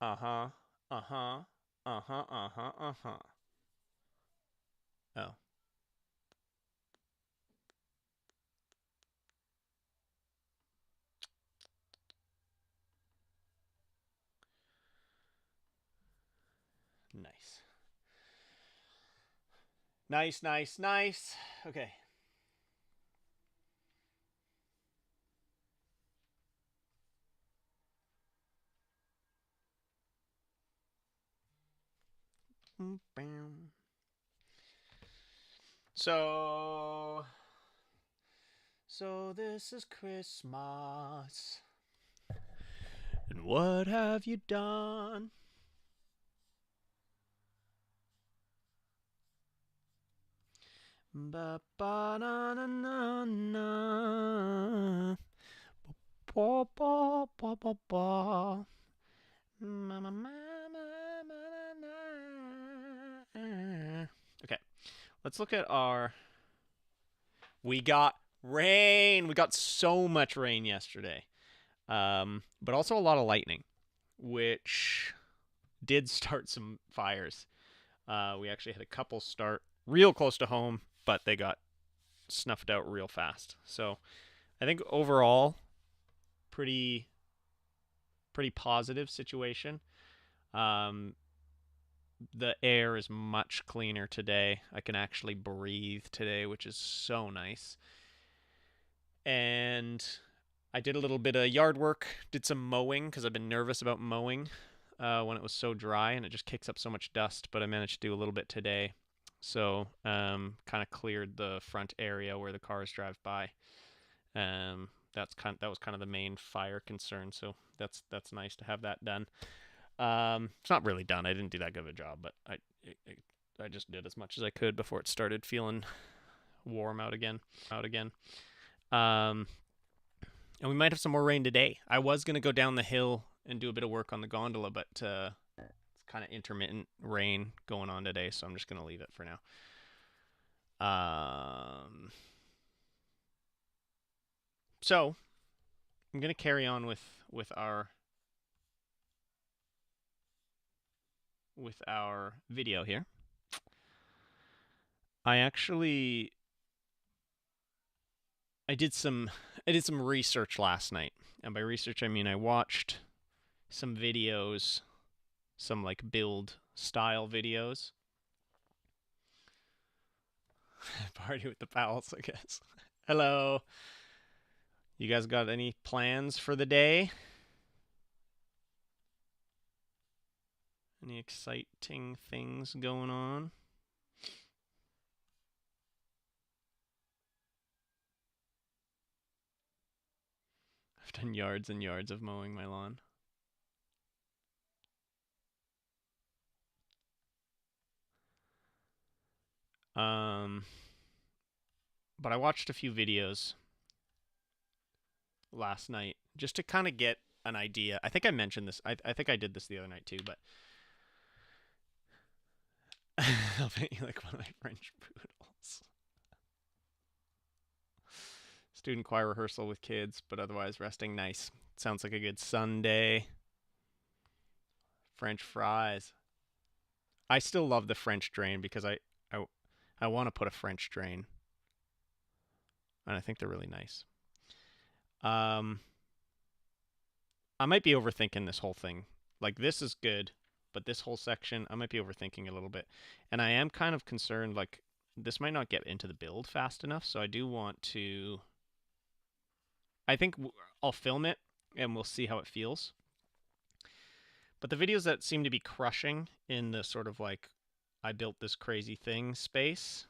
Uh-huh. Uh-huh. Uh-huh. Uh-huh. Uh-huh. Oh, nice. Nice, nice, nice. Okay. So, so this is Christmas. And what have you done? Ba ba na na na na. Ba ba ba ba ba. Ma ma ma ma ma na na. Okay, let's look at our. We got rain. We got so much rain yesterday, but also a lot of lightning, which did start some fires. We actually had a couple start real close to home, but they got snuffed out real fast. So I think overall, pretty pretty positive situation. Um, the air is much cleaner today. I can actually breathe today, which is so nice. And I did a little bit of yard work, did some mowing because I've been nervous about mowing when it was so dry and it just kicks up so much dust. But I managed to do a little bit today, so kind of cleared the front area where the cars drive by. That was kind of the main fire concern. So that's nice to have that done. It's not really done. I didn't do that good of a job, but I just did as much as I could before it started feeling warm out again. Um, and we might have some more rain today. I was gonna go down the hill and do a bit of work on the gondola, but it's kind of intermittent rain going on today, so I'm just gonna leave it for now. Um, so I'm gonna carry on with our video here. I actually I did some I did some research last night, and by research I mean I watched some videos, some like build style videos. Party with the pals, I guess. Hello. You guys got any plans for the day? Any exciting things going on? I've done yards and yards of mowing my lawn. Um, but I watched a few videos last night just to kind of get an idea. I think I mentioned this. I think I did this the other night too, but I'll paint you like one of my French poodles. Student choir rehearsal with kids, but otherwise resting nice. Sounds like a good Sunday. French fries. I still love the French drain because I, I want to put a French drain, and I think they're really nice. Um, I might be overthinking this whole thing. Like this is good, but this whole section I might be overthinking a little bit, and I am kind of concerned. Like this might not get into the build fast enough, so I do want to. I think I'll film it and we'll see how it feels. But the videos that seem to be crushing in the sort of like I built this crazy thing space,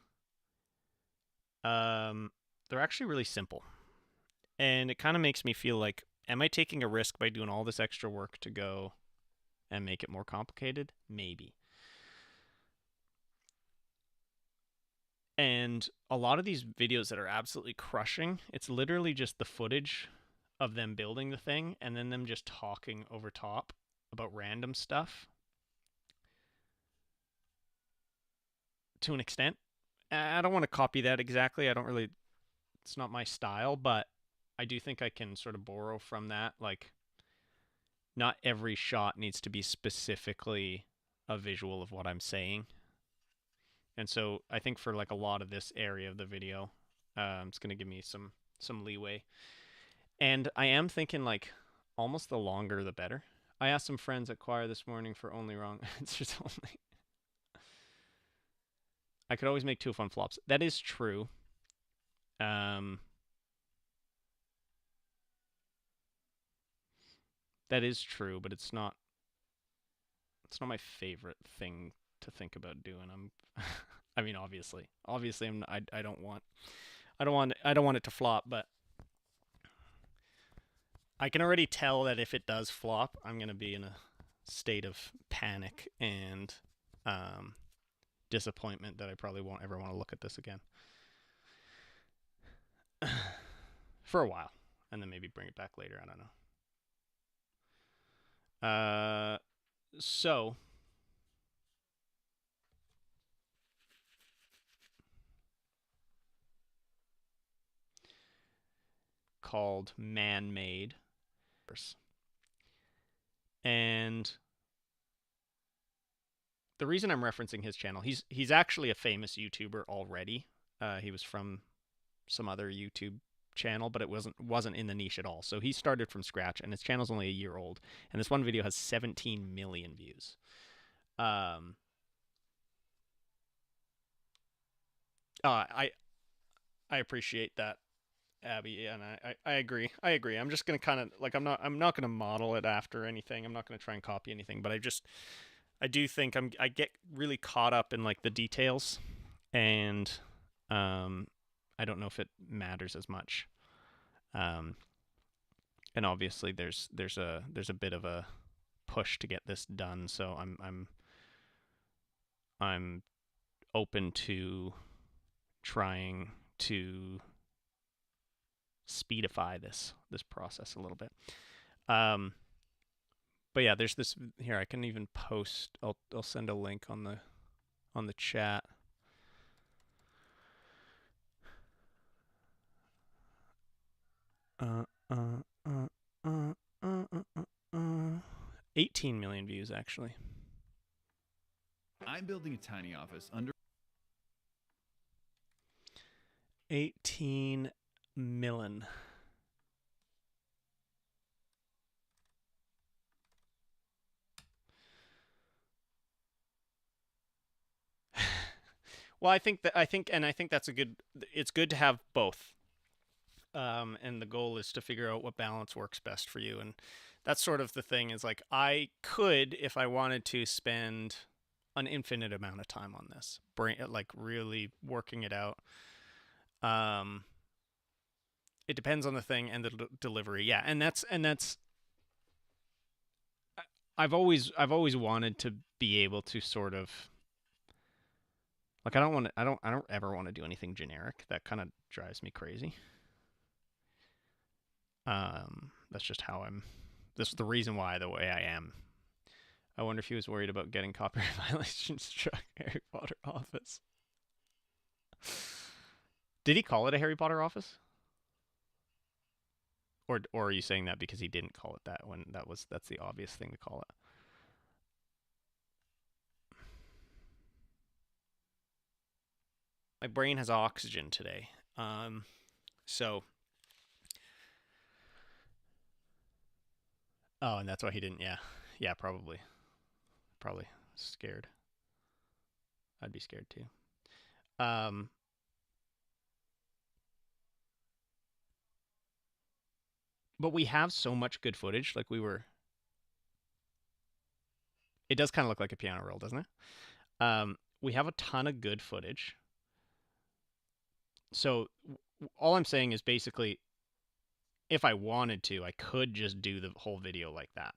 um, they're actually really simple. And it kind of makes me feel like, am I taking a risk by doing all this extra work to go and make it more complicated? Maybe. And a lot of these videos that are absolutely crushing, it's literally just the footage of them building the thing and then them just talking over top about random stuff to an extent. I don't want to copy that exactly. I don't really, it's not my style, but I do think I can sort of borrow from that. Like not every shot needs to be specifically a visual of what I'm saying. And so I think for like a lot of this area of the video, it's going to give me some leeway. And I am thinking like almost the longer the better. I asked some friends at choir this morning for only wrong answers only. I could always make 2 fun flops. That is true. That is true, but it's not my favorite thing to think about doing. I mean, obviously, I don't want it to flop, but I can already tell that if it does flop, I'm gonna be in a state of panic and disappointment that I probably won't ever want to look at this again for a while, and then maybe bring it back later. I don't know. So called Man-Made, and the reason I'm referencing his channel, he's actually a famous YouTuber already. He was from some other YouTube channel, but it wasn't in the niche at all. So he started from scratch, and his channel's only a year old, and this one video has 17 million views. I appreciate that, Abby, and I agree. I'm just gonna kind of like I'm not gonna model it after anything. I'm not gonna try and copy anything, but I do think I get really caught up in like the details, and I don't know if it matters as much. And obviously there's a bit of a push to get this done, so I'm open to trying to speedify this process a little bit. But yeah, there's this here. I can even post. I'll send a link on the chat. Uh, uh, uh, uh, uh, uh, uh. 18 million views actually. I'm building a tiny office under 18 million. Well, I think that's a good. It's good to have both. And the goal is to figure out what balance works best for you, and that's sort of the thing. Is like I could, if I wanted to, spend an infinite amount of time on this, like really working it out. It depends on the thing and the delivery. Yeah, and that's I've always wanted to be able to sort of like I don't ever want to do anything generic. That kind of drives me crazy. That's just how I'm. This is the reason why the way I am. I wonder if he was worried about getting copyright violations struck Harry Potter office. Did he call it a Harry Potter office? Or are you saying that because he didn't call it that when that's the obvious thing to call it? My brain has oxygen today. So oh, and that's why he didn't. Yeah, probably scared. I'd be scared too. But we have so much good footage. Like it does kind of look like a piano roll, doesn't it? We have a ton of good footage. So all I'm saying is basically, if I wanted to, I could just do the whole video like that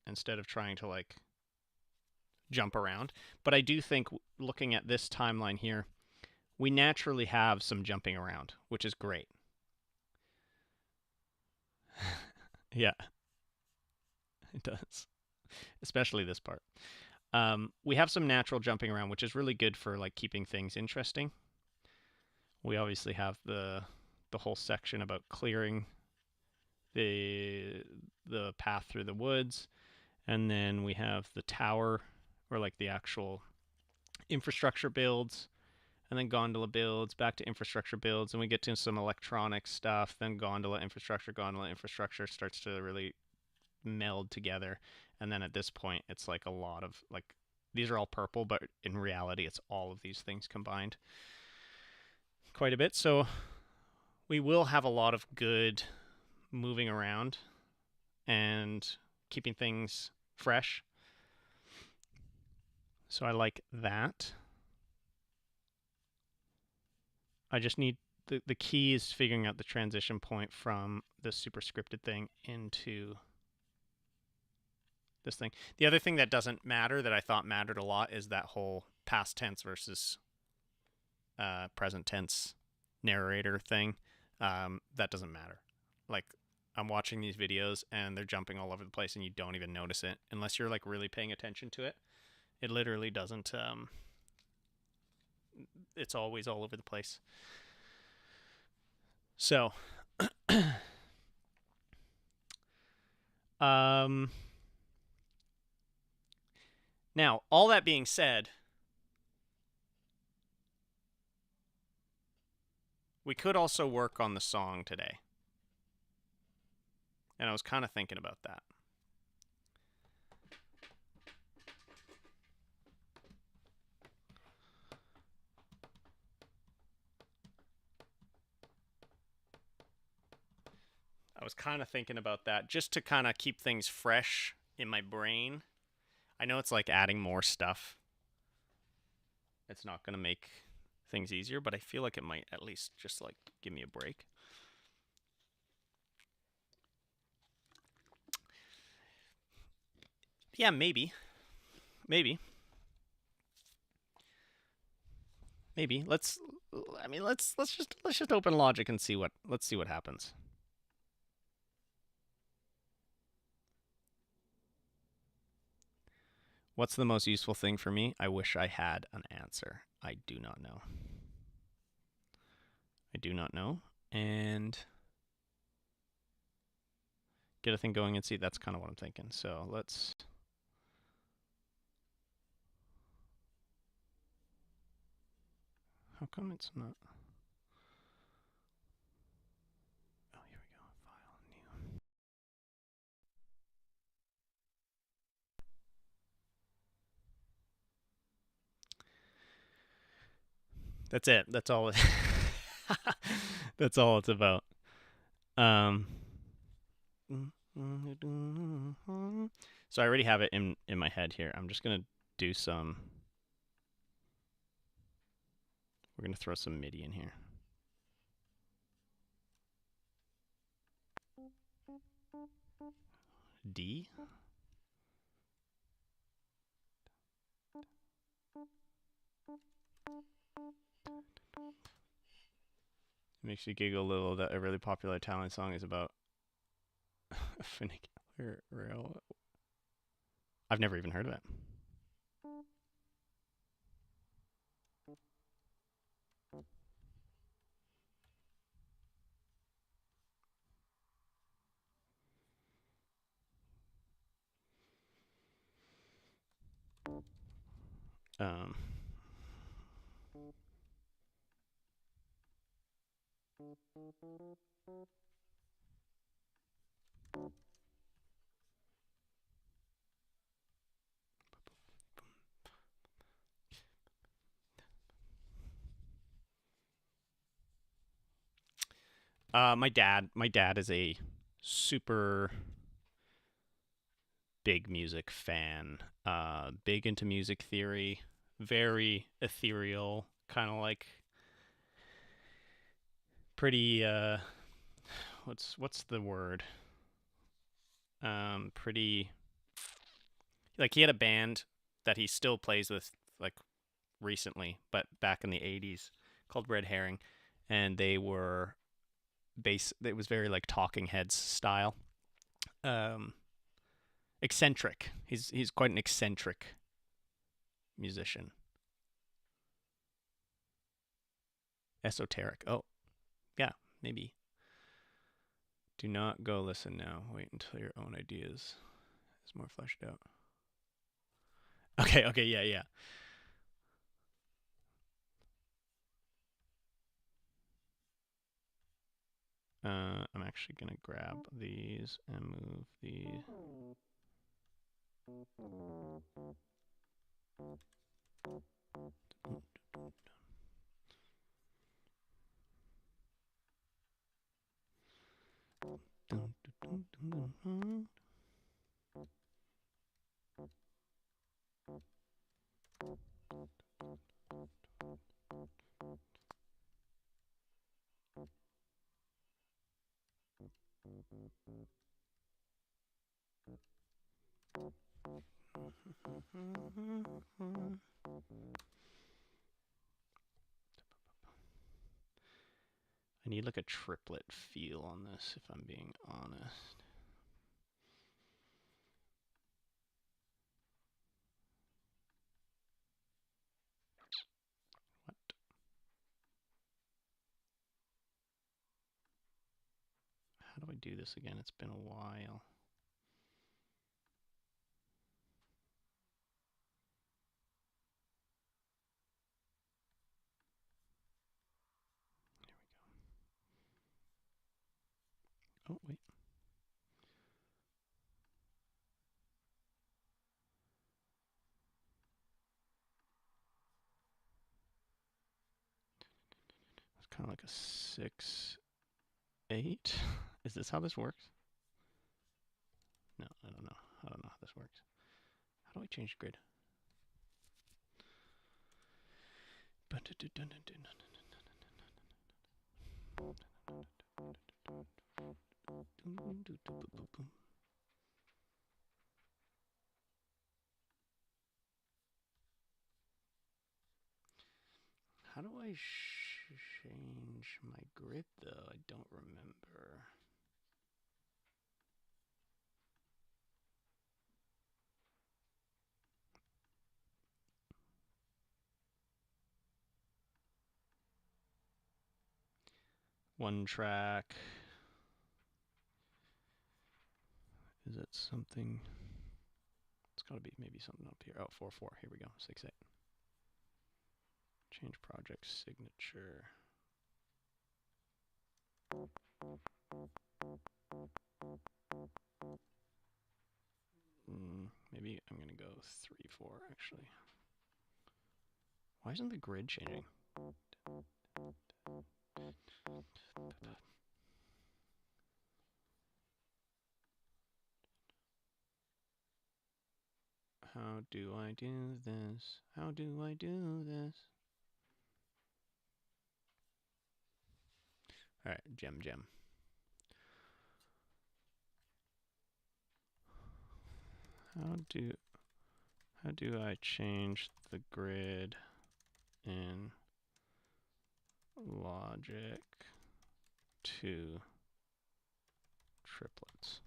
instead of trying to like jump around. But I do think looking at this timeline here, we naturally have some jumping around, which is great. Yeah, it does, especially this part. We have some natural jumping around, which is really good for like keeping things interesting. We obviously have the whole section about clearing the the path through the woods, and then we have the tower, or like the actual infrastructure builds, and then gondola builds, back to infrastructure builds, and we get to some electronic stuff, then gondola infrastructure starts to really meld together. And then at this point, it's like a lot of like, these are all purple, but in reality, it's all of these things combined quite a bit. So we will have a lot of good moving around and keeping things fresh. So I like that. I just need the key is figuring out the transition point from the superscripted thing into this thing. The other thing that doesn't matter that I thought mattered a lot is that whole past tense versus present tense narrator thing. That doesn't matter. Like, I'm watching these videos and they're jumping all over the place and you don't even notice it unless you're like really paying attention to it. It literally doesn't. It's always all over the place. So, now, all that being said, we could also work on the song today. And I was kind of thinking about that. I was kind of thinking about that just to kind of keep things fresh in my brain. I know it's like adding more stuff. It's not going to make things easier, but I feel like it might at least just like give me a break. Yeah, maybe. Maybe. Let's just open Logic and see what happens. What's the most useful thing for me? I wish I had an answer. I do not know. I do not know. And get a thing going and see. That's kind of what I'm thinking. So let's. How come it's not? Oh, here we go. File new. That's it. That's all. That's all it's about. So I already have it in my head here. I'm just gonna do some. We're gonna throw some MIDI in here. D. Makes you giggle a little that a really popular Italian song is about a funicular rail. I've never even heard of it. Um, my dad is a super big music fan. Big into music theory, very ethereal, kind of like pretty what's the word? Pretty like he had a band that he still plays with like recently, but back in the 80s called Red Herring, and they were it was very like Talking Heads style. Um eccentric. He's quite an eccentric musician. Esoteric. Oh, yeah, maybe. Do not go listen now. Wait until your own ideas is more fleshed out. Okay, okay, yeah, yeah. I'm actually gonna grab these and move the. I need like a triplet feel on this, if I'm being honest. What? How do I do this again? It's been a while. Here we go. Oh, wait. It's kind of like a 6, 8. Is this how this works? No, I don't know. I don't know how this works. How do I change grid? How do I change my grid though? I don't remember. One track. Is it something? It's got to be maybe something up here. Oh, 4, 4. Here we go. 6, 8. Change project signature. Maybe I'm going to go 3, 4 actually. Why isn't the grid changing? How do I do this? How do I do this? Alright, gem. How do I change the grid in Logic to triplets?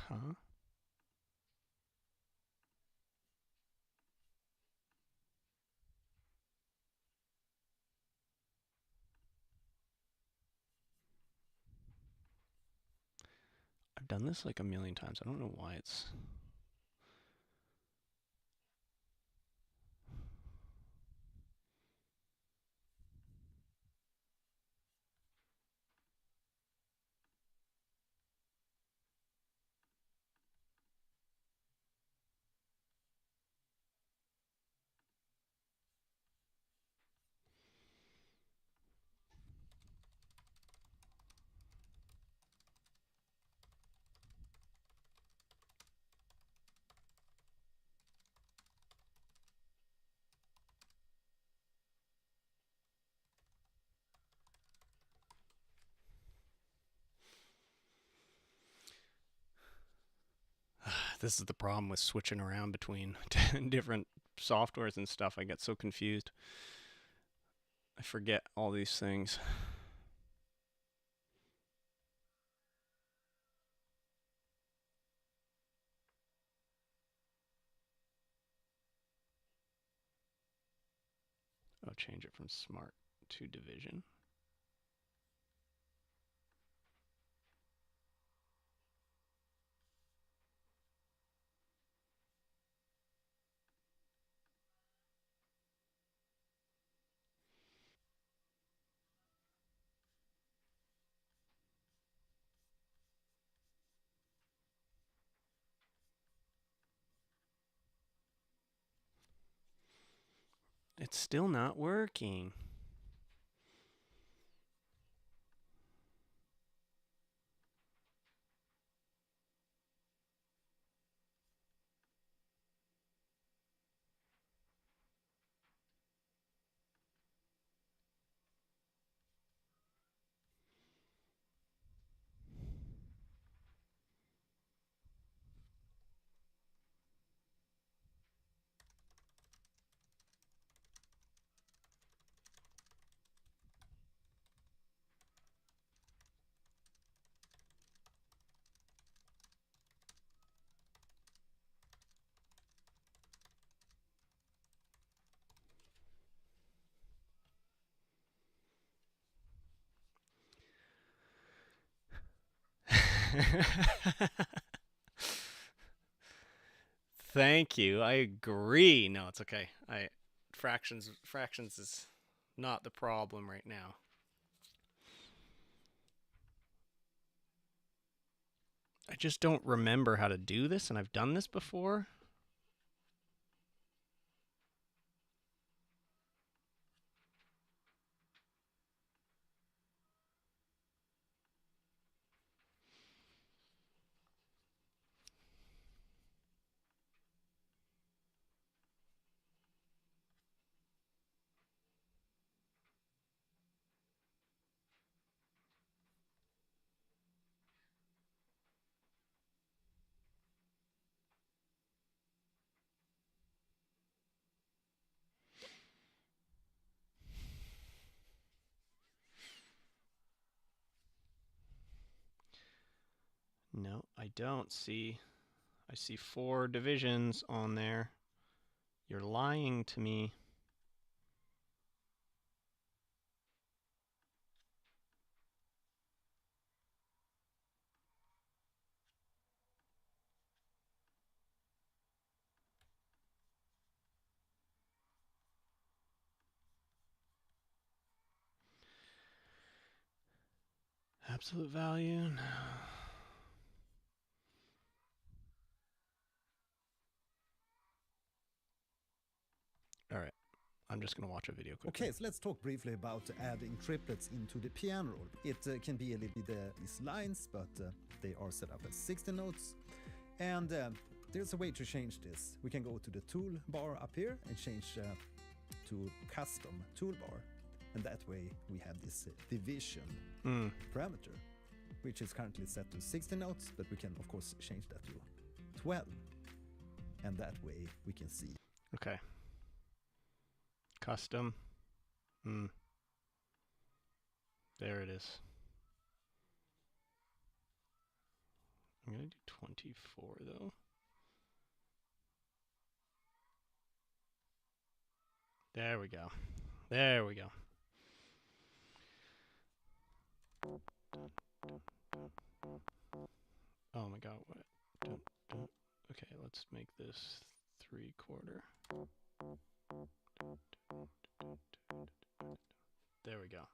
Huh? I've done this like a million times. I don't know why it's. This is the problem with switching around between different softwares and stuff. I get so confused. I forget all these things. I'll change it from smart to division. It's still not working. Thank you. I agree. No, it's okay. I fractions is not the problem right now. I just don't remember how to do this, and I've done this before. No, I don't see. I see 4 divisions on there. You're lying to me. Absolute value. No. All right. I'm just going to watch a video quickly. Okay, so let's talk briefly about adding triplets into the piano roll. It can be a little bit these lines, but they are set up as 16 notes. And there's a way to change this. We can go to the toolbar up here and change to custom toolbar. And that way we have this division parameter, which is currently set to 16 notes, but we can of course change that to 12. And that way we can see. Okay. Custom. There it is. I'm going to do 24 though. There we go. There we go. Oh my god, what? Okay, let's make this 3/4. There we go.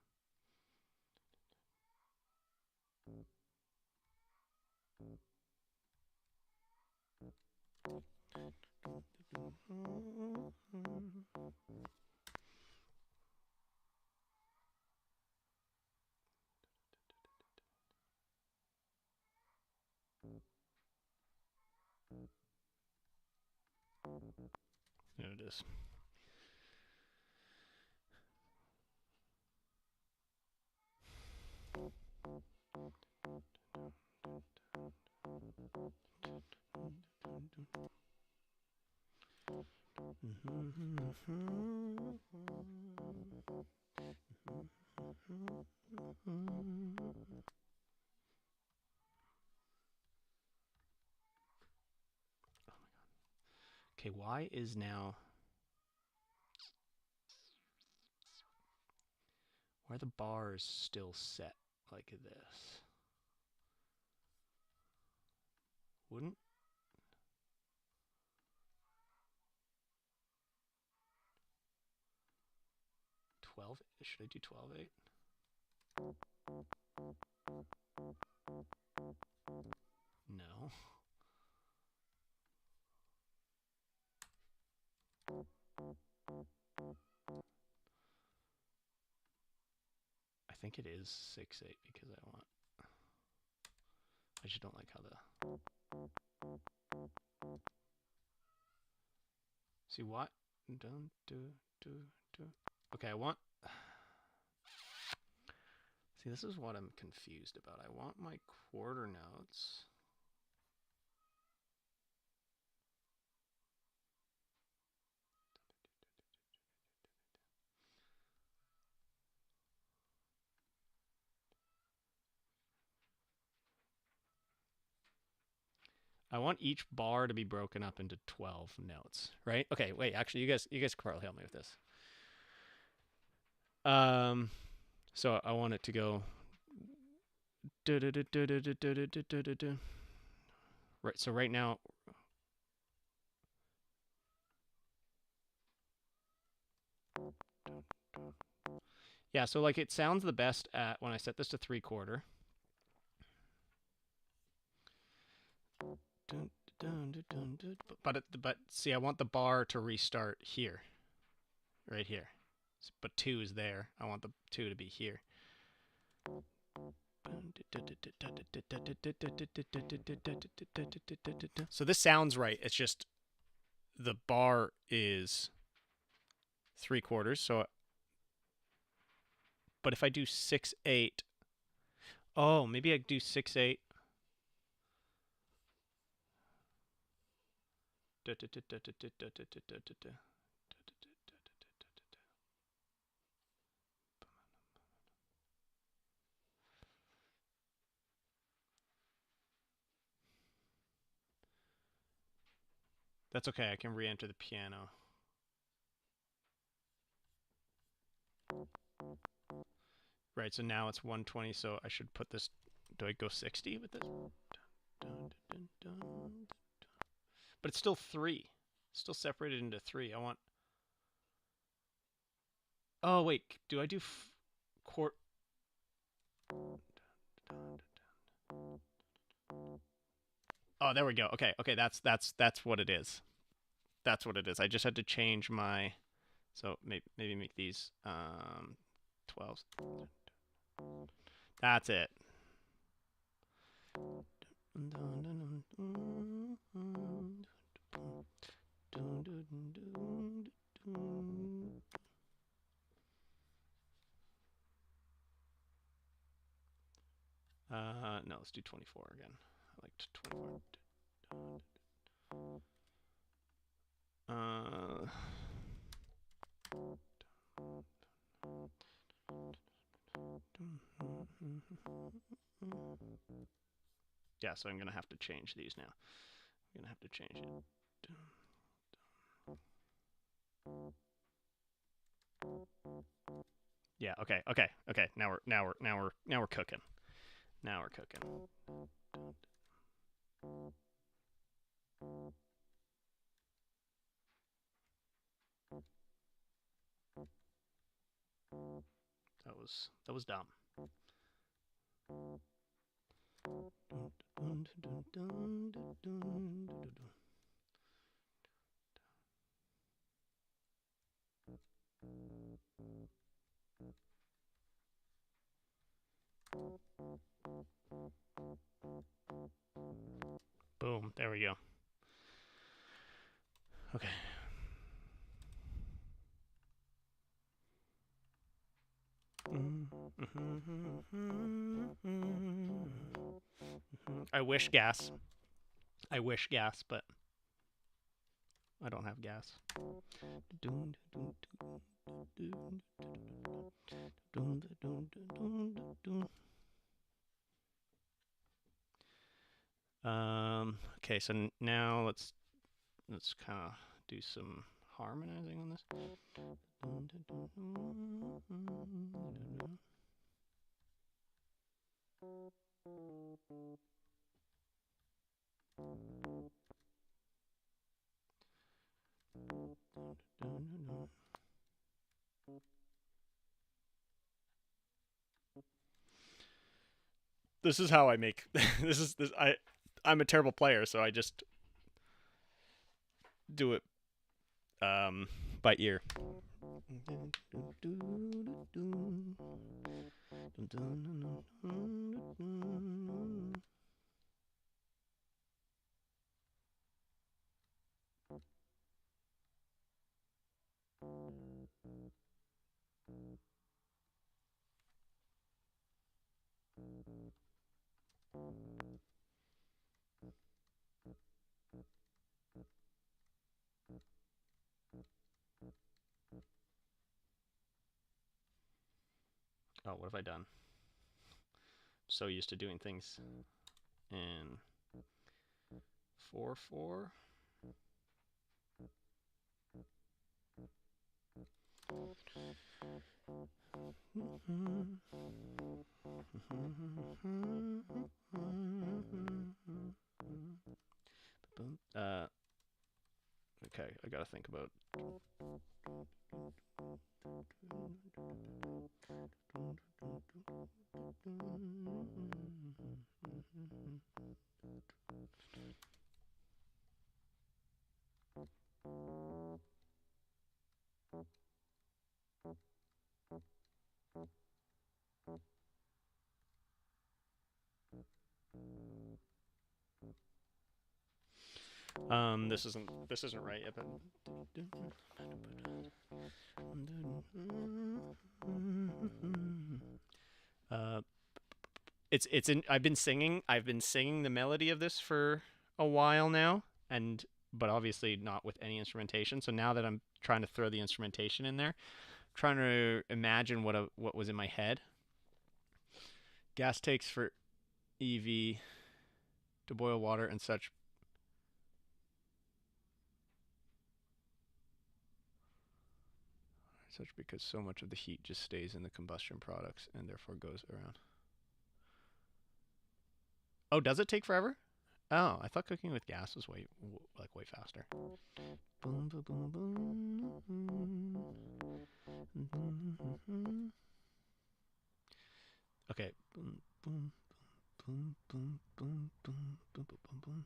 There it is. Okay, why is now... Why are the bars still set like this? Wouldn't... 12? Should I do 12/8? No. I think it is 6/8 because I want... I just don't like how the... See what? Don't do. Okay, I want... See, this is what I'm confused about. I want my quarter notes... I want each bar to be broken up into 12 notes, right? Okay, wait, actually you guys could probably help me with this. So I want it to go right, so right now yeah, so like it sounds the best at when I set this to 3/4. But see, I want the bar to restart here, right here. But 2 is there. I want the 2 to be here. So this sounds right. It's just the bar is 3/4. So, but if I do 6/8, oh, maybe I do 6/8. That's okay. I can re-enter the piano. Right, so now it's 120, so I should put this... Do I go 60 with this? But it's still 3. It's still separated into 3. I want... Oh, wait. Do I do quart... Oh, there we go. Okay, that's what it is. That's what it is. I just had to change my... So maybe make these 12s. That's it. No, let's do 24 again. I liked 24. Yeah, so I'm going to have to change these now. I'm going to have to change it. Yeah, okay. Now we're cooking. Now we're cooking. That was dumb. Boom, there we go. Okay. I wish gas, but I don't have gas. Okay, so now let's kind of do some harmonizing on this. This is how I make I'm a terrible player, so I just do it by ear. Oh, what have I done? So used to doing things in 4/4. Okay, I gotta think about. This isn't right yet, but it's in. I've been singing the melody of this for a while now, and but obviously not with any instrumentation. So now that I'm trying to throw the instrumentation in there, trying to imagine what was in my head. Gas tanks for EV to boil water and such. Such because so much of the heat just stays in the combustion products and therefore goes around. Oh, does it take forever? Oh, I thought cooking with gas was way faster. Boom, boom, boom, boom. Okay. Boom, boom, boom, boom, boom, boom, boom, boom, boom,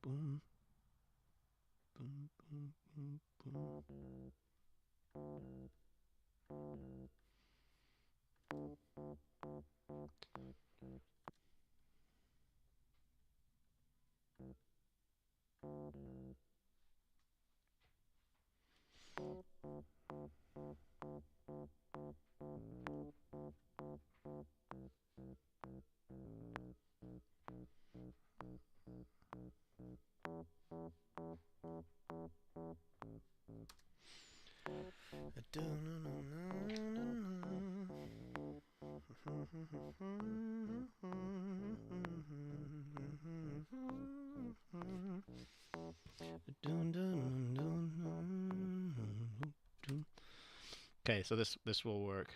boom, boom, boom, boom, boom. Okay, so this will work.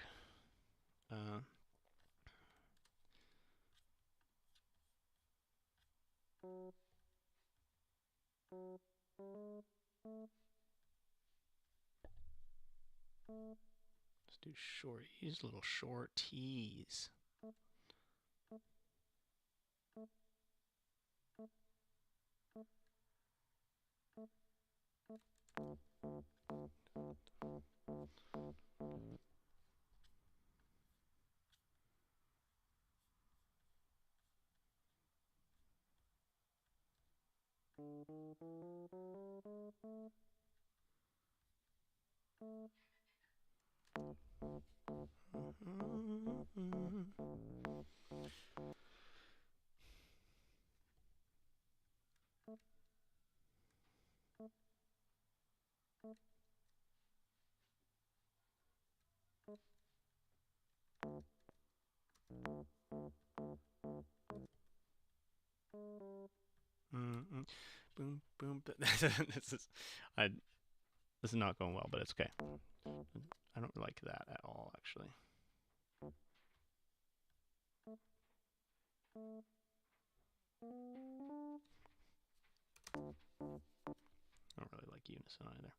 Let's do shorties, little shorties. boom, boom. This is, I, this is not going well, but it's okay. I don't like that at all, actually. I don't really like unison either.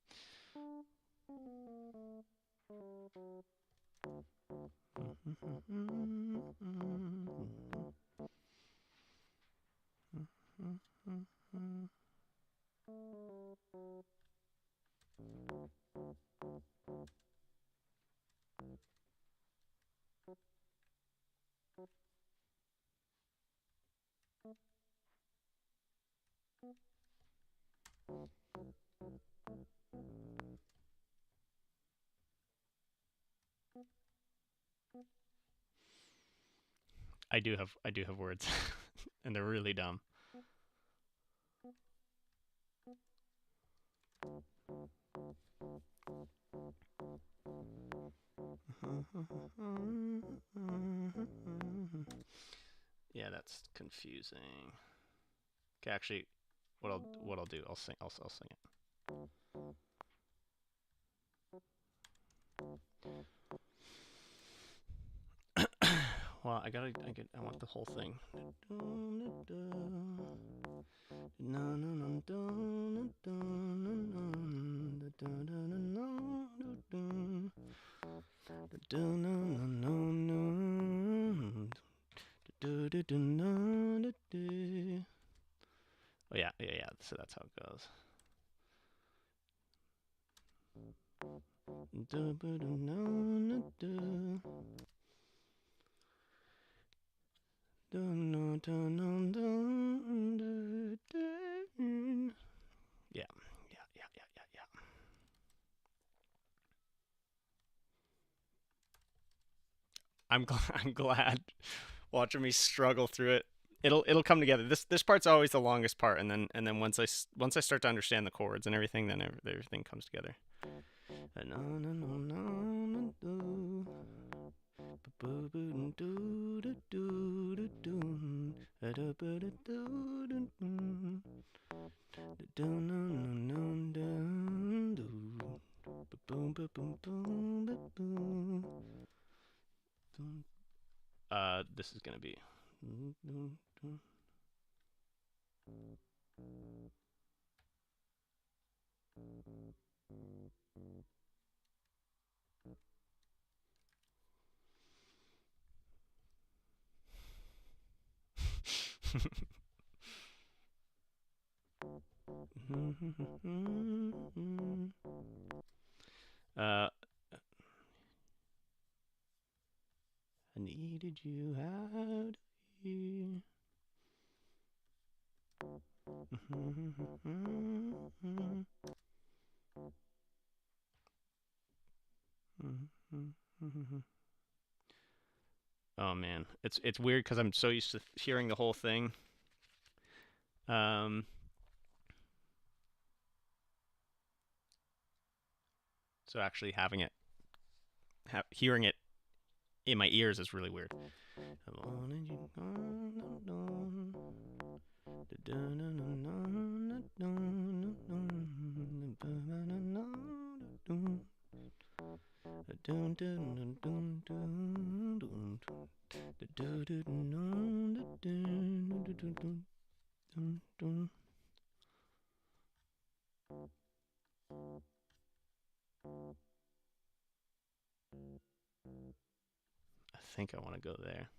I do have words, and they're really dumb. Yeah, that's confusing. Okay, actually, what I'll do, I'll sing it. Well, I want the whole thing. Oh yeah. So that's how it goes. Yeah. I'm glad watching me struggle through it. It'll come together. This part's always the longest part, and then once I start to understand the chords and everything, then everything comes together. This is gonna be. I needed you out here. Oh man, it's weird because I'm so used to hearing the whole thing. Um, so actually hearing it in my ears is really weird. I wanted you. I think I want to go there.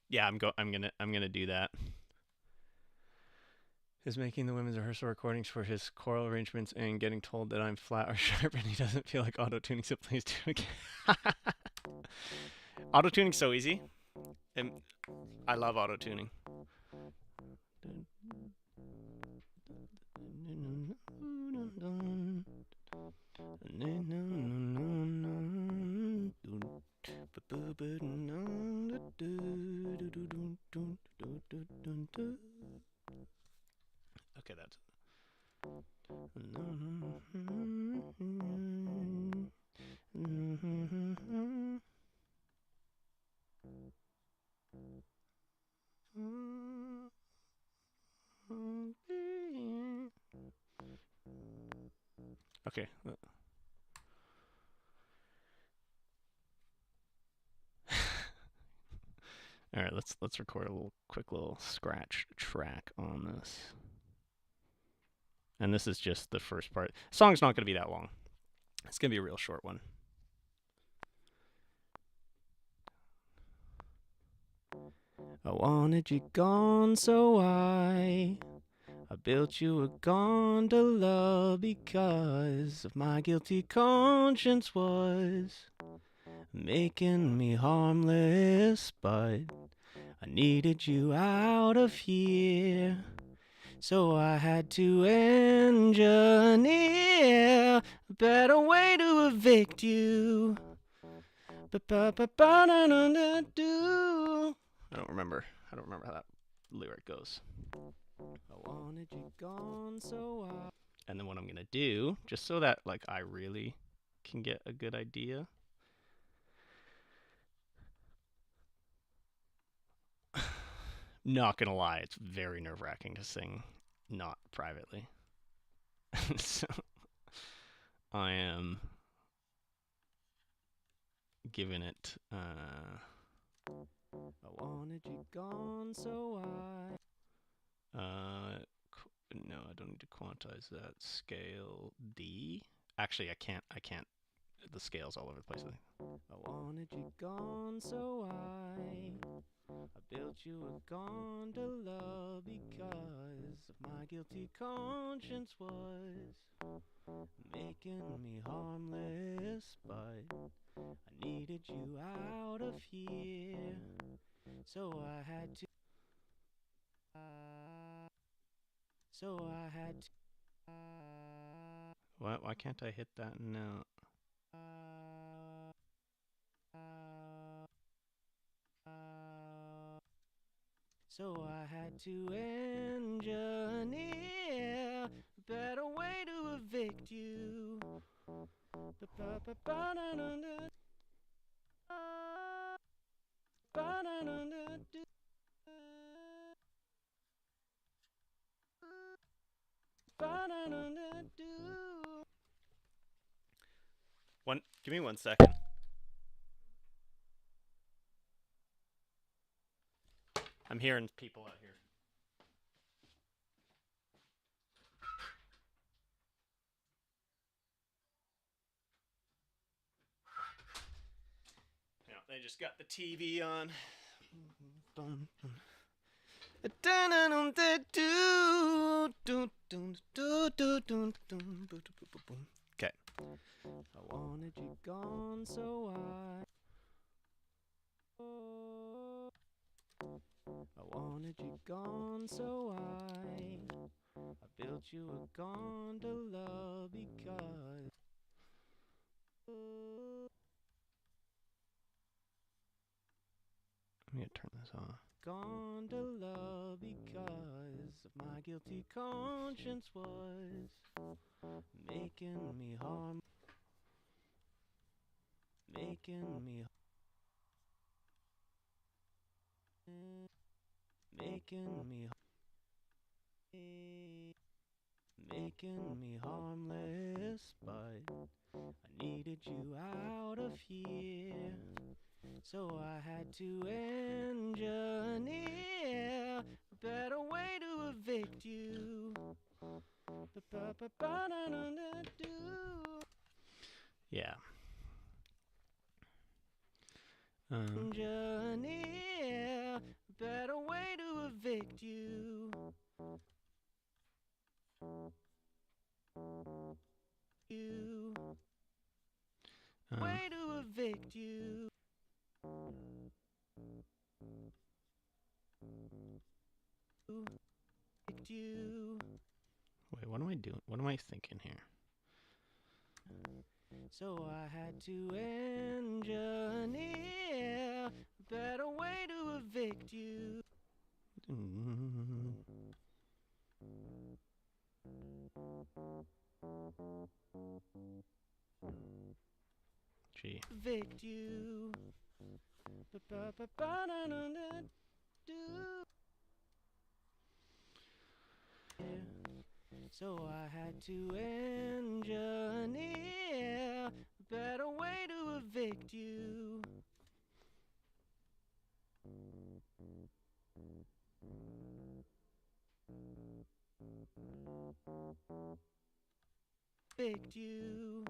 Yeah, I'm gonna do that. Is making the women's rehearsal recordings for his choral arrangements and getting told that I'm flat or sharp and he doesn't feel like auto tuning, so please do it again. Auto tuning's so easy. And I love auto tuning. Okay, that's. Okay. All right, let's record a quick little scratch track on this. And this is just the first part. The song's not going to be that long. It's going to be a real short one. I wanted you gone, so I built you a gondola because of my guilty conscience was making me harmless, but I needed you out of here. So I had to engineer a better way to evict you. I don't remember how that lyric goes. I wanted you gone, so I... And then what I'm gonna do, just so that like I really can get a good idea. Not gonna lie, it's very nerve-wracking to sing not privately. So I am giving it I wanted you gone, so no, I don't need to quantize that. Scale D. Actually, I can't. The scale's all over the place. I wanted you gone, so I built you a gondola because of my guilty conscience was making me harmless, but I needed you out of here, so I had to. What? Why can't I hit that note? So I had to engineer a better way to evict you. Give me 1 second. I'm hearing people out here. Yeah, they just got the TV on. Okay. I wanted you gone, so I wanted you gone, so I built you a gondola because. I'm gonna turn this off. Gondola because of my guilty conscience was making me harm. Making me harmless, but I needed you out of here, so I had to engineer a better way to evict you. Yeah. Engineer a better way to evict you. Way to evict you. Wait, what am I doing? What am I thinking here? So I had to engineer a better way to evict you. G. Evict you. So I had to engineer a better way to evict you. Evict you.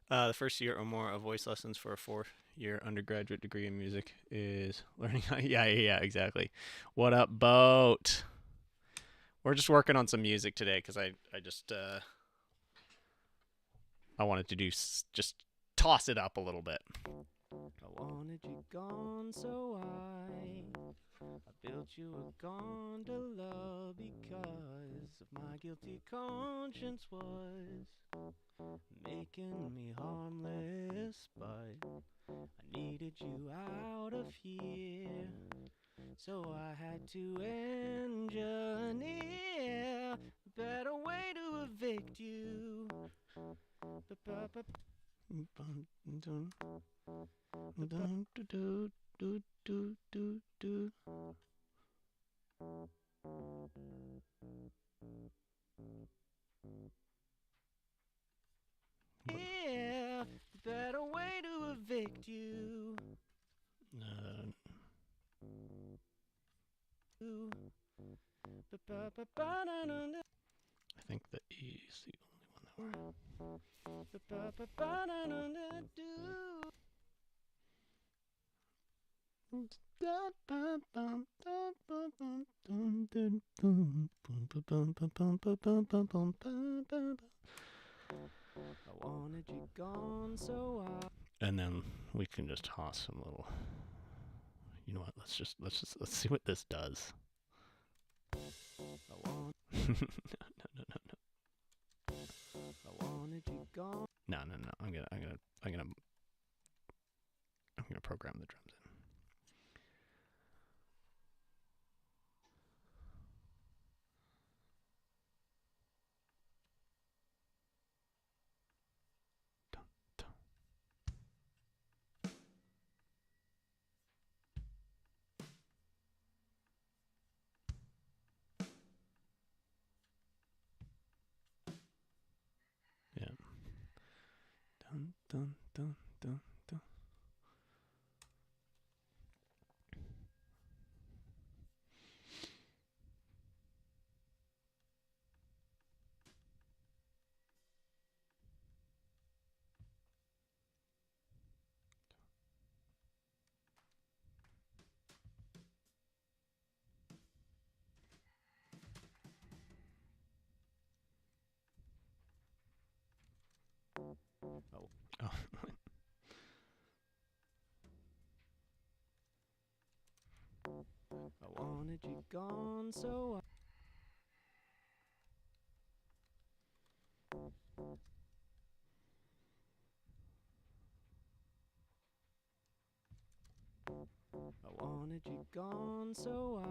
The first year or more of voice lessons for a 4-year undergraduate degree in music is learning how. Yeah, exactly. What up, Boat? We're just working on some music today because I wanted to just toss it up a little bit. I wanted you gone, so I built you a gondola because of my guilty conscience was making me harmless, but I needed you out of here, so I had to engineer a better way to evict you. Yeah, better way to evict you. I think the E is the only one I wanted you gone, so I. And then we can just toss some little. You know what? Let's see what this does. I want. No. I wanted you gone. No. I'm gonna program the drums in. Yeah. Dun. Oh. I wanted you gone, so I wanted you gone, so I.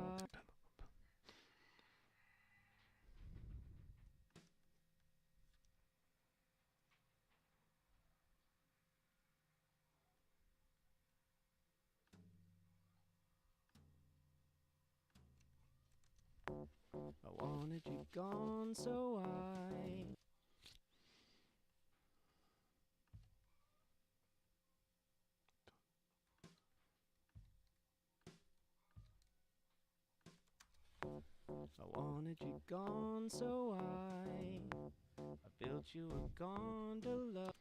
I wanted you gone, so I. I wanted you gone, so I built you a gondola.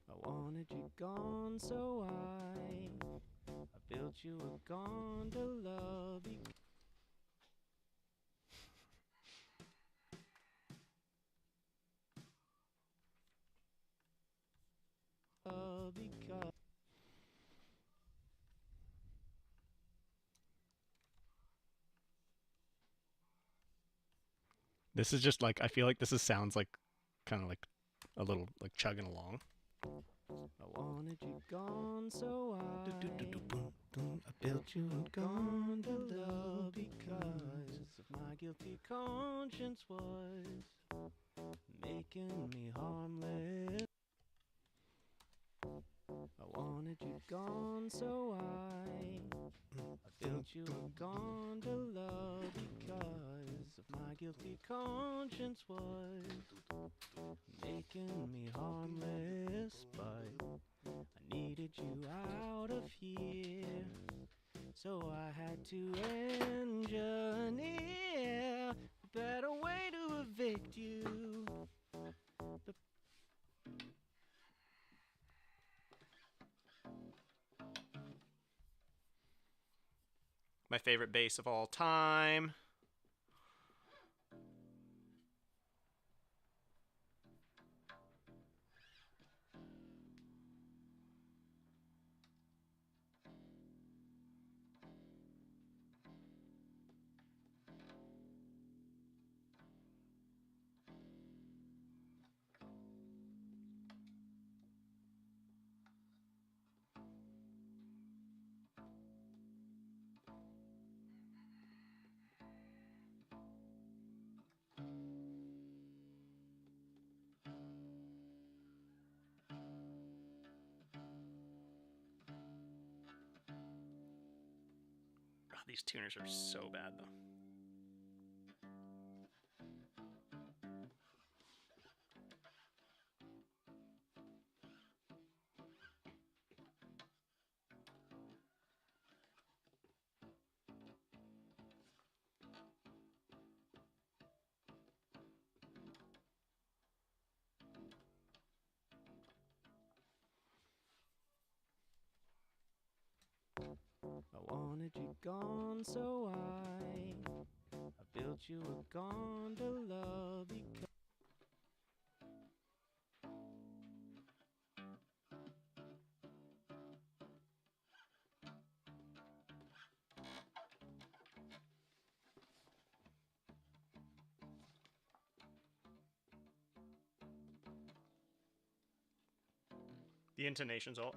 I wanted you gone, so I you a gondola because This is just like I feel like sounds like kind of like a little like chugging along. I wanted you gone, so I built you a gondola because of my guilty conscience was making me harmless. I wanted you gone, so I built you a gondola because of my guilty conscience was making me harmless, but I needed you out of here, so I had to engineer a better way to evict you. My favorite bass of all time. Oh, these tuners are so bad though. I wanted you gone, so I built you a gondola because The intonation's all.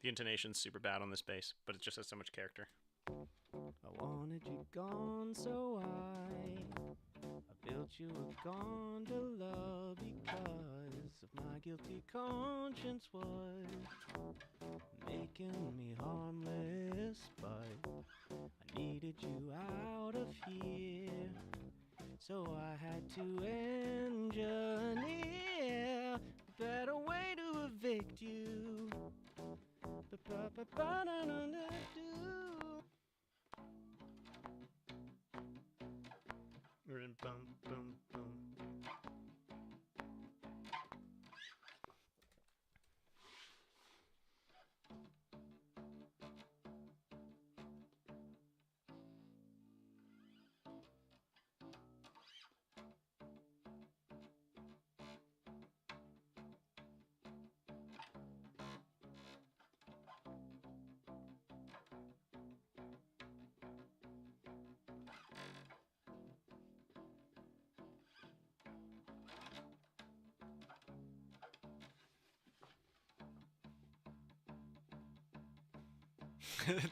The intonation's super bad on this bass, but it just has so much character. I wanted you gone, so I built you a gondola because of my guilty conscience was making me harmless, but I needed you out of here, so I had to engineer a better way to evict you. Bum, bum, bum.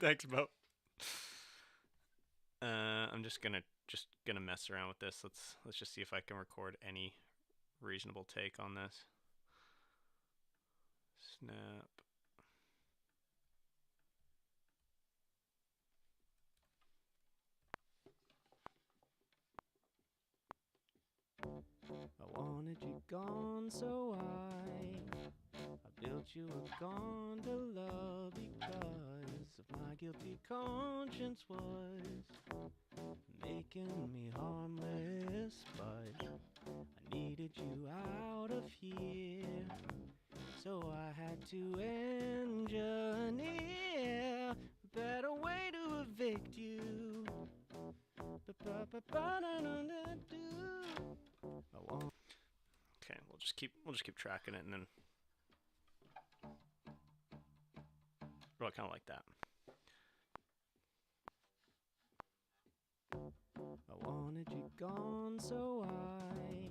Thanks, Bo. I'm just gonna mess around with this. Let's just see if I can record any reasonable take on this. Snap. I wanted you gone, so I built you a gondola because of my guilty conscience was making me harmless, but I needed you out of here, so I had to engineer we'll just keep tracking it, and then well, kind of like that. I wanted you gone, so I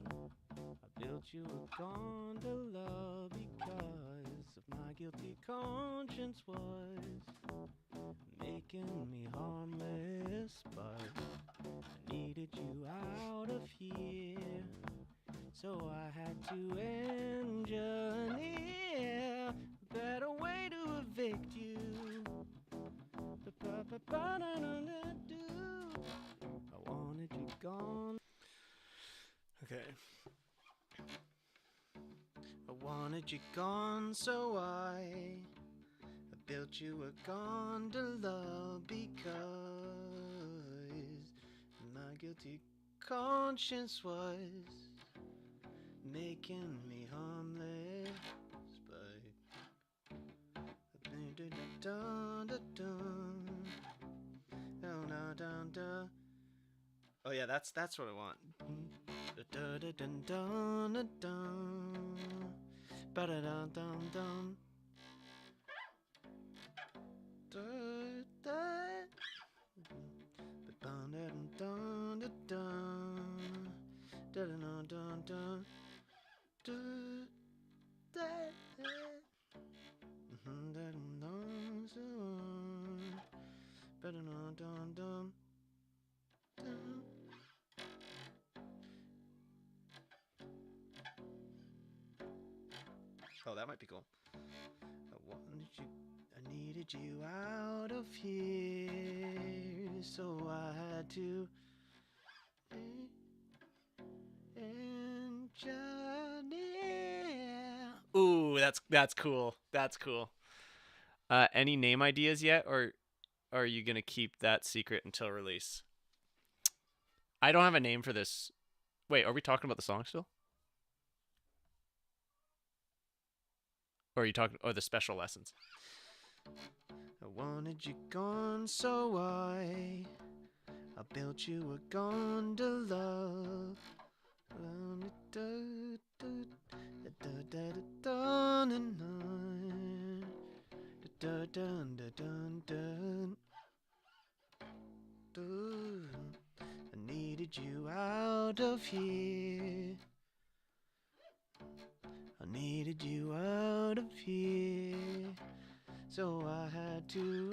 built you a gondola because of my guilty conscience was making me harmless, but I needed you out of here, so I had to engineer a better way to evict you. I wanted you gone. Okay. I wanted you gone, so I built you a gondola because my guilty conscience was making me harmless, but oh yeah, that's what I want. Oh, that might be cool. I needed you out of here, so I had to engineer. Ooh, that's cool. That's cool. Any name ideas yet, or are you gonna keep that secret until release? I don't have a name for this. Wait, are we talking about the song still? Or are you talking? Or the special lessons? I wanted you gone, so I built you a gondola. I needed you out of here. I needed you out of here, so I had to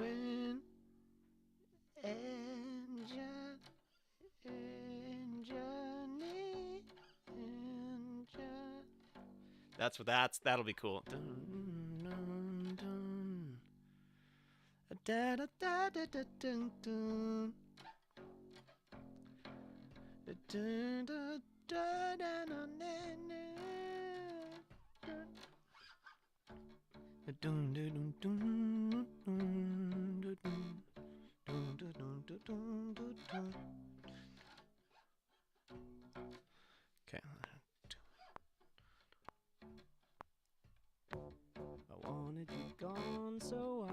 That'll be cool. Okay. I wanted you gone, so I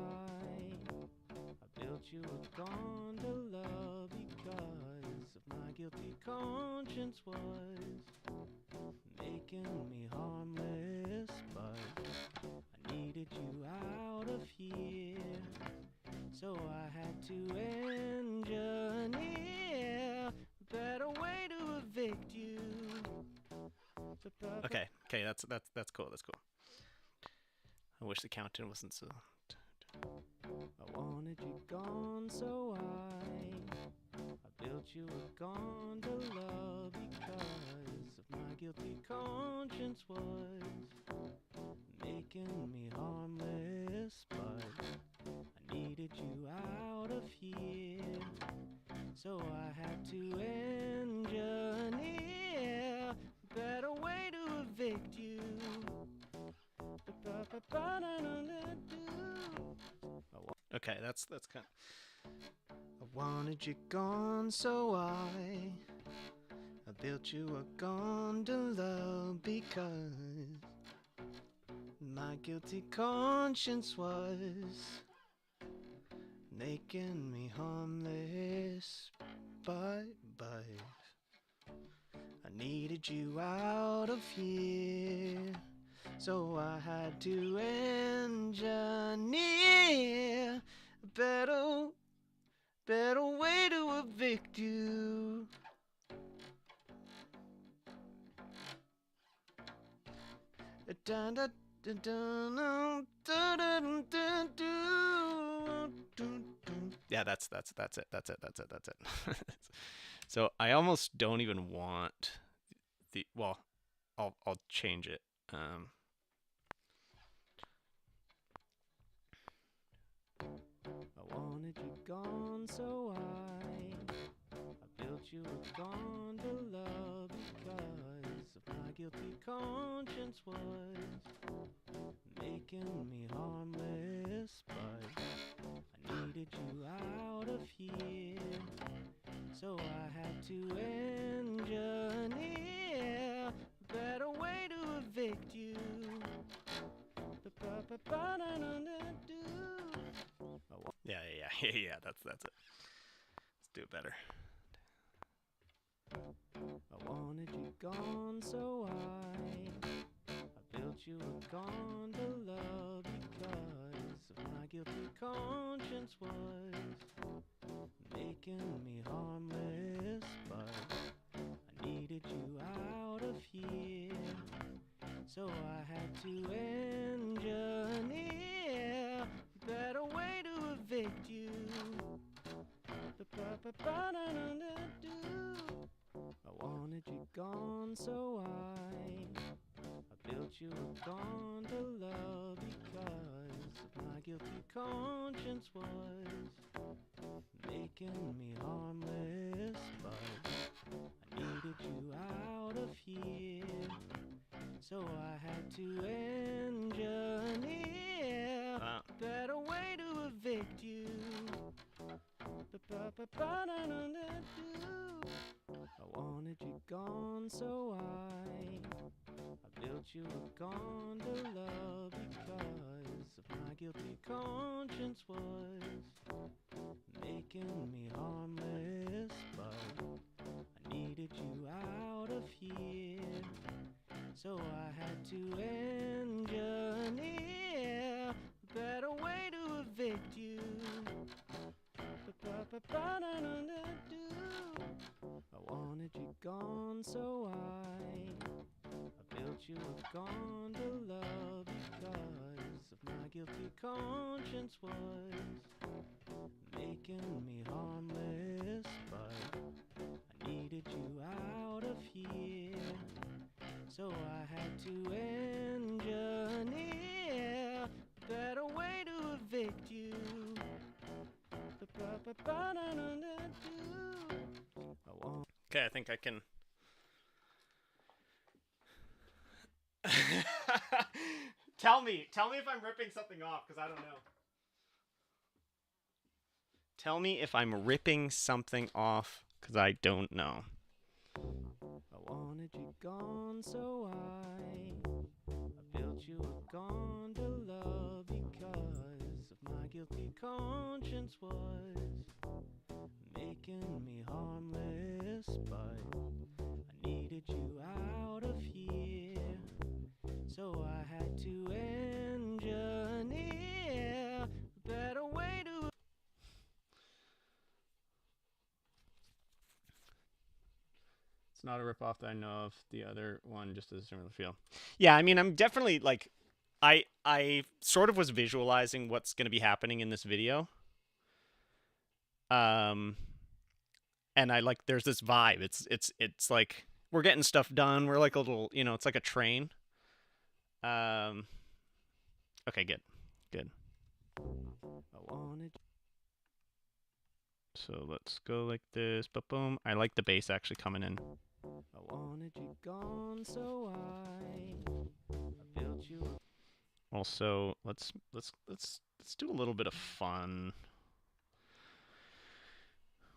built you a gondola because of my guilty conscience was making me harmless, but I needed you out of here, so I had to engineer a better way to evict you. Okay. Okay. That's cool. That's cool. I wish the countdown wasn't so. I wanted you gone, so I built you a gondola because of my guilty conscience was making me harmless, but I needed you out of here, so I had to engineer a better way to evict you. Okay. That's kind. I wanted you gone, so I built you a gondola because my guilty conscience was making me harmless. Bye bye. I needed you out of here, so I had to engineer a better way to evict you. Dun, dun, dun, dun, dun, dun, dun, dun, dun, dun, dun. Yeah, that's it. That's it. So I almost don't even want the well, I'll change it. I wanted you gone, so I built you a gondola because of my guilty conscience was making me harmless, but I needed you out of here, so I had to engineer a better way to evict you. Yeah. That's it. Let's do it better. I wanted you gone, so I built you a gondola because of my guilty conscience was making me harmless, but I needed you out of here, so I had to engineer a better way to evict you. I wanted you gone, so I built you a gondola because of my guilty conscience was making me harmless, but I needed you out of here, so I had to engineer a better way to evict you. I wanted you gone, so I built you a gondola because of my guilty conscience was making me harmless, but I needed you out of here, so I had to engineer a better way to evict you. I wanted you gone, so I built you a gondola because of my guilty conscience was making me harmless, but I needed you out of here, so I had to engineer a better way to evict you. Okay, I think I can. Tell me if I'm ripping something off, because I don't know. Tell me if I'm ripping something off, because I don't know. I wanted you gone, so I built you a gondola because of my guilty conscience was making me harmless, but I needed you out of here, so I had to engineer a better way to. It's not a ripoff that I know of. The other one just doesn't really feel. Yeah, I mean, I'm definitely like, I sort of was visualizing what's going to be happening in this video. And I like, there's this vibe. It's like we're getting stuff done. We're like a little, it's like a train. Okay, good. I wanted. So let's go like this. But boom, I like the bass actually coming in. I wanted you gone, so I built you. Also, let's do a little bit of fun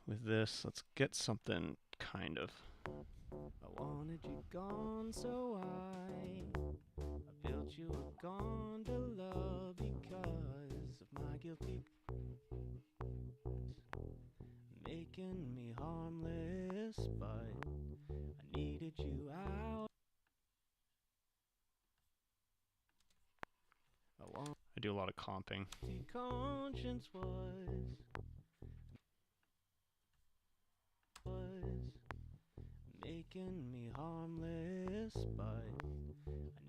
with this. Let's get something kind of. I wanted you gone, so I built you a gondola because of my guilty making me harmless, but I needed lot of comping. Conscience was making me harmless, but I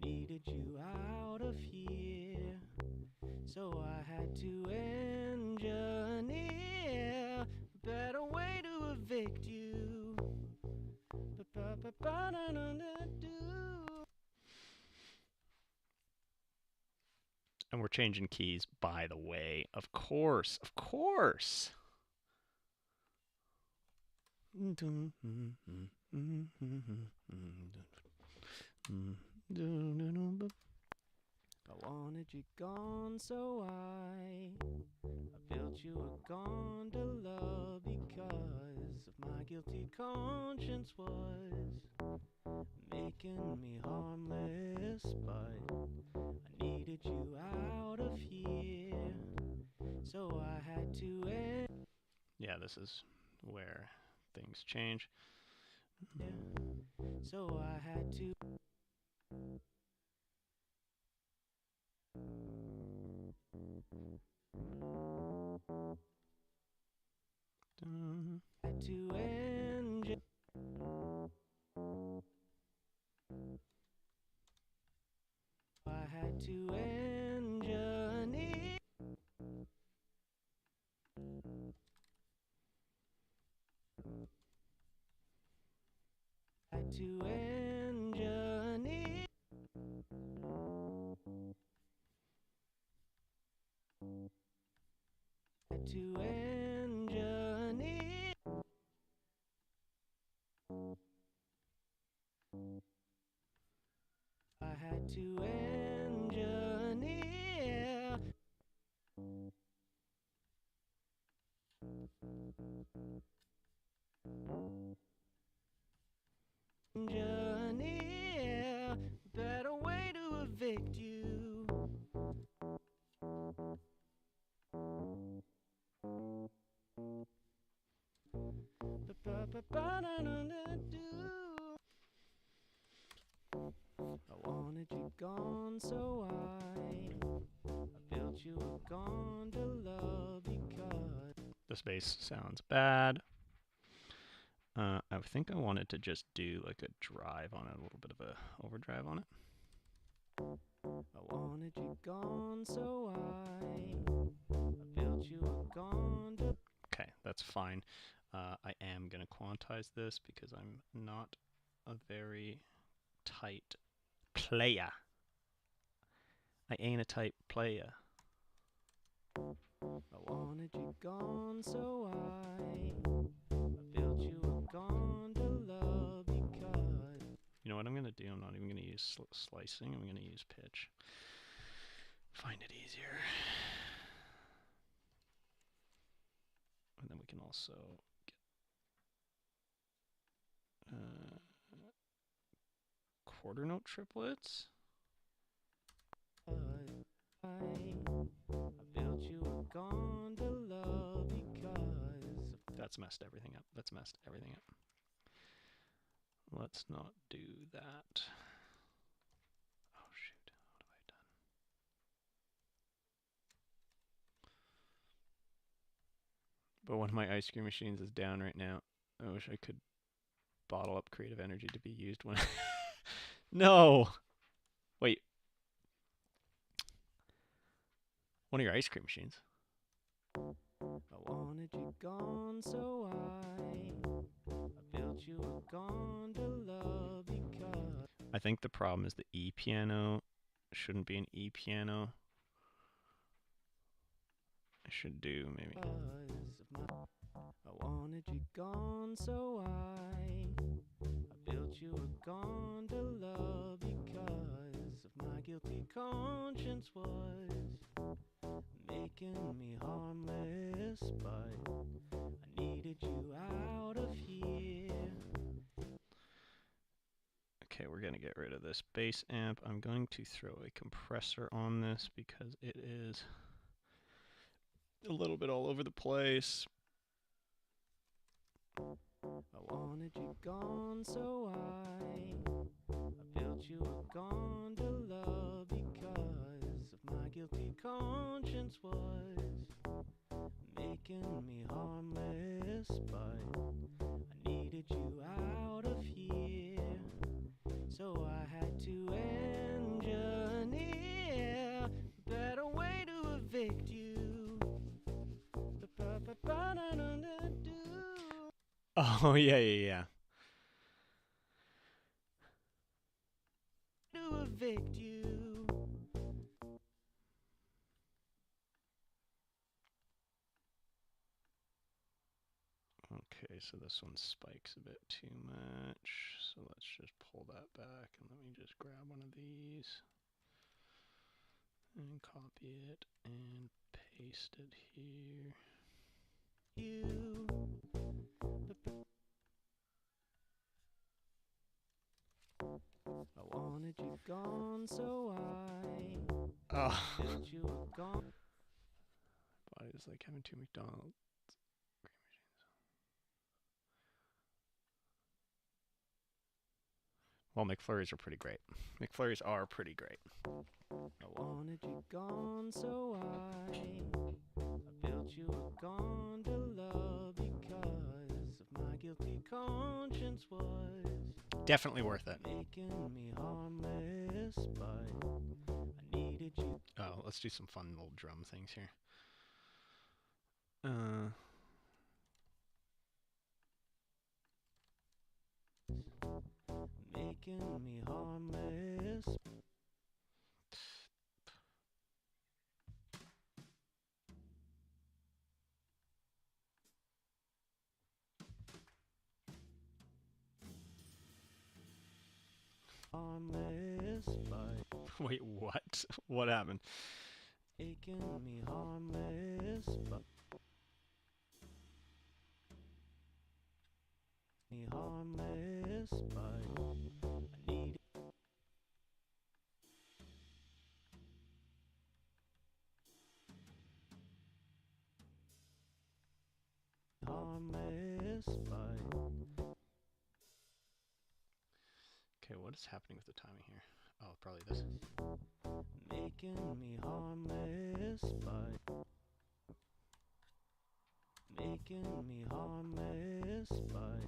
needed you out of here, so I had to engineer a better way to evict you. And we're changing keys, by the way. Of course, of course. I wanted you gone, so I built you a gondola because of my guilty conscience was making me harmless, but I needed you out of here, so I had to end. Yeah, this is where things change. So I had to. Had to end. I had to engineer. Had to engineer. Had to engineer. I had to engineer. Engineer, better way to evict you. I wanted you gone, so I built you a gondola because. This bass sounds bad. I think I wanted to just do like a drive on it, a little bit of a overdrive on it. I wanted you gone, so I built you a gondola. Okay, that's fine. I am going to quantize this because I'm not a very tight player. I ain't a tight player. I wanted you gone, so I built you a gondola because. You know what I'm going to do? I'm not even going to use slicing. I'm going to use pitch. Find it easier. And then we can also get quarter note triplets. I built you a gondola because. That's messed everything up. That's messed everything up. Let's not do that. Oh shoot, what have I done? But one of my ice cream machines is down right now. I wish I could bottle up creative energy to be used when No! Wait. One of your ice cream machines. I wanted you gone, so I built you a gondola because. I think the problem is the E piano shouldn't be an E piano. I should do maybe. I wanted you gone, so I built you a gondola because of my guilty conscience was making me harmless, but I needed you out of here. Okay, we're going to get rid of this bass amp. I'm going to throw a compressor on this because it is a little bit all over the place. I wanted you gone, so I built you a gondola because of my guilty conscience was making me harmless, but I needed you out of here, so I had to engineer a better way to evict you. Oh, yeah. To evict you. Okay, so this one spikes a bit too much. So let's just pull that back and let me just grab one of these and copy it and paste it here. You. I wanted you gone, so I built you a gone. Body's like having two McDonald's. Well, McFlurries are pretty great. McFlurries are pretty great. I wanted you gone, so I built you a gondola because of my guilty conscience was Definitely worth it. making me harmless, but I needed you. Oh, let's do some fun little drum things here. Making me harmless. Harmless, but Wait, what? What happened? making me harmless, but me harmless, but I need harmless, but Okay, what is happening with the timing here? Oh, probably this. making me harmless, but making me harmless, but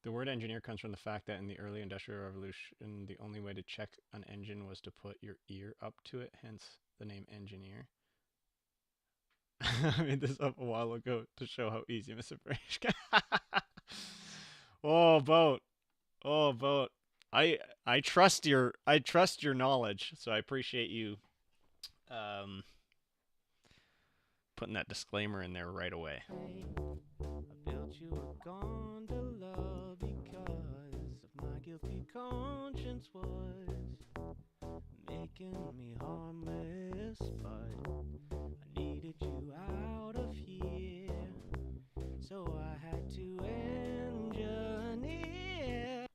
The word engineer comes from the fact that in the early Industrial Revolution, the only way to check an engine was to put your ear up to it, hence the name engineer. I made this up a while ago to show how easy Mr. British can. Oh, boat. Oh, boat. I trust your knowledge, so I appreciate you putting that disclaimer in there right away. I built you a gondola because of my guilty conscience was making me harmless, but I needed you out of here, so I had to engineer.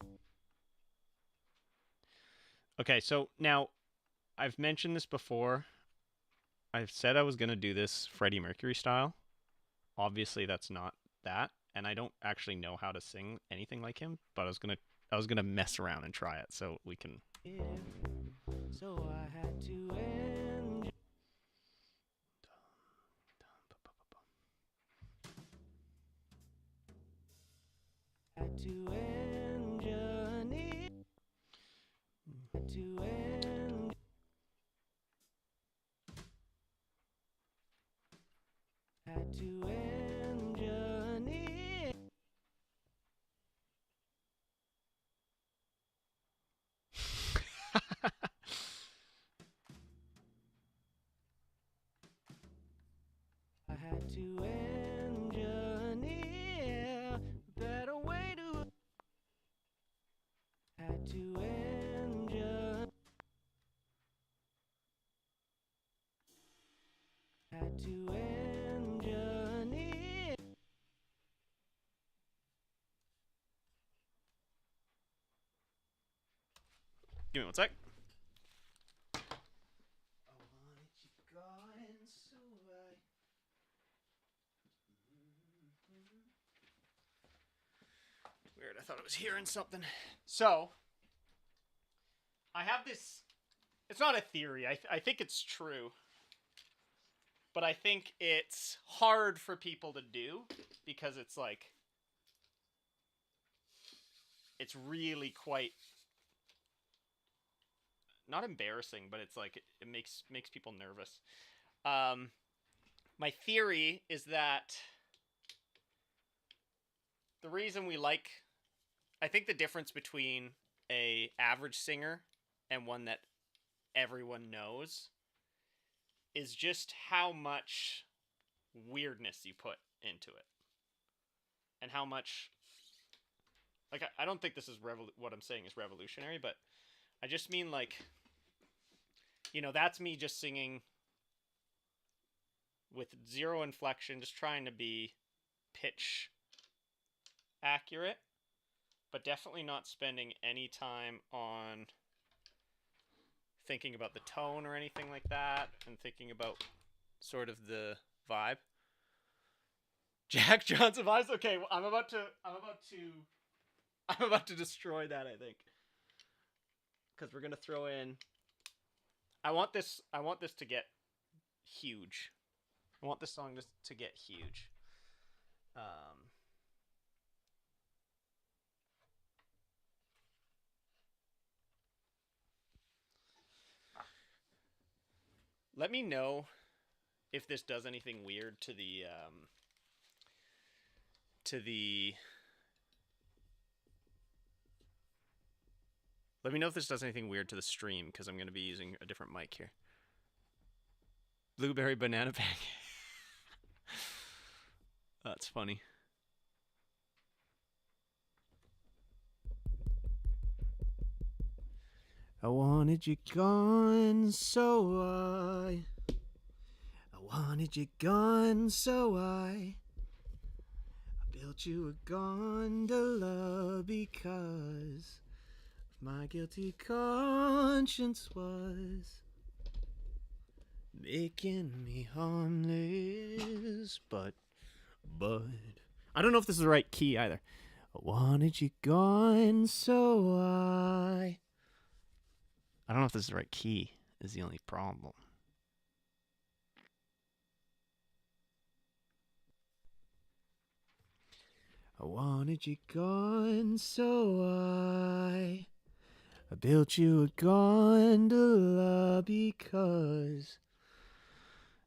Okay, so now I've mentioned this before. I've said I was going to do this Freddie Mercury style. Obviously that's not that, and I don't actually know how to sing anything like him, but I was going to mess around and try it so we can So I had to engineer. Had to engineer. Had to engineer. Had to engineer. I had to engineer a better way to. Had to engineer. Had to engineer. Give me one sec. I wanted you gone, so Weird. I thought I was hearing something. So, I have this. It's not a theory. I think it's true. But I think it's hard for people to do because it's like. It's really quite. Not embarrassing, but it's like it makes people nervous. My theory is that the reason we like, I think the difference between a average singer and one that everyone knows is just how much weirdness you put into it, and how much. Like I don't think this is what I'm saying is revolutionary, but I just mean like, that's me just singing with zero inflection, just trying to be pitch accurate, but definitely not spending any time on thinking about the tone or anything like that, and thinking about sort of the vibe. Jack Johnson vibes. Okay, well, I'm about to destroy that, I think, because we're gonna throw in. I want this to get huge. I want this song to get huge. Let me know if this does anything weird to the Let me know if this does anything weird to the stream, because I'm going to be using a different mic here. Blueberry banana pancake. That's funny. I wanted you gone, so I wanted you gone, so I built you a gondola because my guilty conscience was making me harmless, but I don't know if this is the right key either. I wanted you gone, so I don't know if this is the right key, is the only problem. I wanted you gone, so I built you a gondola because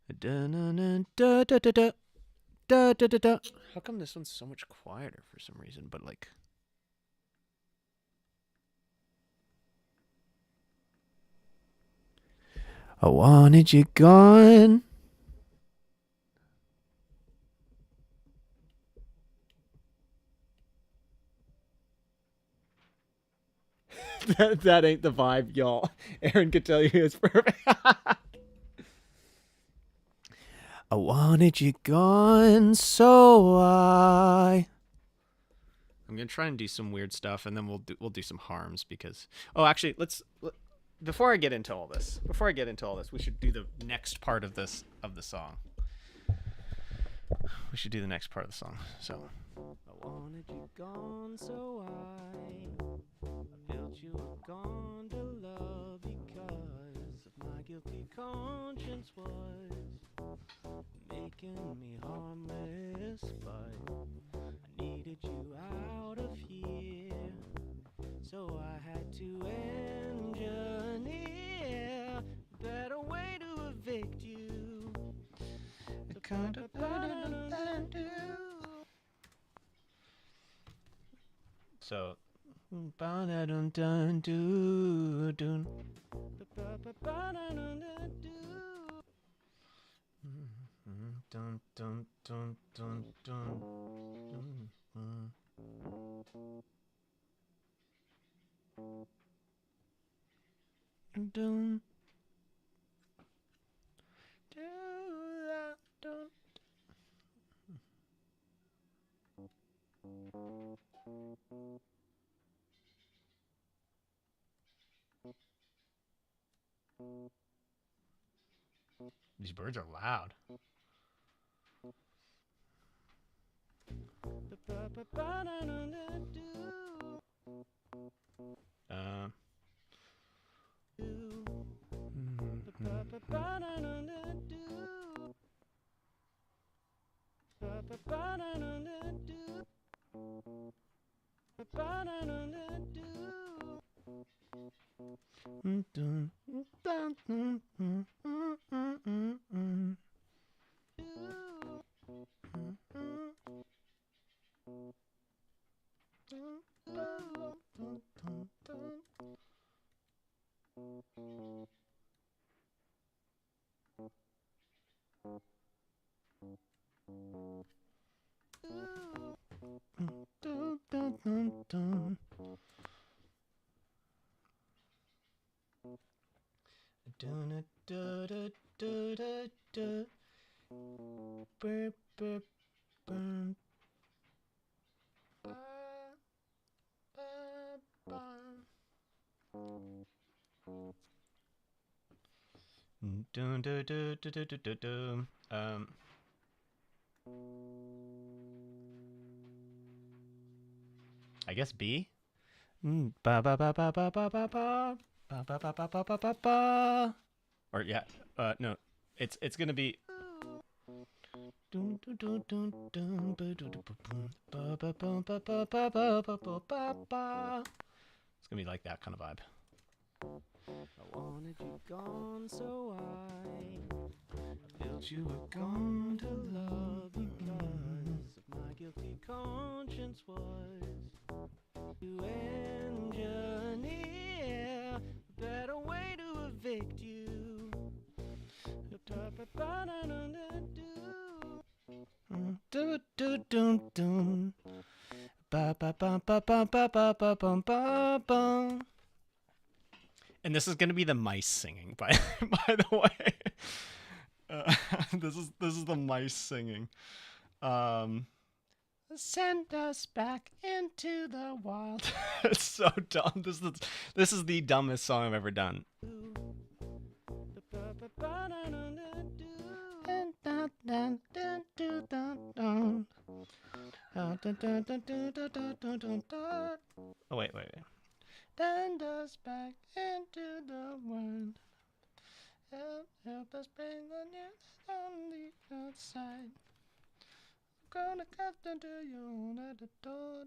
da da da da da da da da da. How come this one's so much quieter for some reason? But like, I wanted you gone. that ain't the vibe, y'all. Aaron could tell you it's perfect. I wanted you gone, so I'm gonna try and do some weird stuff, and then we'll do some harms because. Oh, actually, before I get into all this, we should do the next part of the song. We should do the next part of the song. So. I wanted you gone, so I built you a gondola because of my guilty conscience was making me harmless, but I needed you out of here, so I had to engineer a better way to evict you. The kind of better than do. So, these birds are loud. I guess B. Ba ba ba ba ba ba ba ba ba ba ba ba ba ba ba ba. Or yeah, no, it's gonna be. It's gonna be like that kind of vibe. I wanted you gone, so I felt you were gone to love because my guilty conscience was to engineer a better way to evict you. Do do do do. Ba ba ba ba ba ba ba ba ba ba ba. And this is gonna be the mice singing, by the way. This is the mice singing. Send us back into the wild. It's so dumb. This is the dumbest song I've ever done. Oh wait. Send us back into the world. Help us bring the news on the outside. Gonna cut into you at the door.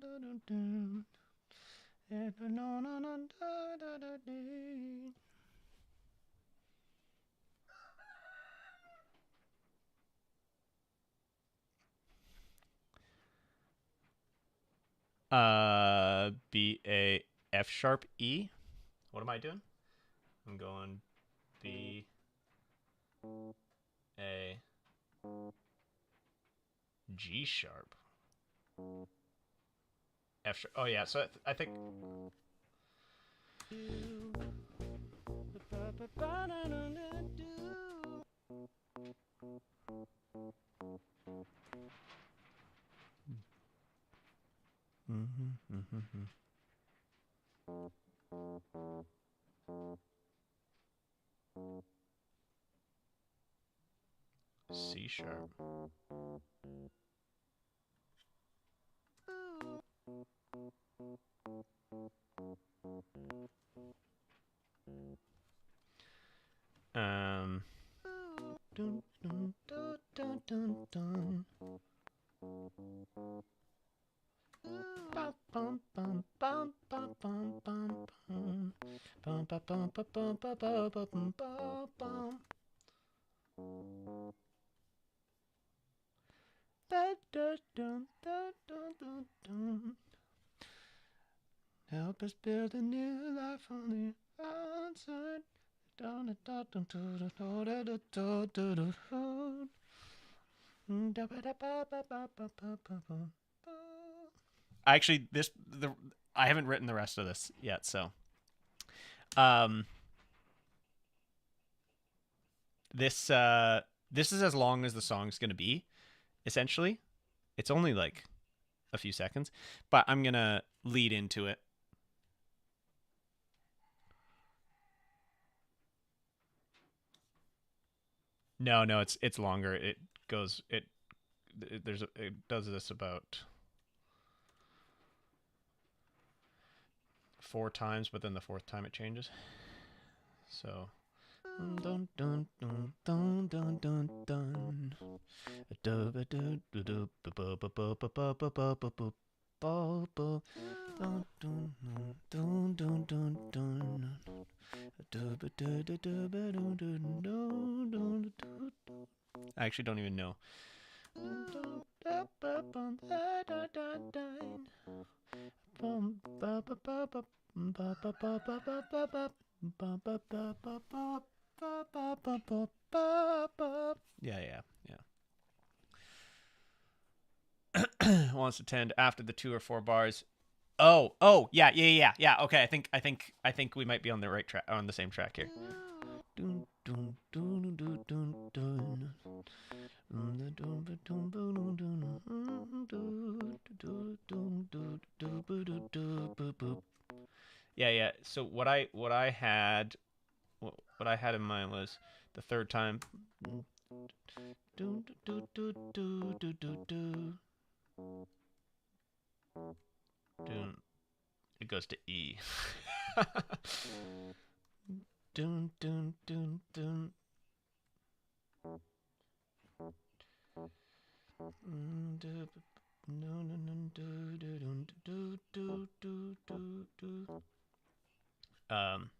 B A F sharp E. What am I doing? I'm going B A G sharp. F sharp. Oh yeah, so I think. C sharp. Dun, dun, dun, dun, dun, dun. Bum, bum, bum, bum, bum, bum, bum, bum. Bum, ba, bum, ba, bum, ba, ba, ba, bum, ba, bum. Da, da, dun, da, dun, dun, dun. Help us build a new life on the outside. Actually, I haven't written the rest of this yet, so this is as long as the song's gonna be. Essentially, it's only like a few seconds, but I'm gonna lead into it. No, it's longer. It goes it does this about 4 times, but then the 4th time it changes. So. Dun dun dun dun dun dun dun. Dun dun dun dun dun. I actually don't even know. Yeah. Wants to tend after the 2 or 4 bars. Oh, yeah. Okay, I think we might be on the right track, on the same track here. Yeah. So what I had in mind was the 3rd time. It goes to E. Dun dun dun dun. Um.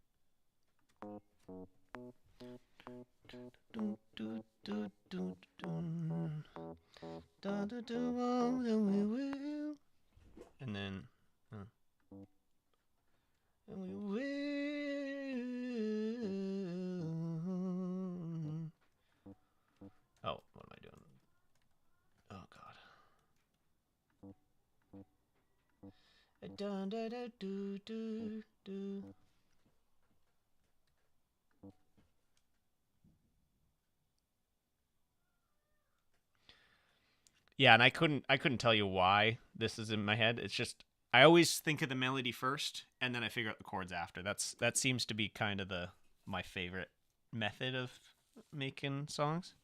And then. And we will. Oh, what am I doing? Oh God. Dun, da, da, do, do, do. Yeah, and I couldn't tell you why this is in my head. It's just I always think of the melody first, and then I figure out the chords after. That seems to be kind of my favorite method of making songs.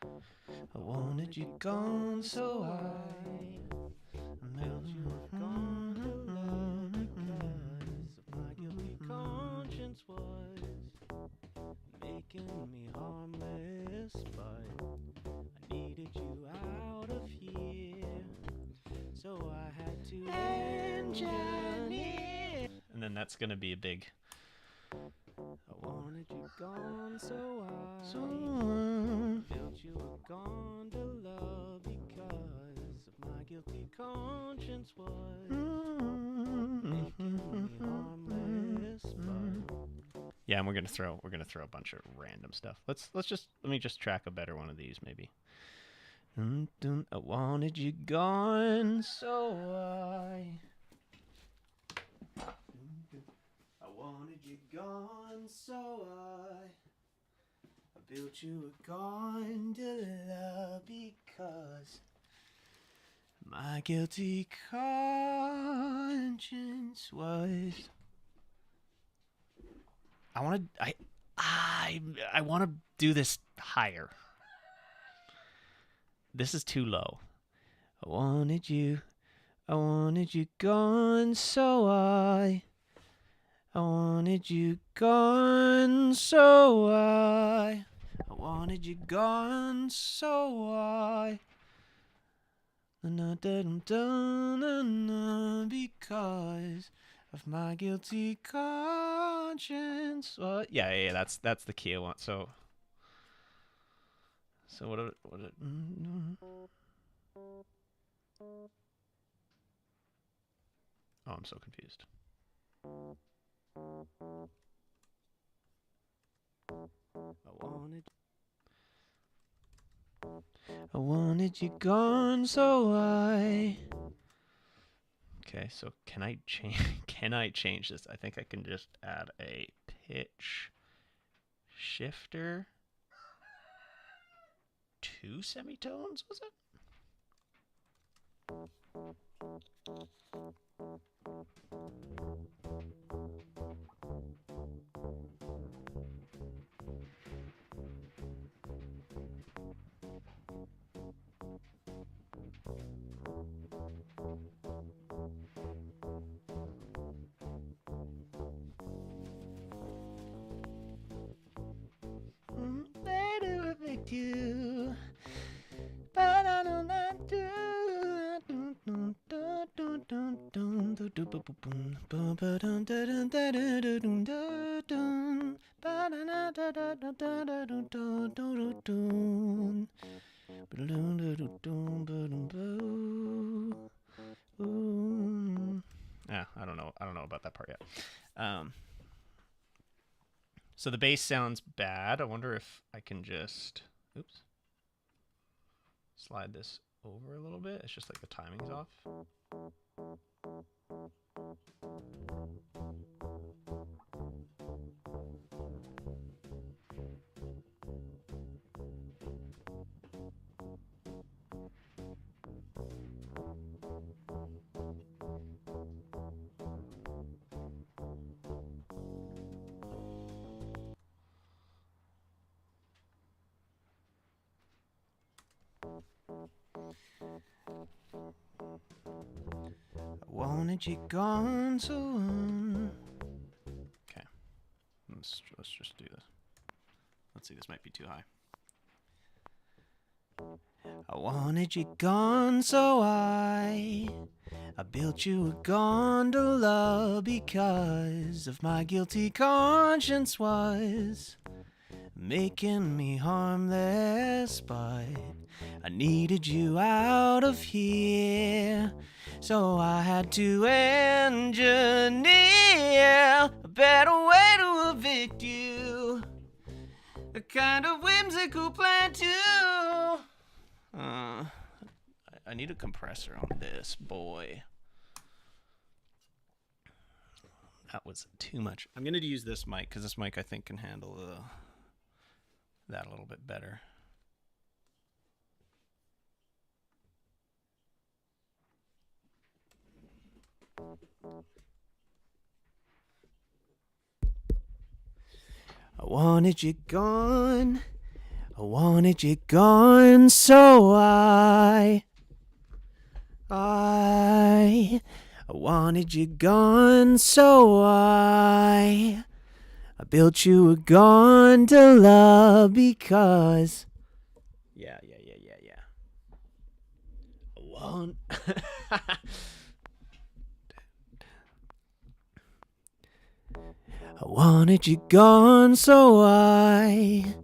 I wanted you gone, so I felt you were gone to love because my guilty conscience was making me harmless, but I needed you out of here, so I had to engineer. And then that's gonna be a big. I wanted you gone, so I felt you were gone to love because my guilty conscience was making me harmless. Yeah, and we're gonna throw a bunch of random stuff. Let me just track a better one of these maybe. I wanted you gone, so I wanted you gone, so I built you a garden to love because my guilty conscience was. I want to do this higher. This is too low. I wanted you gone, so I wanted you gone, so I wanted you gone, so I because of my guilty conscience. What? Yeah. That's the key I want. So what? Oh, I'm so confused. I wanted you gone, so I. Okay, so can I change this? I think I can just add a pitch shifter. 2 semitones, was it? evict you. Yeah, I don't know about that part yet. So the bass sounds bad. I wonder if I can just, oops, slide this over a little bit. It's just like the timing's off. I wanted you gone so long. Okay, let's just do this. Let's see, this might be too high. I wanted you gone, so I built you a gondola because of my guilty conscience was making me harmless, but I needed you out of here, so I had to engineer a better way to evict you. A kind of whimsical plan too. I need a compressor on this, boy. That was too much. I'm gonna use this mic because this mic I think can handle that a little bit better. I wanted you gone. I wanted you gone, so I wanted you gone, so I built you a gondola because yeah. I wanted you gone, so I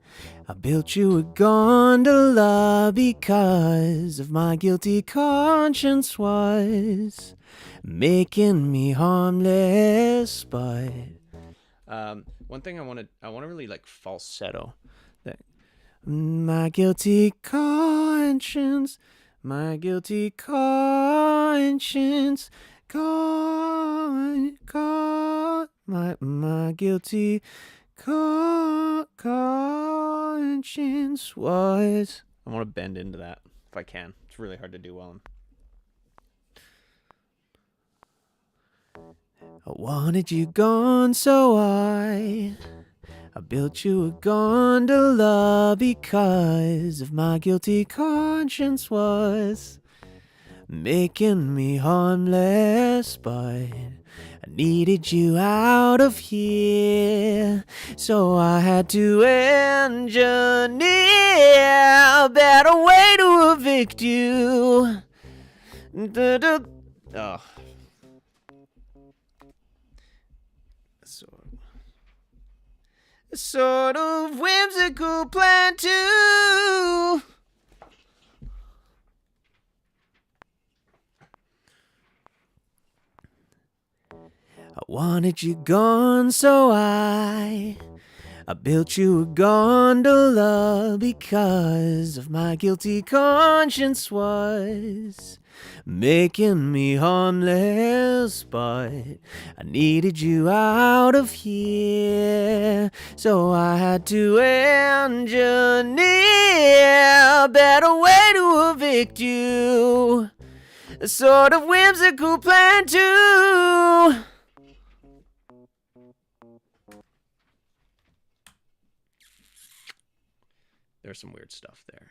built you a gondola because of my guilty conscience was making me harmless, but one thing I want to really like falsetto that my guilty conscience, my guilty conscience, my guilty conscience was. I want to bend into that if I can. It's really hard to do while I wanted you gone, so I built you a gondola because of my guilty conscience was making me harmless, but I needed you out of here, so I had to engineer a better way to evict you. Oh. Sort of whimsical plan too. I wanted you gone, so I built you a gondola because of my guilty conscience was making me harmless, but I needed you out of here, so I had to engineer a better way to evict you. A sort of whimsical plan too. There's some weird stuff there.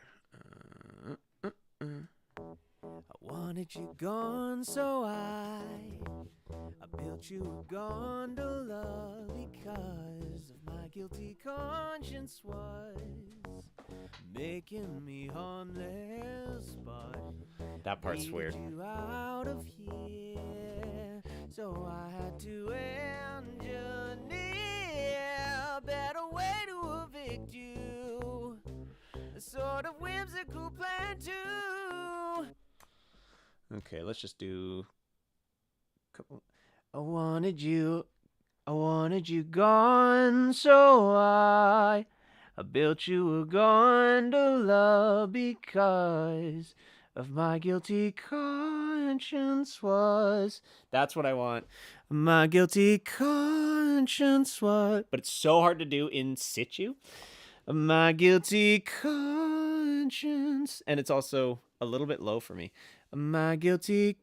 I wanted you gone, so I built you a gondola because of my guilty conscience was making me harmless, but That part's weird. you out of here, so I had to engineer a better way to evict you. A sort of whimsical plan too. Okay, let's just do. I wanted you gone, so I built you a gondola because of my guilty conscience was. That's what I want. My guilty conscience was. But it's so hard to do in situ. My guilty conscience. And it's also a little bit low for me. My guilty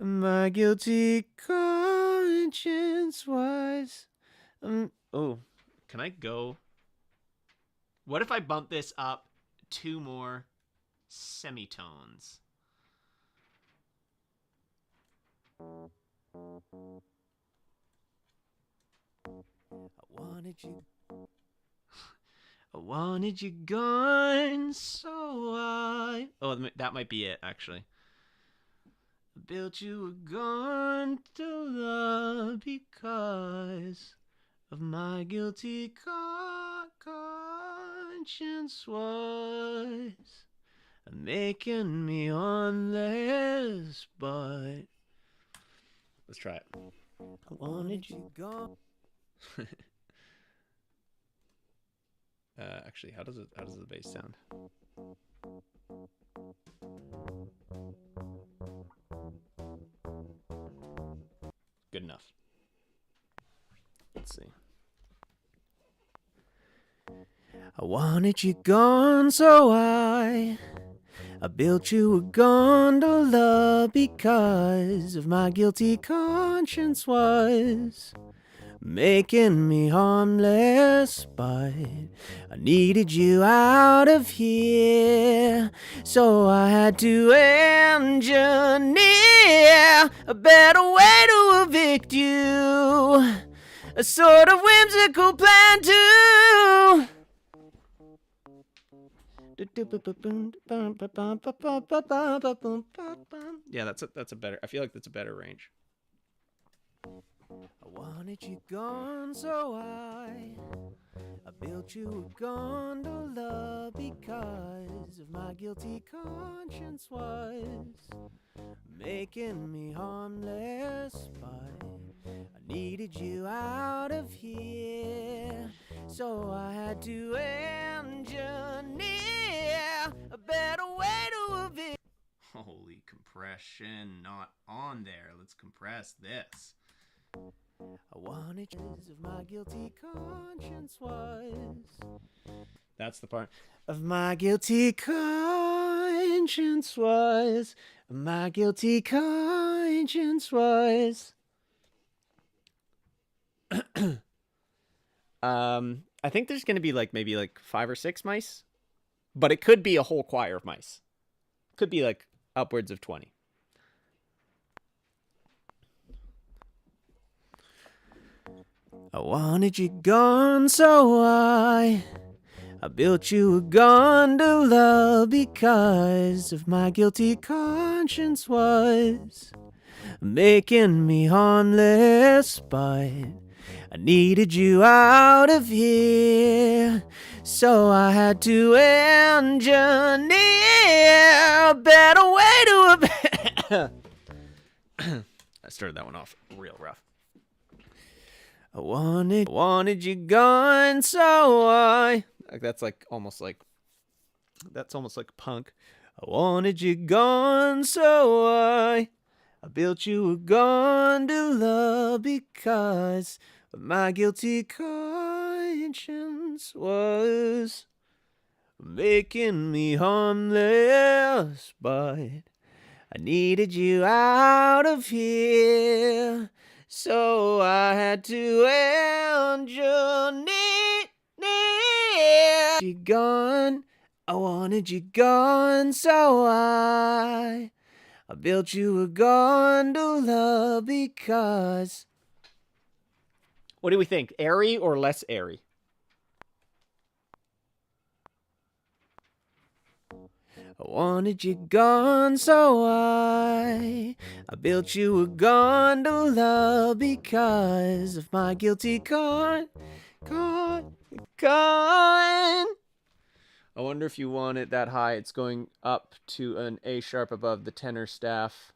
my guilty conscience was. Oh, can I go? What if I bump this up 2 more semitones? I wanted you gone, so I. Oh, that might be it, actually. I built you a gondola because of my guilty conscience was making me harmless, but. Let's try it. I wanted you gone. Actually, how does the bass sound? Good enough. Let's see. I wanted you gone, so I built you a gondola because of my guilty conscience was making me harmless, but I needed you out of here, so I had to engineer a better way to evict you, a sort of whimsical plan too. Yeah, that's a better. I feel like that's a better range. I wanted you gone, so I built you a gondola because of my guilty conscience was making me harmless, but I needed you out of here, so I had to engineer a better way to evict. Holy compression, not on there. Let's compress this. I wanted you of my guilty conscience was. That's the part. Of my guilty conscience was. My guilty conscience was. I think there's gonna be maybe 5 or 6 mice, but it could be a whole choir of mice. Could be upwards of 20. I wanted you gone, so I built you a gondola because of my guilty conscience was making me harmless, but I needed you out of here, so I had to engineer a better way to. I started that one off real rough. I wanted you gone, so I. That's almost like punk. I wanted you gone, so I built you a gondola because my guilty conscience was making me harmless, but I needed you out of here, so I had to engineer you gone. I wanted you gone, so I built you a gondola because. What do we think? Airy or less airy? I wanted you gone, so I built you a gondola because of my guilty con. I wonder if you want it that high. It's going up to an A sharp above the tenor staff.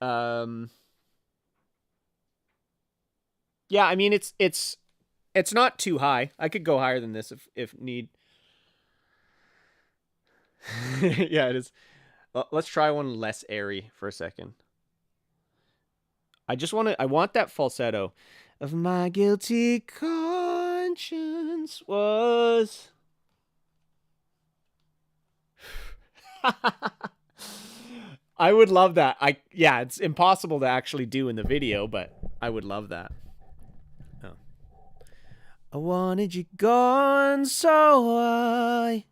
Yeah, I mean it's not too high. I could go higher than this if need. Yeah, it is. Let's try one less airy for a second. I want that falsetto. Of my guilty conscience was. I would love that. Yeah, it's impossible to actually do in the video, but I would love that. Oh. I wanted you gone, so I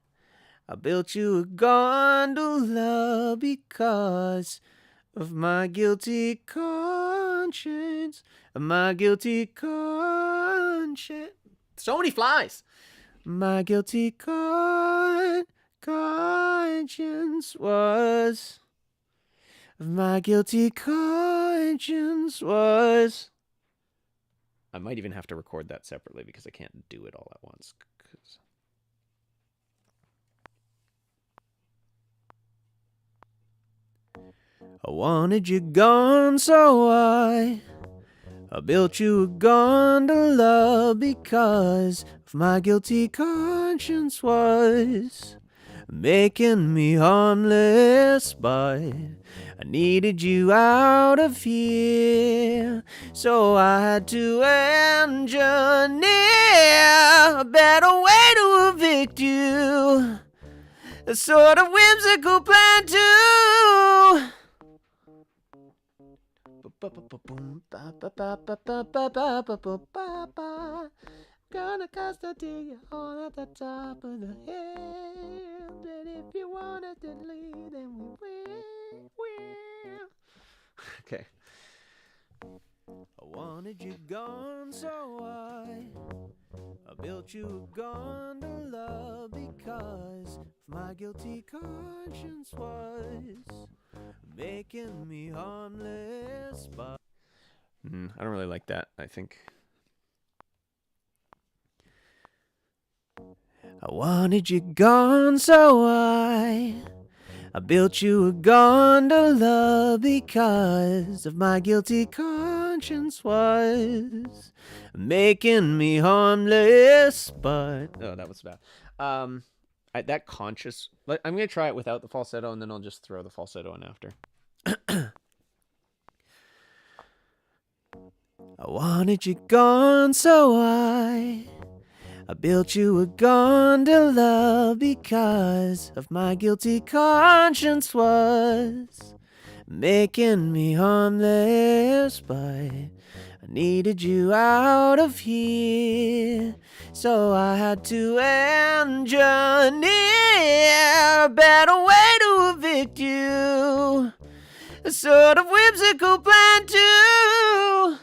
built you a gondola because of my guilty conscience. Of my guilty conscience. So many flies. My guilty conscience was. My guilty conscience was. I might even have to record that separately because I can't do it all at once. I wanted you gone, so I built you a gondola because of my guilty conscience was making me harmless, but I needed you out of here, so I had to engineer a better way to evict you, a sort of whimsical plan too. Gonna custody you on at the top of the hill. But if you wanted to leave, then we will. Okay. I wanted you gone, so I built you a gondola because of my guilty conscience was making me harmless. But I don't really like that, I think. I wanted you gone, so I built you a gondola because of my guilty conscience was making me harmless. But oh, that was bad. That conscious. I'm gonna try it without the falsetto, and then I'll just throw the falsetto in after. I wanted you gone, so I built you a gondola because of my guilty conscience was making me harmless, but I needed you out of here, so I had to engineer a better way to evict you, a sort of whimsical plan too.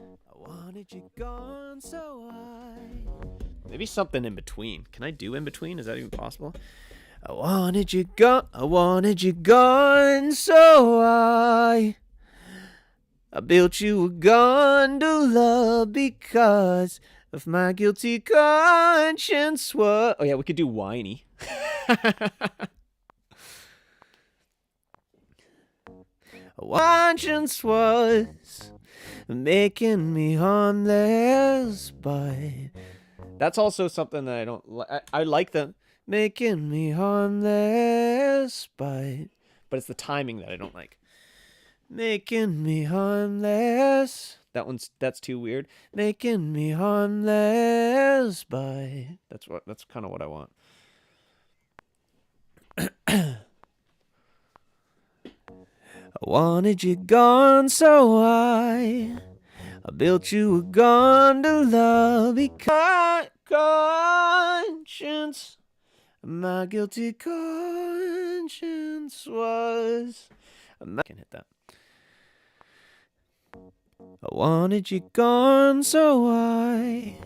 I wanted you gone, so maybe something in between. Can I do in between? Is that even possible? I wanted you gone, so I built you a gondola because of my guilty conscience was. Oh yeah, we could do whiny. Conscience was making me harmless, but that's also something that I don't like. I like the making me harmless, but it's the timing that I don't like. Making me harmless. That's too weird. Making me harmless, but that's kind of what I want. I wanted you gone, so I built you a gondola because conscience, my guilty conscience was. I can hit that. I wanted you gone, so I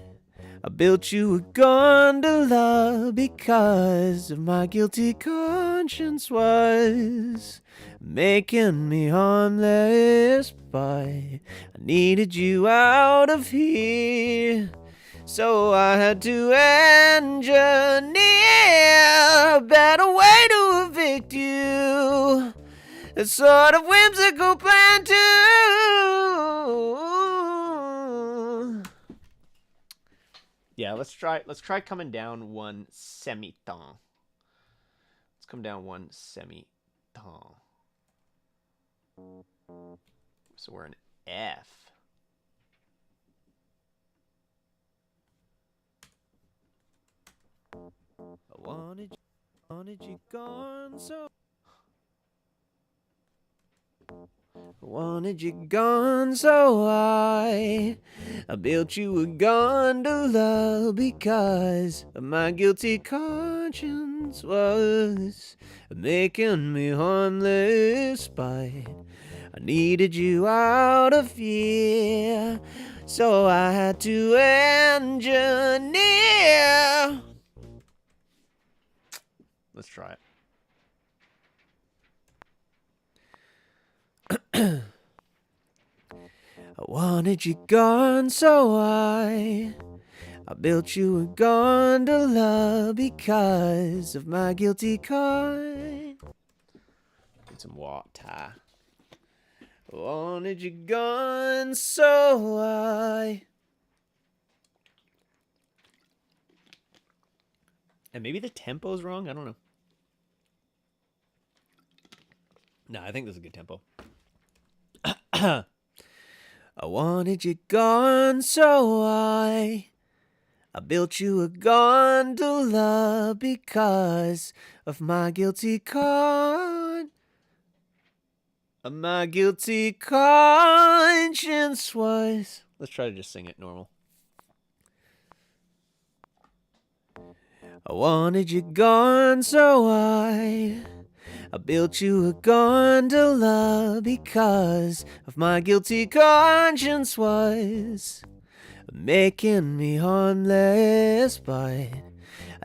I built you a gondola because of my guilty conscience was making me harmless, but I needed you out of here. So I had to engineer a better way to evict you. A sort of whimsical plan too. Yeah, let's try coming down one semiton. Let's come down one semiton. So we're in F. I wanted you gone so. I wanted you gone so I built you a gondola because my guilty conscience was making me harmless, but I needed you out of here, so I had to engineer. Let's try it. I wanted you gone, so I built you a gondola because of my guilty conscience. Get some water. I wanted you gone, so I. And maybe the tempo's wrong. I don't know. No, I think this is a good tempo. I wanted you gone, so I built you a gondola because of my guilty conscience was. Let's try to just sing it normal. I wanted you gone, so I built you a gondola because of my guilty conscience was making me harmless, but I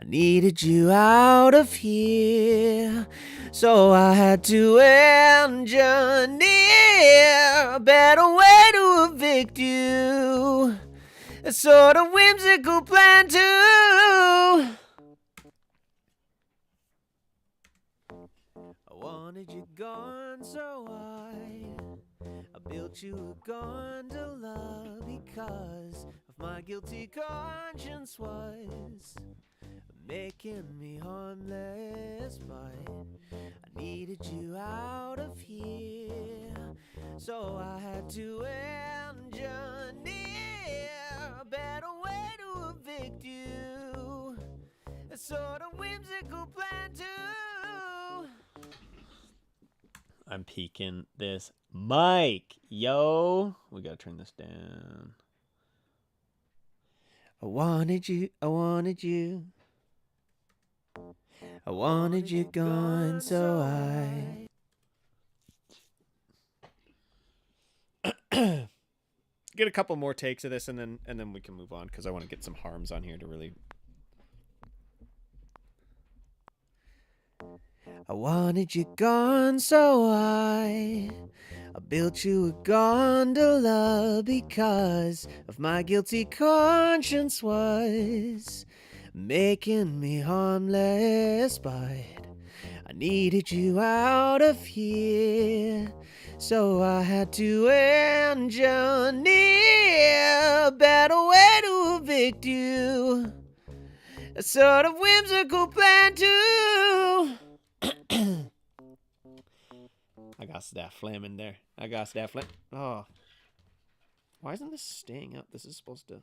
needed you out of here, so I had to engineer a better way to evict you. A sort of whimsical plan too. I wanted you gone, so I built you a gondola because of my guilty conscience was making me harmless, but I needed you out of here, so I had to engineer a better way to evict you. A sort of whimsical plan too. I'm peeking this mic, yo. We gotta turn this down. I wanted you gone, so I. Get a couple more takes of this, and then we can move on, because I want to get some harms on here to really. I wanted you gone, so I built you a gondola because of my guilty conscience was making me harmless, but I needed you out of here, so I had to engineer a better way to evict you. A sort of whimsical plan too. I got that phlegm in there. Oh. Why isn't this staying up? This is supposed to.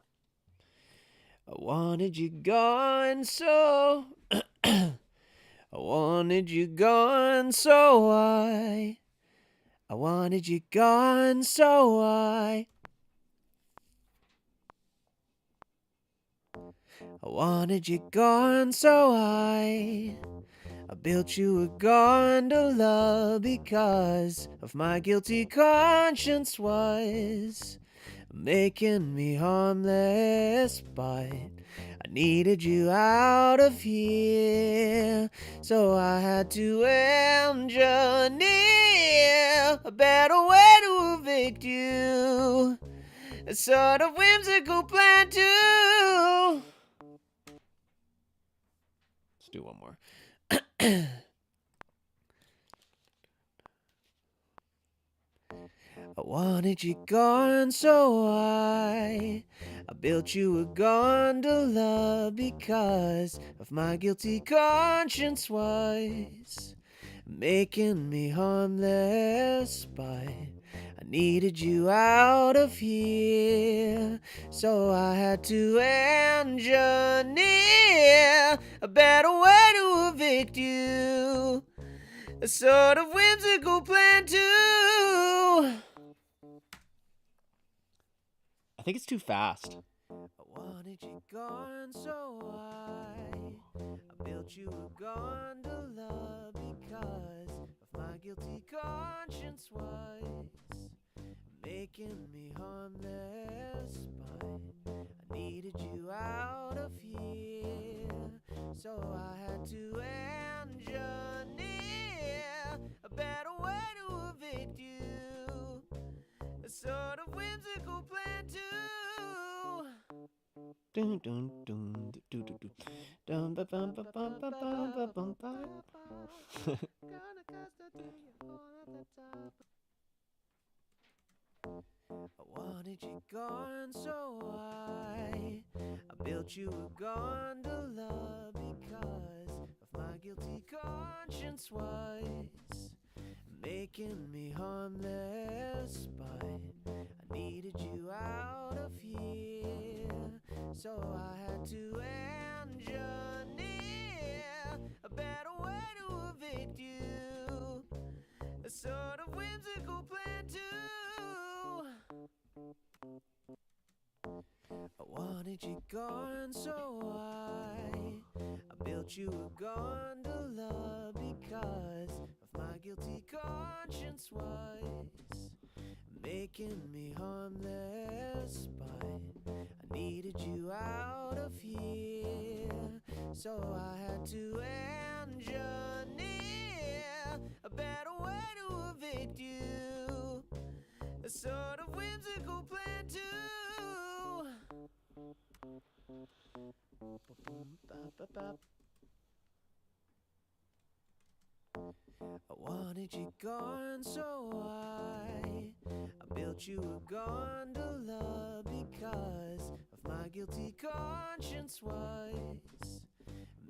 I wanted you gone, so. I wanted you gone, so I wanted you gone, so I wanted you gone, so I built you a gondola because of my guilty conscience was making me harmless, but I needed you out of here, so I had to engineer a better way to evict you. A sort of whimsical plan too. Let's do one more. I wanted you gone, so I built you a gondola because of my guilty conscience was making me harmless, but I needed you out of here, so I had to engineer a better way to evict you. A sort of whimsical plan too. I think it's too fast. I wanted you gone, so I built you a gondola because of my guilty conscience was making me harmless, but I needed you out of here, so I had to engineer a better way to evict you. A sort of whimsical plan too. Dun dun dun dun dun dun ba bum ba bum ba bum ba bum ba. I wanted you gone, so I built you a gondola because of my guilty conscience was making me harmless, but I needed you out of here, so I had to engineer a better way to evict you. A sort of whimsical plan too. I wanted you gone, so I built you a gondola because of my guilty conscience was making me harmless, but I needed you out of here, so I had to engineer a better way to evict you. A sort of whimsical plan too. I wanted you gone, so I built you a gondola because of my guilty conscience was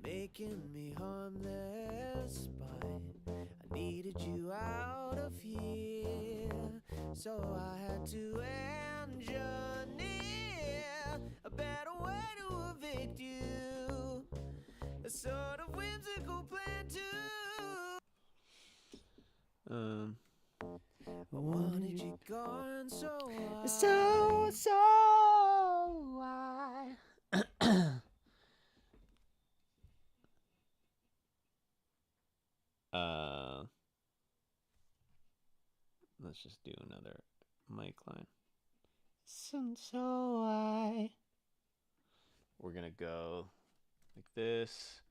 making me harmless, but I needed you out of here, so I had to engineer a better way to evict you. A sort of whimsical plan too. I wanted you gone, so I let's just do another mic line. We're gonna go like this.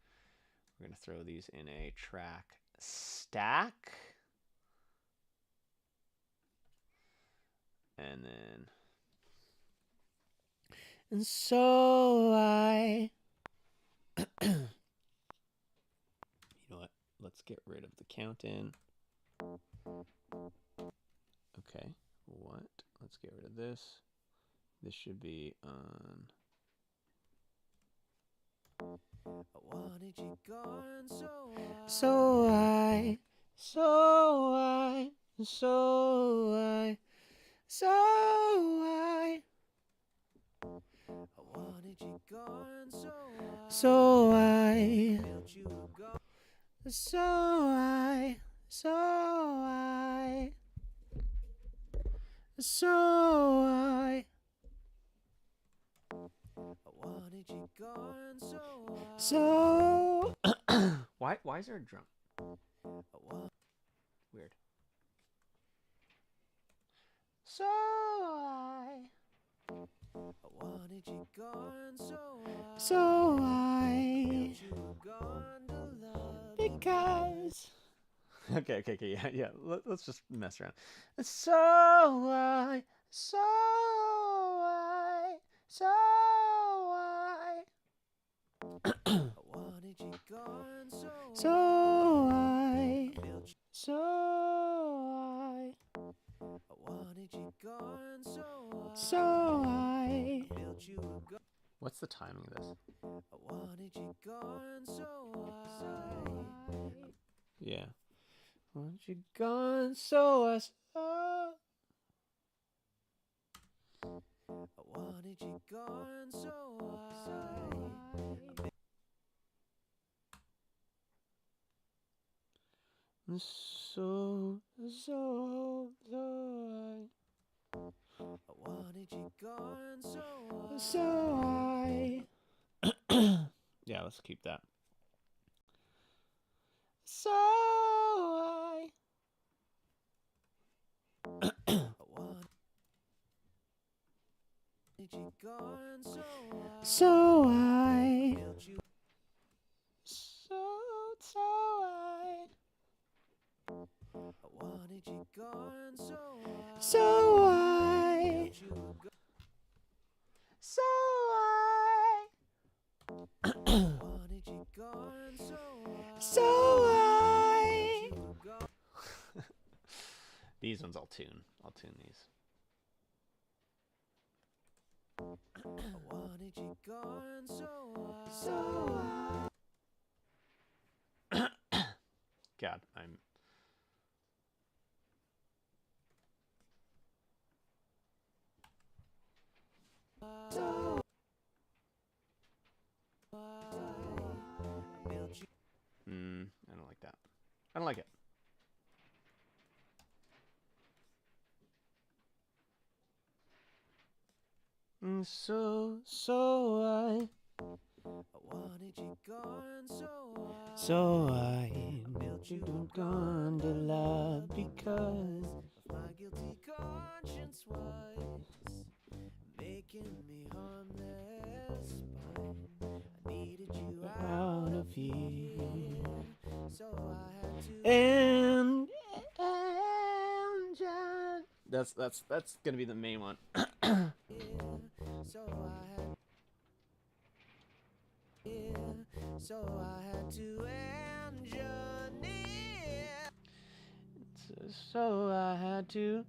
We're gonna throw these in a track stack. And then and so I you know what? Let's get rid of the count in. Okay, what? Let's get rid of this. This should be on. I wanted you gone, so I wanted you gone, so I built you a gun. So I wanted you gone, so why is there a drum? Weird. So I wanted you gone, So I built you a gondola because. Okay, yeah. Let's just mess around. So I. I wanted you gone, So I. built you. So I. I wanted you gone, So I. built you a go- What's the timing of this? I wanted you gone, Yeah. Want you gone, so I. I wanted you gone, I wanted you gone, So I. Yeah, let's keep that. So I. I wanted you gone, So I. built you. So I. I wanted you gone, So I. built you a go- So I. wanted you gone, So I. built you a go- These ones I'll tune. I'll tune these. I wanted you gone, God, I'm. built you. I don't like that. I don't like it. So I. I wanted you gone, So I. built you You a gone to love because. my guilty conscience was making me harmless. But I needed you Out of here. so I had to. And John. That's gonna be the main one. So I had. So I had to engineer. So I had to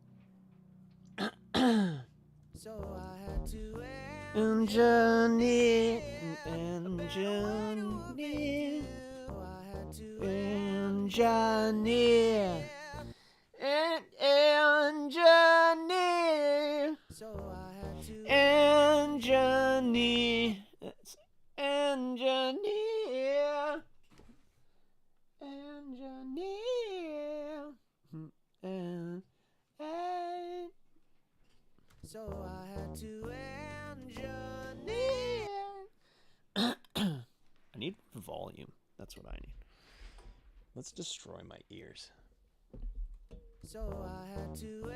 So I had to engineer, So I had to engineer, engineer, So I had to engineer, engineer, engineer, and. So I had to engineer. I need volume. That's what I need. Let's destroy my ears. So I had to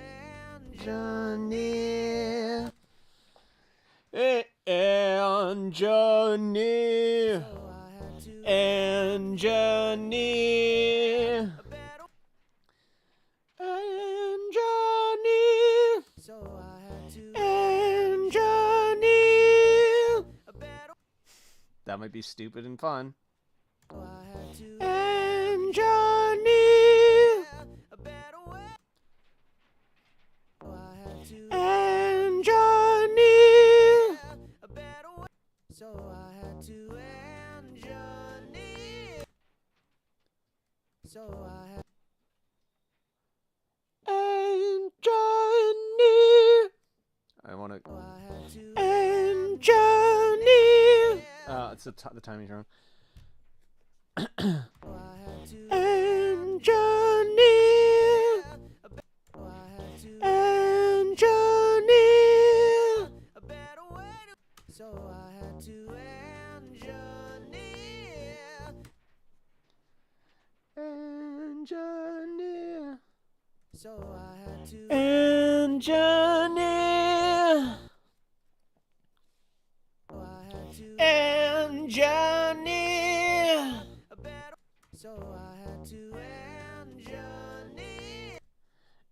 Engineer. Engineer. So I had to Engineer. a better. Engineer. So I had to Engineer. a better. That might be stupid and fun. So I had to Engineer. a better way. So I had to Engineer. a better way. So I had to engineer. So I had Engineer. I want to. so I had to Engineer. It's the timing's wrong. so I had to Engineer. so I had to Engineer. a better way to. So I had to engineer. Engineer. So I had to Engineer.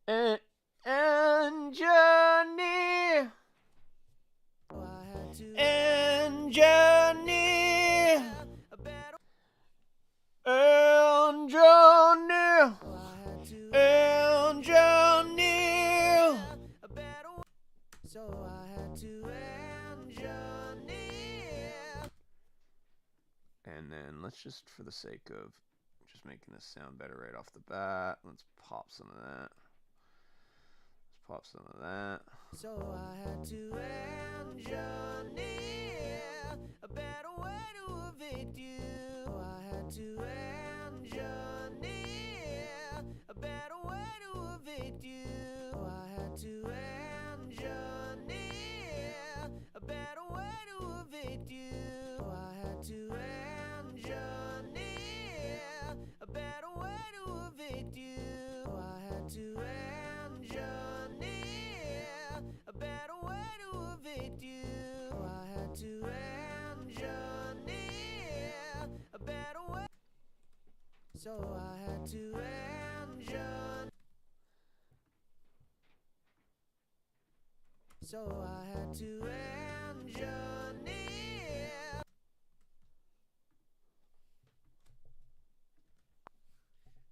And Johnny. And Johnny. And Johnny. And Johnny. So I had to end Johnny. And then let's just, for the sake of just making this sound better right off the bat, let's pop some of that. Let's pop some of that. So I had to end Johnny. A better way to evict you. I had to end Johnny. A better way to evict you. I had to end Johnny. A better way to evict you. I had to end Johnny. A better way to evict you. I had to end Johnny. A better way to evict you. I had to end Johnny. A better way. So I had to end Johnny. So I had to end Johnny.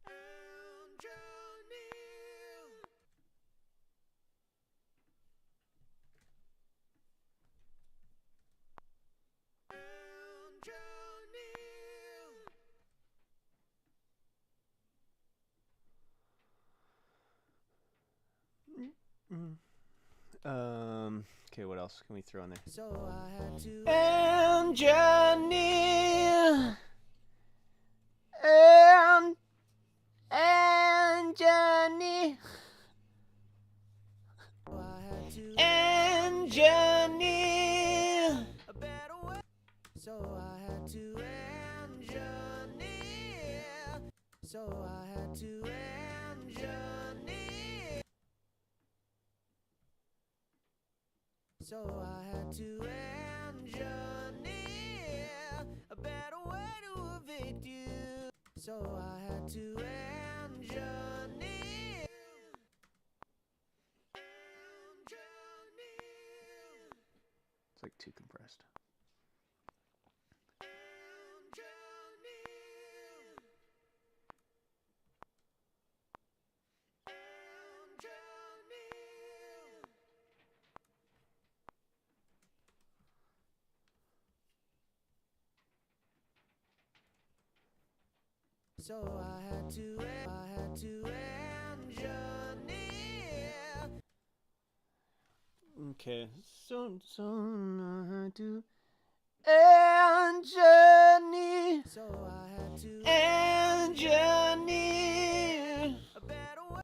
And Johnny. And Johnny. Okay, what else can we throw in there? So I had to And Johnny. And Johnny. I had to And Johnny. a better way. So I had to end Johnny. So I had to end Johnny. So I had to end Johnny. A better way to evict you. So I had to end Johnny. And Johnny. It's like too compressed. And Johnny. And Johnny. So I had to end Johnny. Okay, so I had to and Johnny. So I had to And Johnny. a better way.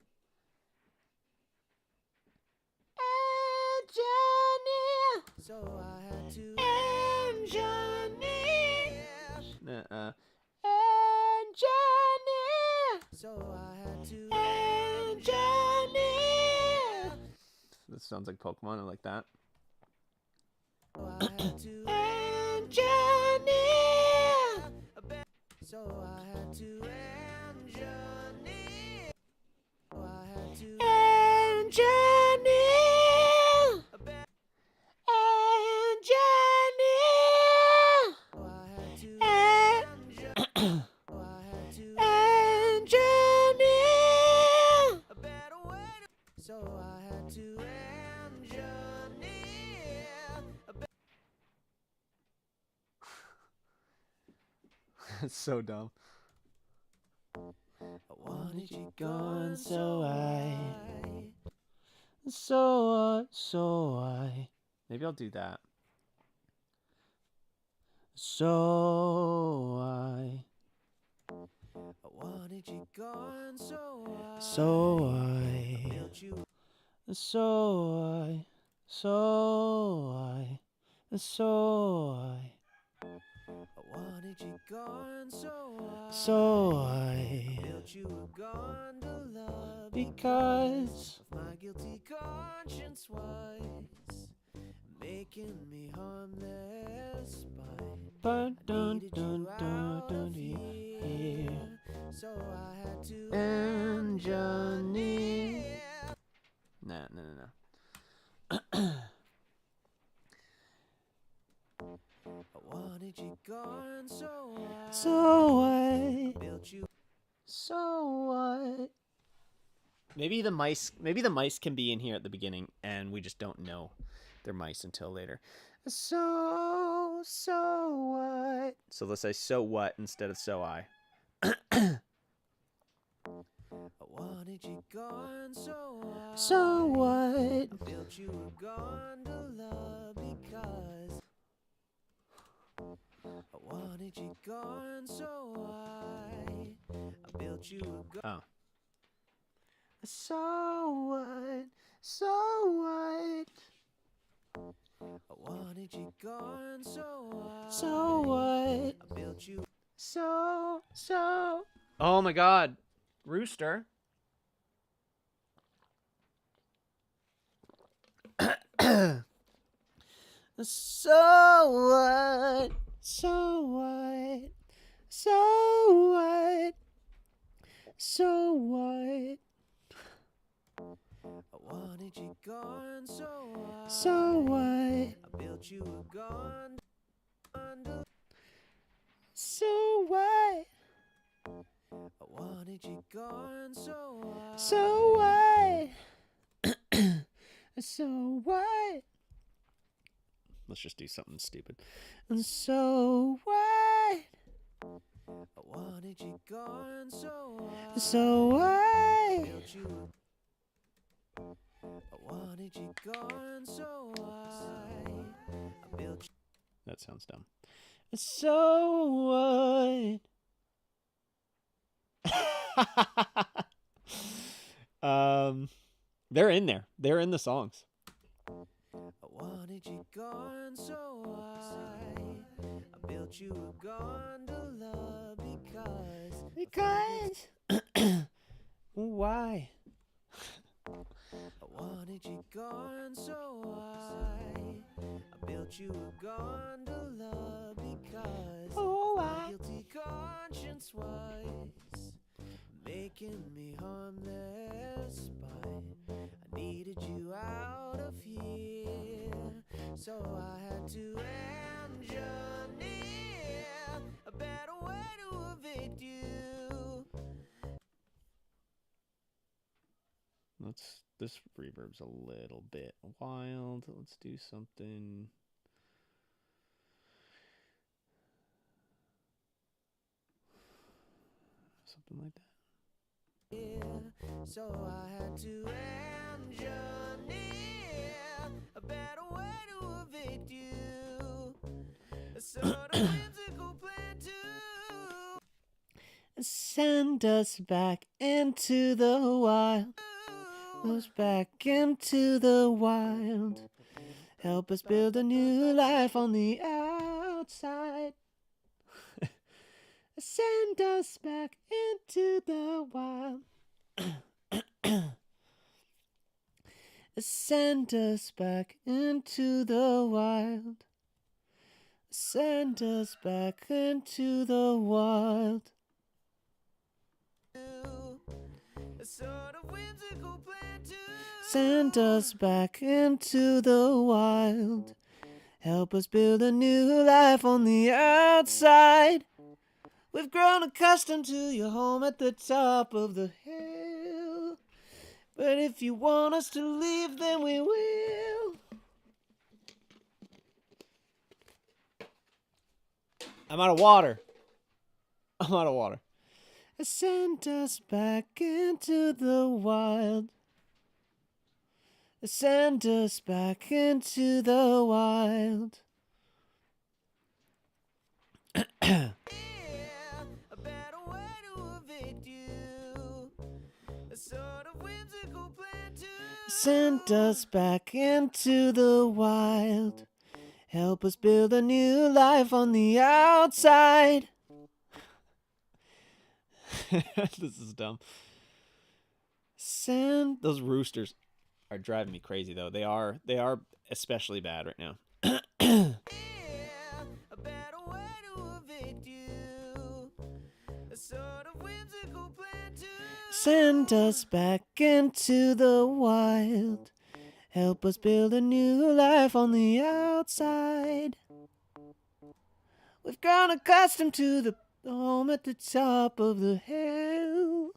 And Johnny. So I had to And Johnny. yeah. And Johnny. So I had to And Johnny. That sounds like Pokemon. I like that. so I had to And Johnny. a better. So I had to end Johnny. So I had to And Johnny. a better. And Johnny. So I had to And end Johnny. So I had to And Johnny. a better way to. So I had to end Johnny. A better. It's so dumb. I wanted you gone, so Maybe I'll do that. So I wanted you gone, so I built you. So I wanted you gone, so I built you a gondola because of my guilty conscience was making me harmless by Dun, needed dun, you dun, out dun, of here. So I had to And Johnny. I wanted you gone, So I what? built you. So what? Maybe the mice can be in here at the beginning and we just don't know they're mice until later. So what? So let's say so what instead of so I. I wanted you gone, So what? I built you a gondola because I wanted you gone, I built you a Oh. So what? So what? I wanted you gone, So what? I built you. So. Oh my God, Rooster. So what? So what? So what? So what? I wanted you gone, So what? I built you a gondola. So what? I wanted you gone, So what? So what? Let's just do something stupid. And so what? I wanted you gone, So what? built you. I wanted you gone, I built you. That sounds dumb. So what? They're in there. They're in the songs. I wanted you gone, I built you a gondola because Why? I wanted you gone, I built you a gondola because Oh, my why? guilty conscience was making me harmless, but I needed you out of here, so I had to engineer a better way to evict you. This reverb's a little bit wild. Let's do something. Something like that. So I had to engineer a better way to evict you. A sort of whimsical plan to Send us back into the wild. Us back into the wild. Help us build a new life on the outside. Send us back into the wild. Send us back into the wild. Send us back into the wild. a sort of whimsical plan to Send us back into the wild. Help us build a new life on the outside. We've grown accustomed to your home at the top of the hill. But if you want us to leave, then we will. I'm out of water. Send us back into the wild. Send us back into the wild. a better way to evict you. A sort of whimsical plan to Send us back into the wild. Help us build a new life on the outside. This is dumb. Those roosters are driving me crazy though. They are especially bad right now. a better way to evict you. A sort of whimsical plan to Send us back into the wild. Help us build a new life on the outside. We've grown accustomed to the home at the top of the hill.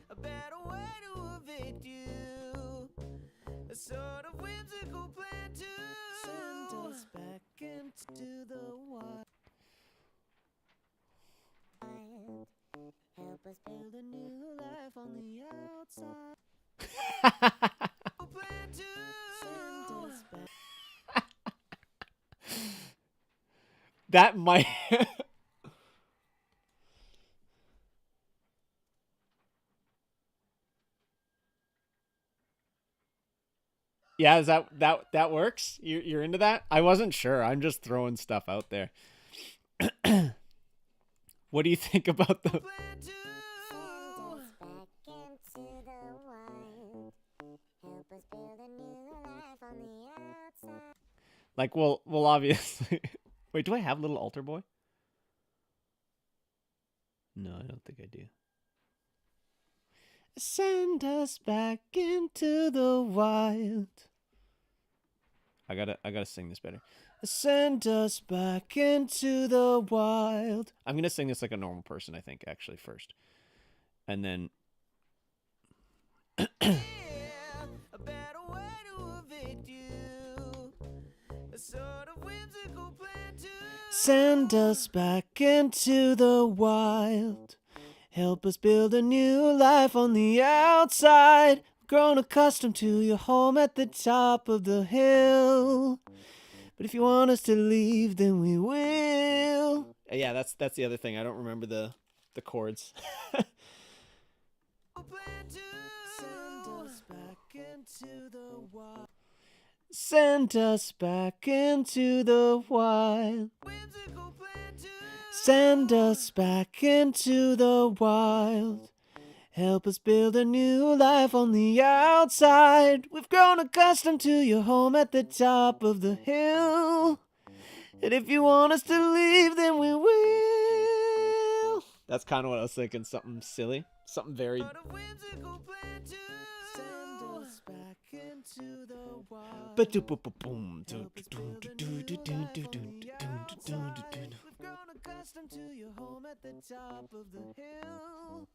A better way to evict you. A sort of whimsical plan to send us back into the wild. Help us build a new life on the outside. Plan to send us back. That might. Yeah, is that works? You're into that? I wasn't sure. I'm just throwing stuff out there. What do you think about the? Like, well, obviously. Wait, do I have Little Altar Boy? No, I don't think I do. Send us back into the wild. I gotta sing this better. Send us back into the wild. I'm gonna sing this like a normal person, I think, actually, first. And then A better way to evict you. A sort of whimsical plan to send us back into the wild. Help us build a new life on the outside. Grown accustomed to your home at the top of the hill. But if you want us to leave, then we will. Yeah, that's the other thing. I don't remember the chords. Send us back into the wild. Send us back into the wild. Send us back into the wild. Help us build a new life on the outside. We've grown accustomed to your home at the top of the hill. And if you want us to leave, then we will. That's kind of what I was thinking. Something silly. Something very... Accustomed to your home at the top of the hill.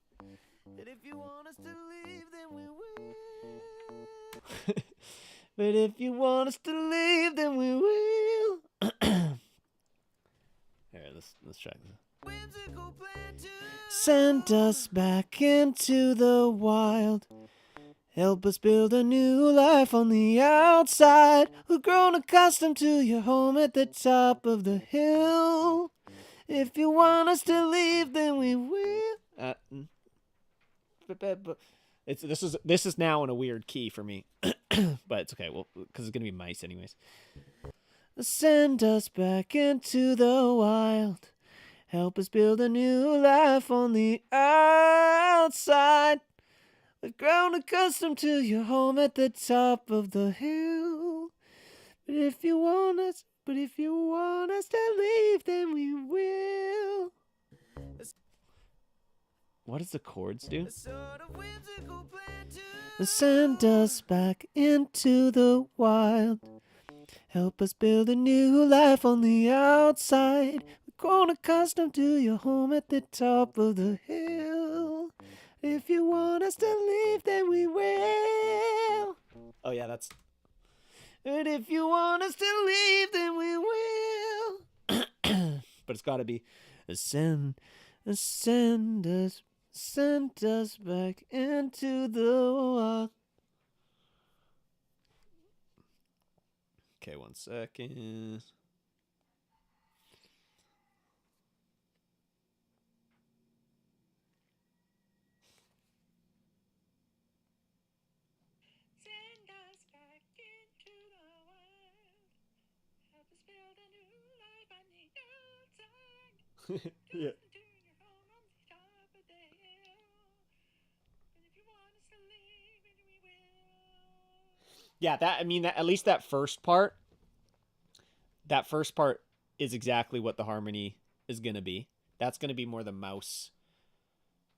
But if you want us to leave, then we will. But if you want us to leave, then we will. Here, let's try this. Send us back into the wild. Help us build a new life on the outside. We've grown accustomed to your home at the top of the hill. If you want us to leave, then we will. This is now in a weird key for me, but it's okay. Well, because it's gonna be mice anyways. Send us back into the wild. Help us build a new life on the outside. We've grown accustomed to your home at the top of the hill. But if you want us to leave, then we will. What does the chords do? Send us back into the wild. Help us build a new life on the outside. We've grown accustomed to your home at the top of the hill. If you want us to leave, then we will. Oh yeah, that's... And if you want us to leave, then we will. But it's got to be send us back into the wild. Okay, 1 second. Send us back into the wild. Help us build a new life on the outside. Yeah. To your home on the top of the hill. And if you want us to leave, then we will. Yeah, at least that first part is exactly what the harmony is going to be. That's going to be more the mouse,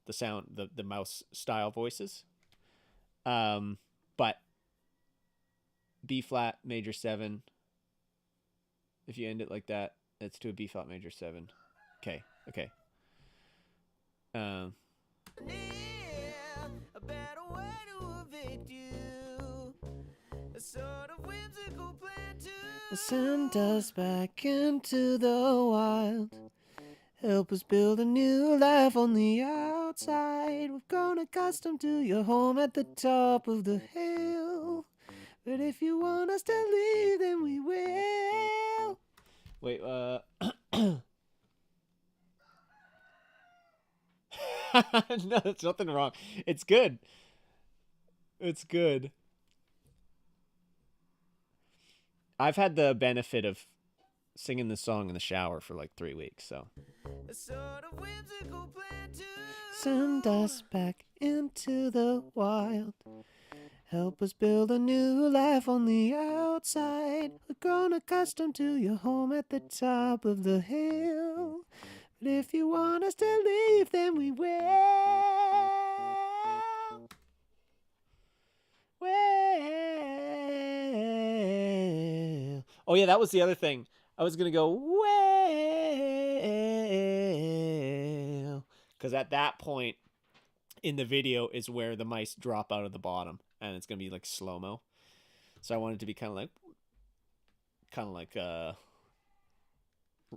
the sound, the mouse style voices. But B flat major 7. If you end it like that, it's to a B flat major 7. Okay. Okay. Yeah, a better way to evict you. A sort of whimsical plan to send us back into the wild. Help us build a new life on the outside. We've grown accustomed to your home at the top of the hill. But if you want us to leave, then we will. Wait, no, there's nothing wrong. It's good. It's good. I've had the benefit of singing this song in the shower for like 3 weeks, so. A sort of whimsical plan to send us back into the wild. Help us build a new life on the outside. We've grown accustomed to your home at the top of the hill. But if you want us to leave, then we will. Well. Oh yeah, that was the other thing. I was gonna go well, because at that point in the video is where the mice drop out of the bottom, and it's gonna be like slow mo. So I wanted it to be kind of like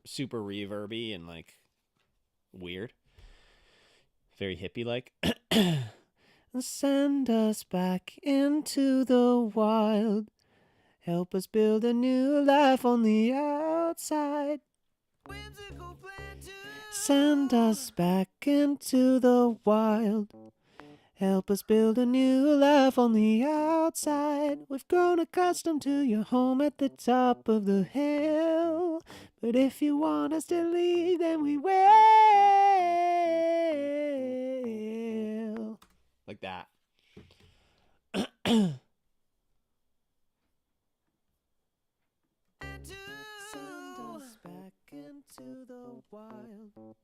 super reverby and like weird, very hippie like. Send us back into the wild. Help us build a new life on the outside. Send us back into the wild. Help us build a new life on the outside. We've grown accustomed to your home at the top of the hill. But if you want us to leave, then we will. Like that. Send us back into the wild.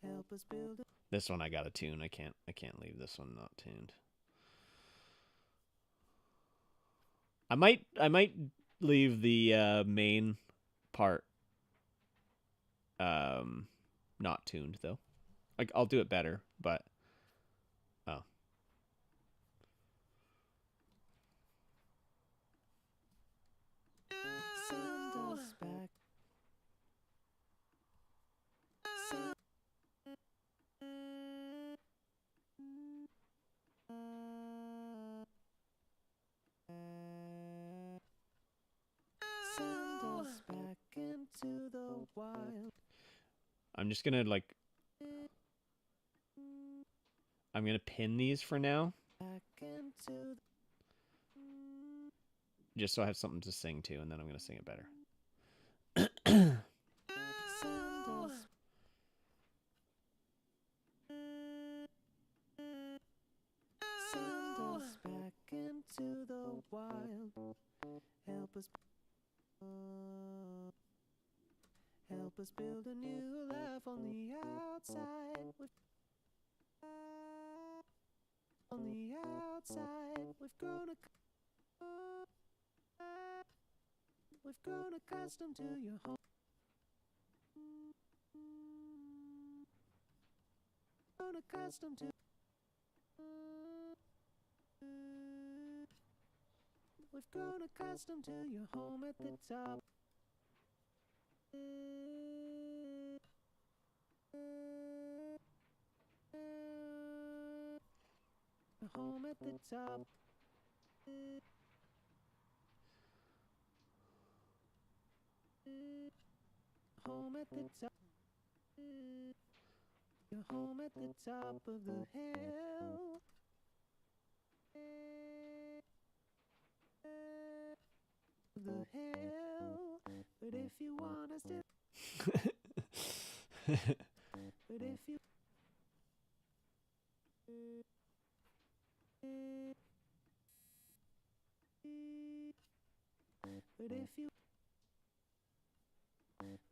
Help us build. This one I got to tune. I can't leave this one not tuned. I might leave the main part not tuned though. Like I'll do it better, but oh. Send us back. Send us back into the wild. I'm just gonna like I'm gonna pin these for now, Back into just so I have something to sing to, and then I'm gonna sing it better. send us. Send us back into the wild. Help us. Help us build a new life on the outside. On the outside, we've grown accustomed to your home. Grown accustomed to. We've grown accustomed to your home at the top. Home at the top. Home at the top. Your home at the top of the hill. The hill. But if you want us to. But if you.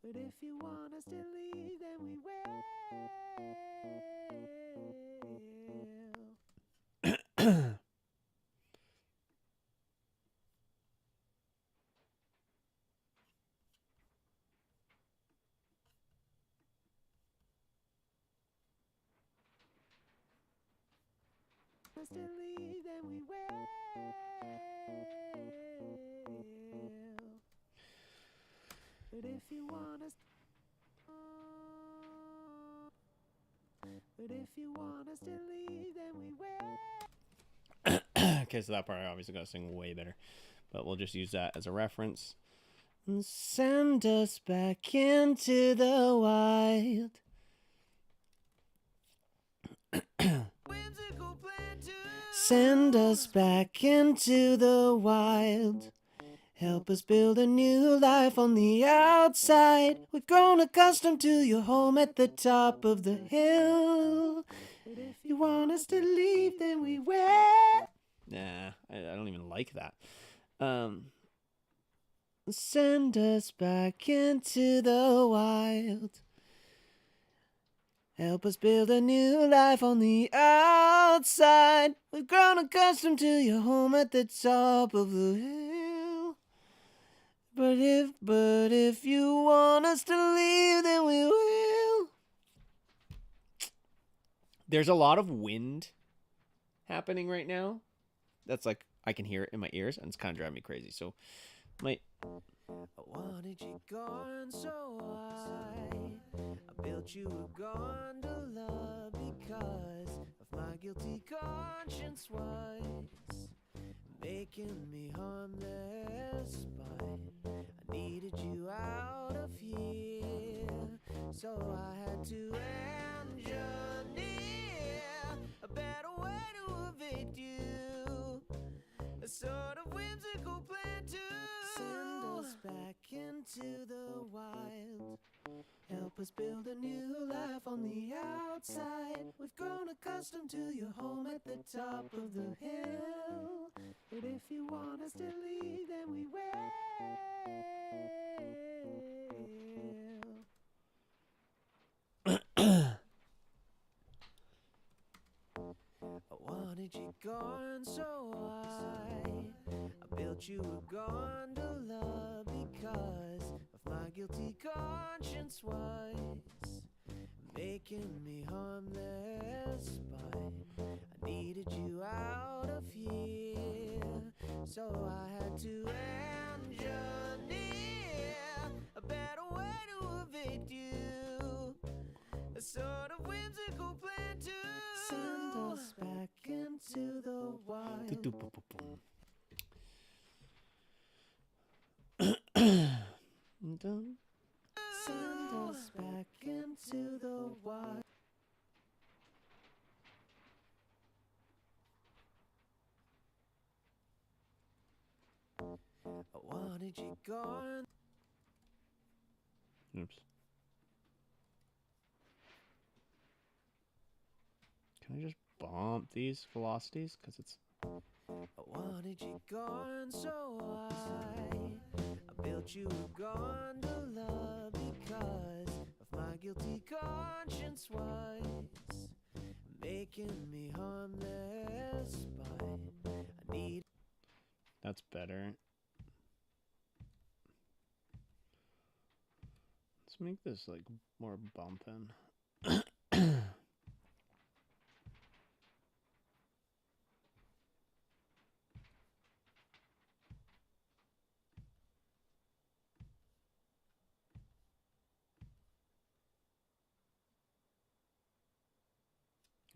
But if you want us to leave, then we will. us to leave, then we will. But if you want us, but if you want us to leave, then we will. Okay, so that part I obviously gotta sing way better, but we'll just use that as a reference. Send us back into the wild. Whimsical plan to Send us back into the wild. Help us build a new life on the outside. We've grown accustomed to your home at the top of the hill. But if You want us to leave, then we will. Nah, I don't even like that. Send us back into the wild. Help us build a new life on the outside. We've grown accustomed to your home at the top of the hill. But if you want us to leave, then we will. There's a lot of wind happening right now. That's like, I can hear it in my ears, and it's kind of driving me crazy. So, my I wanted you gone, so I built you a gondola because of my guilty conscience was making me harmless, but I needed you out of here, so I had to engineer a better way to evict you, a sort of whimsical plan to send us back into the wild. Help us build a new life on the outside. We've grown accustomed to your home at the top of the hill. But if you want us to leave, then we will. I wanted you gone, so I built you a gondola because of my guilty conscience was making me harmless, but I needed you out of here, so I had to engineer a better way to evict you, a sort of whimsical plan to send us back into the wild. Send us back into the wild. I wanted you gone. Oops. Can I just bump these velocities? Because it's... I wanted you gone, so I built you a gondola because of my guilty conscience was making me harmless, but I need. That's better. Let's make this like more bumping.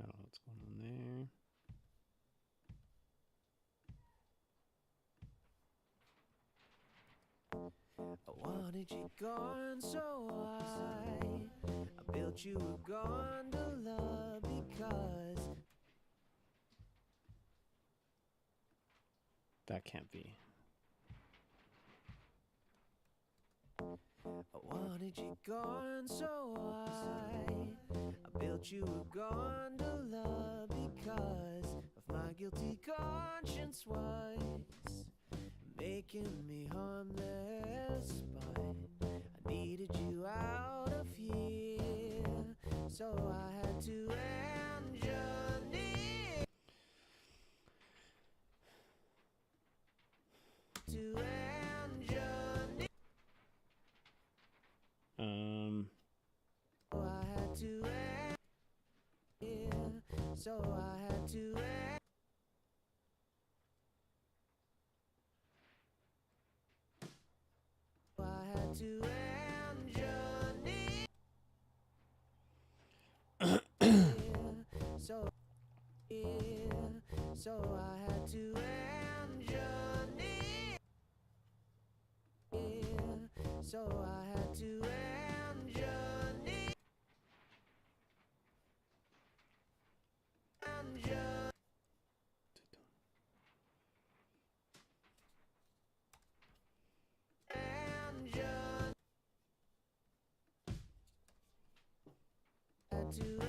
I don't know what's going on there. I wanted you gone, so I built you a gondola because That can't be. I wanted you gone, so I built you a gondola because of my guilty conscience was making me harmless, but I needed you out of here, so I had to engineer to engineer. So I had to, so I had to. to engineer. So, so I had to engineer. So I had to engineer. Had to engineer.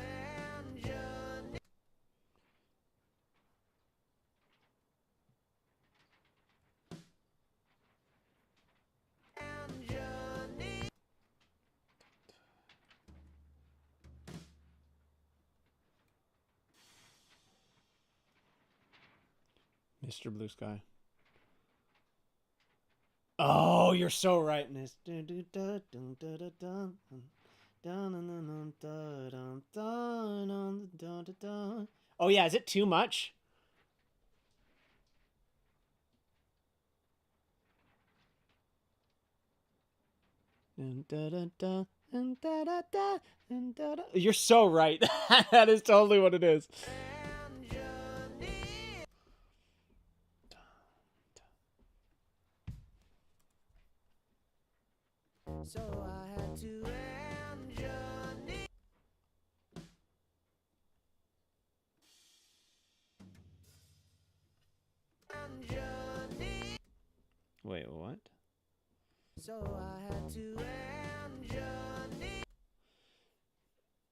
Mr. Blue Sky. Oh, you're so right in this. Oh yeah, is it too much? You're so right. That is totally what it is. So I had to engineer. Wait, what? So I had to engineer.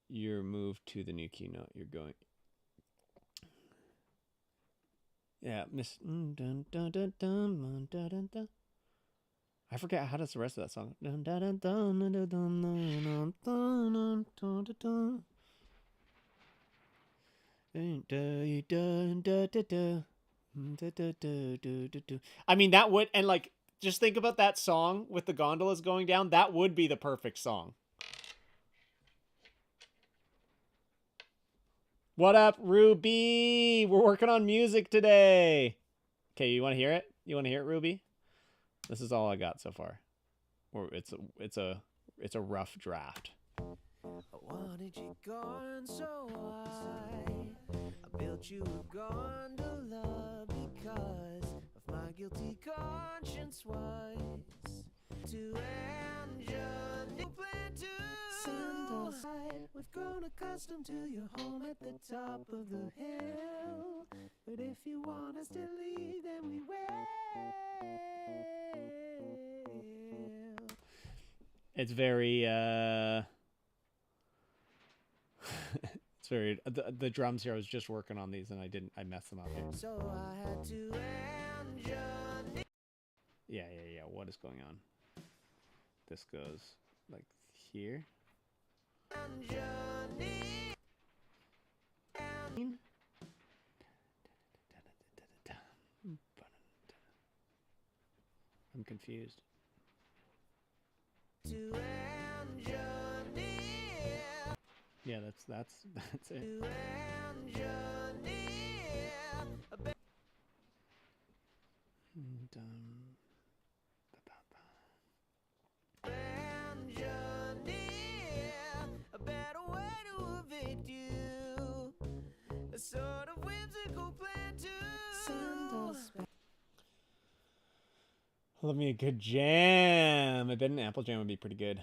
Your move to the new keynote. You're going. Yeah, Miss. I forget how does the rest of that song. I mean, that would, and like, just think about that song with the gondolas going down. That would be the perfect song. What up, Ruby? We're working on music today. Okay, you want to hear it? You want to hear it, Ruby? This is all I got so far. Or it's a rough draft. I wanted you gone, so I built you a gondola because of my guilty conscience was to engineer plan to send us. We've grown accustomed to your home at the top of the hill, but if you want us to leave, then we will. It's very it's very the drums here. I was just working on these and I messed them up here. So I had to engineer. Yeah. What is going on? This goes like here. I'm confused. To engineer. Yeah, that's it. To engineer. A better way to evict you. A sort of whimsical plan to send us back. Love me a good jam. I bet an apple jam would be pretty good.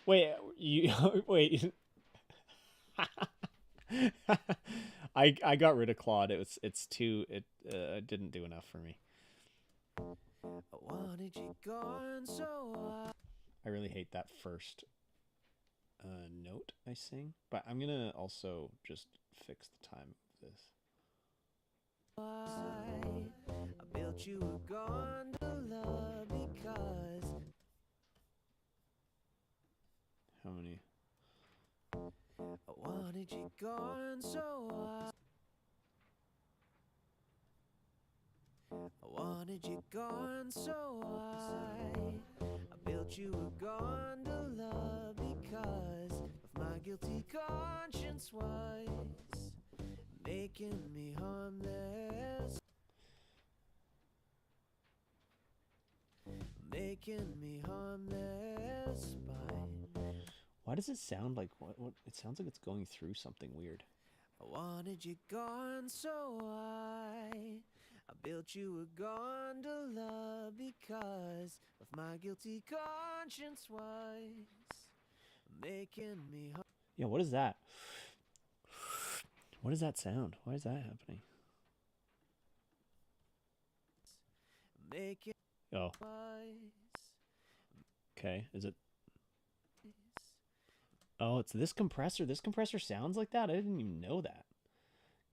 Wait, you wait. I got rid of Claude. It's too it didn't do enough for me. I wanted you gone, so I really hate that first note I sing, but I'm gonna also just fix the time of this. I built you a gondola because How many? I wanted you gone, so I wanted you gone, so I built you a gondola because of my guilty conscience was make making me harmless, making me harmless by. Why does it sound like what? It sounds like it's going through something weird. I wanted you gone, so I built you a gondola because of my guilty conscience was making me Yeah, what is that? What is that sound? Why is that happening? making Oh, wise. okay. Is it? Oh, it's this compressor. This compressor sounds like that. I didn't even know that.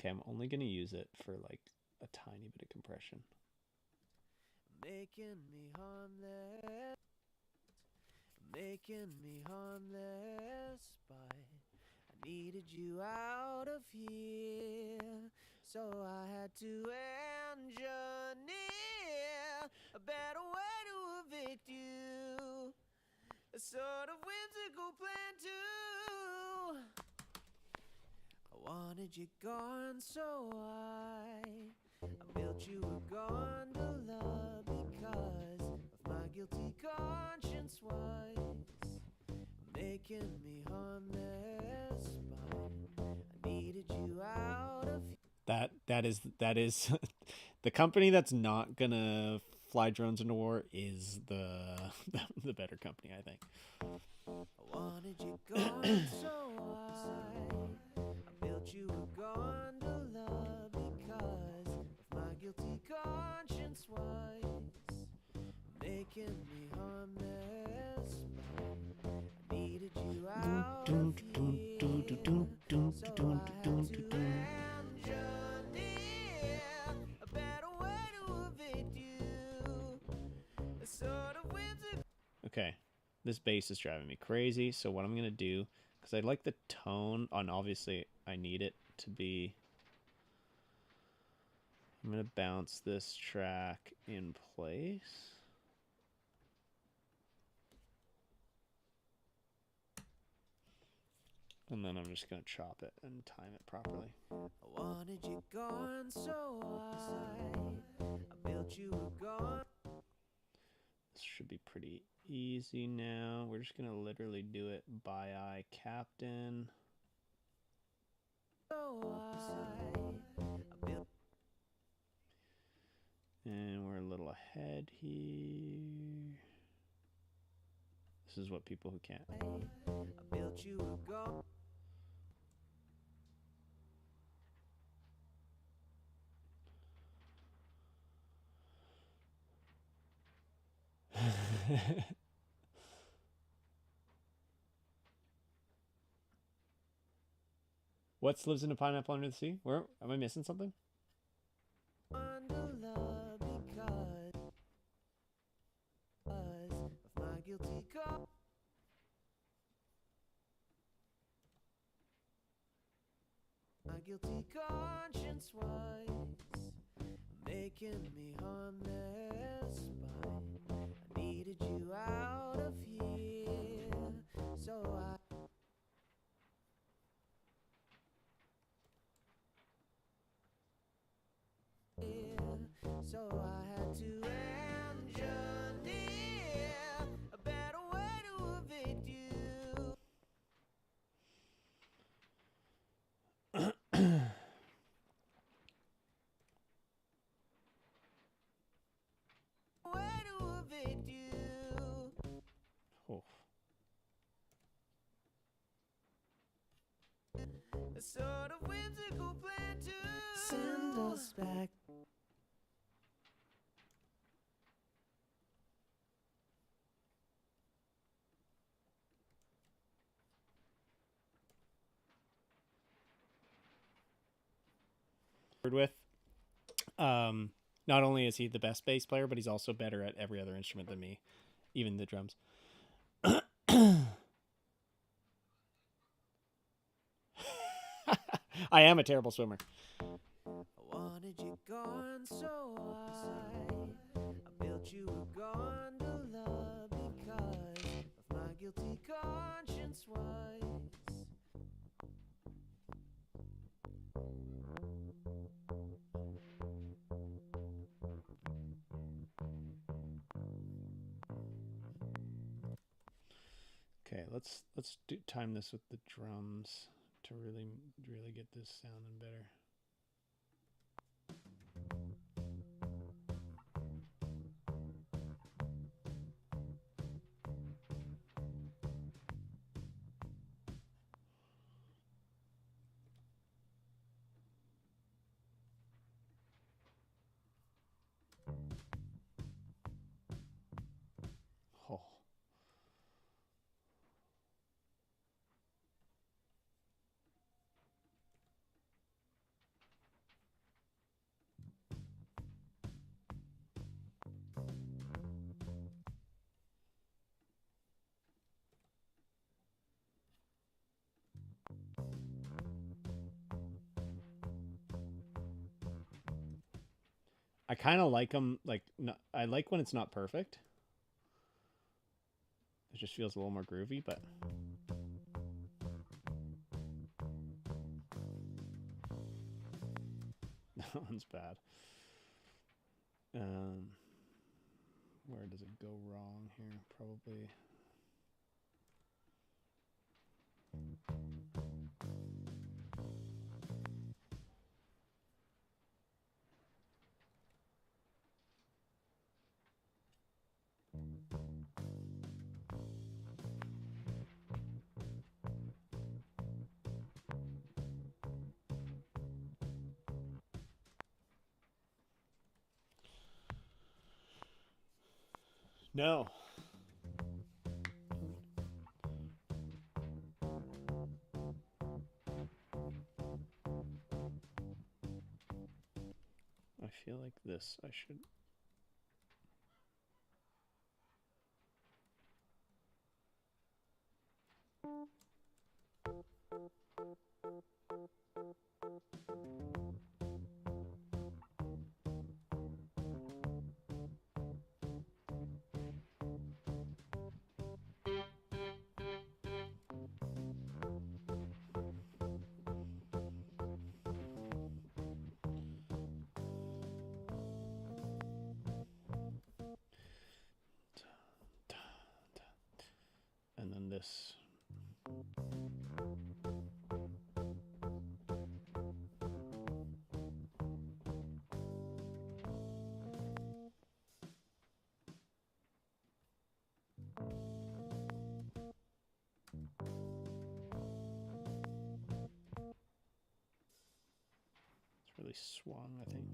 Okay, I'm only gonna use it for like a tiny bit of compression. Making me harmless, making me harmless by. I needed you out of here, so I had to engineer a better way to evict you. A sort of whimsical plan too. I wanted you gone, so I built you a gondola because of my guilty conscience was making me harmless by. I needed you out of That is the company that's not gonna fly drones into war is the the better company, I think. I wanted you gone, so I built you a gondola because of my guilty conscience was making me harmless. I needed you out of here, so I had to engineer a better way to evict you. A sort of whimsical. Okay, this bass is driving me crazy. So what I'm gonna do, because I like the tone, and obviously I need it to be. I'm gonna bounce this track in place. And then I'm just gonna chop it and time it properly. I wanted you gone, so I built you a gun. This should be pretty easy now. We're just gonna literally do it by eye, Captain. So I built And we're a little ahead here. This is what people who can't. I built you a gun. What lives in a pineapple under the sea? Where am I missing something? Gondola because of my guilty conscience. My guilty conscience was making me harmless by. I needed you out of here, so I had to engineer a better way to evict you. Way to evict you. Oh. A sort of whimsical plan to send us back. With. Not only is he the best bass player, but he's also better at every other instrument than me, even the drums. I am a terrible swimmer. I wanted you gone, so I built you a gondola because of my guilty conscience was let's do time this with the drums to really get this sounding better. Oh. I kind of like them. Like, I like when it's not perfect. It just feels a little more groovy, but that one's bad. Where does it go wrong here? Probably. No. I feel like this I should. And then this. It's really swung, I think.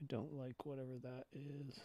I don't like whatever that is.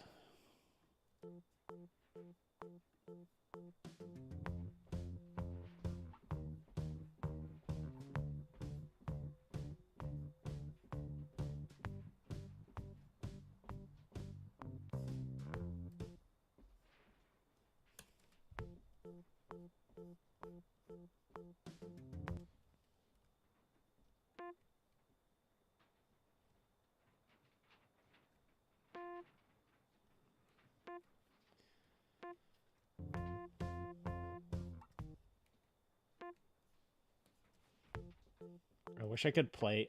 I wish I could play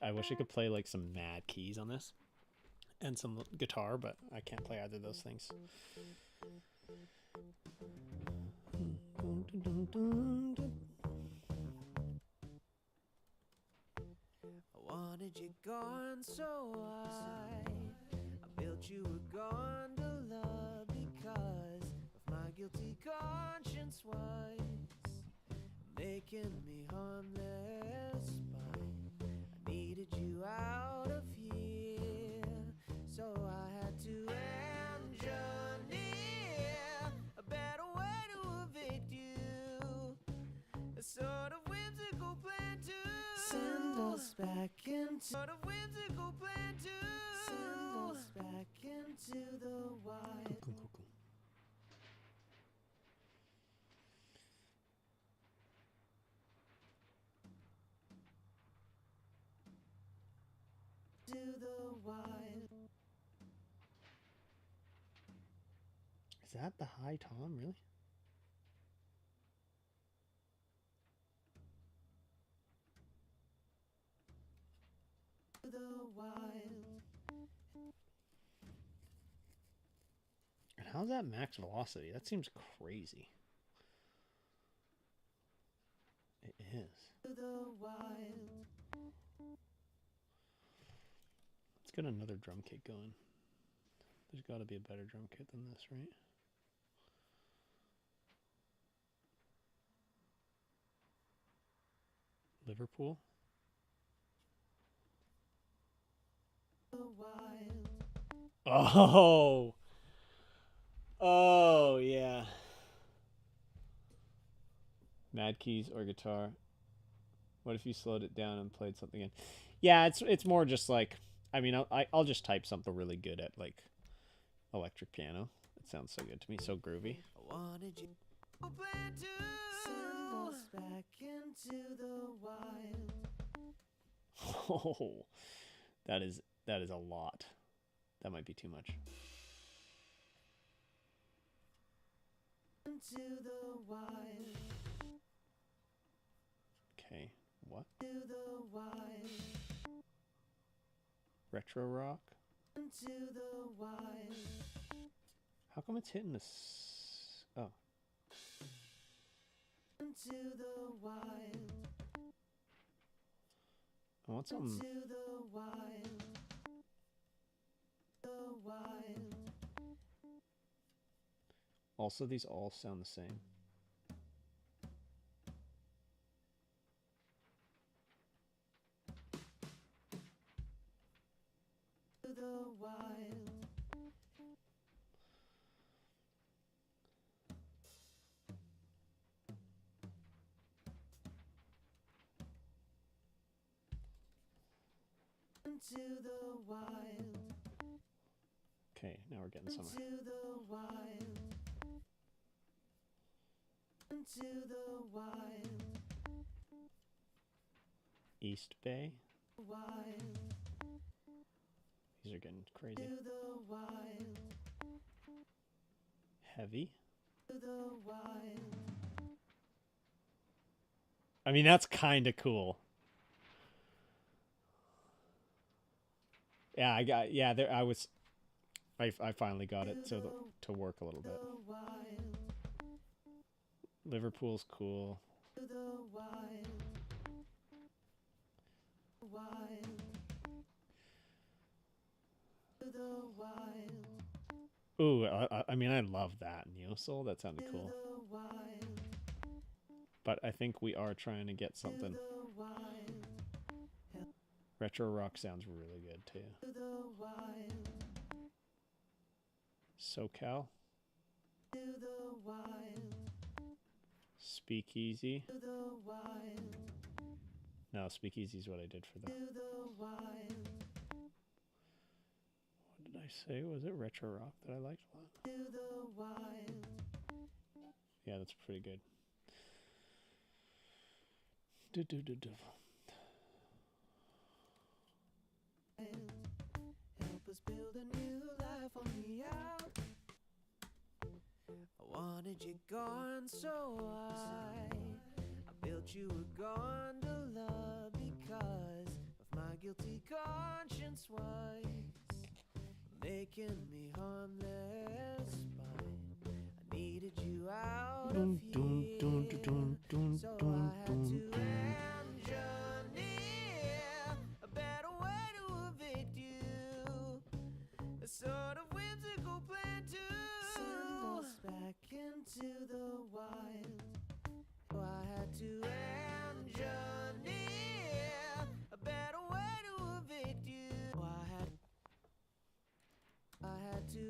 like some mad keys on this and some guitar, but I can't play either of those things. I wanted you gone, so I built you a gondola because of my guilty conscience was making me harmless. But I needed you out of here, so I had to engineer a better way to evict you. A sort of whimsical plan to send us back into sort of whimsical plan to send us back into the wild. Cool. To the wild. that the high tom, really? The wild. And how's that max velocity? That seems crazy. It is. The wild. Let's get another drum kit going. There's got to be a better drum kit than this, right? Liverpool. The wild. Oh. Oh, yeah. Mad keys or guitar. What if you slowed it down and played something in? Yeah, it's more just like, I mean, I'll just type something really good at like electric piano. It sounds so good to me, so groovy. I wanted you to plan to send us back into the wild. Oh, that is a lot. That might be too much. Into the wild. Okay, what? To the wild. Retro rock? Into the wild. How come it's hitting this? Oh, Into the wild. I want something. Into the wild. The wild. Also, these all sound the same. To the wild. Into the wild. Okay, now we're getting somewhere. Into the wild. Into the wild. East Bay. Wild. These are getting crazy. To the wild. Heavy. To the wild. I mean, that's kind of cool. Yeah, there I was. I finally got it to work a little bit. The wild. Liverpool's cool. To the wild. Wild. To the wild. Ooh, I mean, I love that Neo Soul. That sounded To cool. the wild. But I think we are trying to get something. To the wild. Retro rock sounds really good too. To the wild. SoCal. To the wild. Speakeasy. To the wild. No, Speakeasy is what I did for To them. the wild. What did I say? Was it retro rock that I liked a lot? To the wild. Yeah, that's pretty good. Do. Help us build a new life on the out. I wanted you gone, so I built you a gondola because of my guilty conscience was making me harmless. But I needed you out of here, so I had to engineer a better way to evict you. A sort of whimsical plan to send us back into the wild. So I had to engineer a better way to evict you. I had to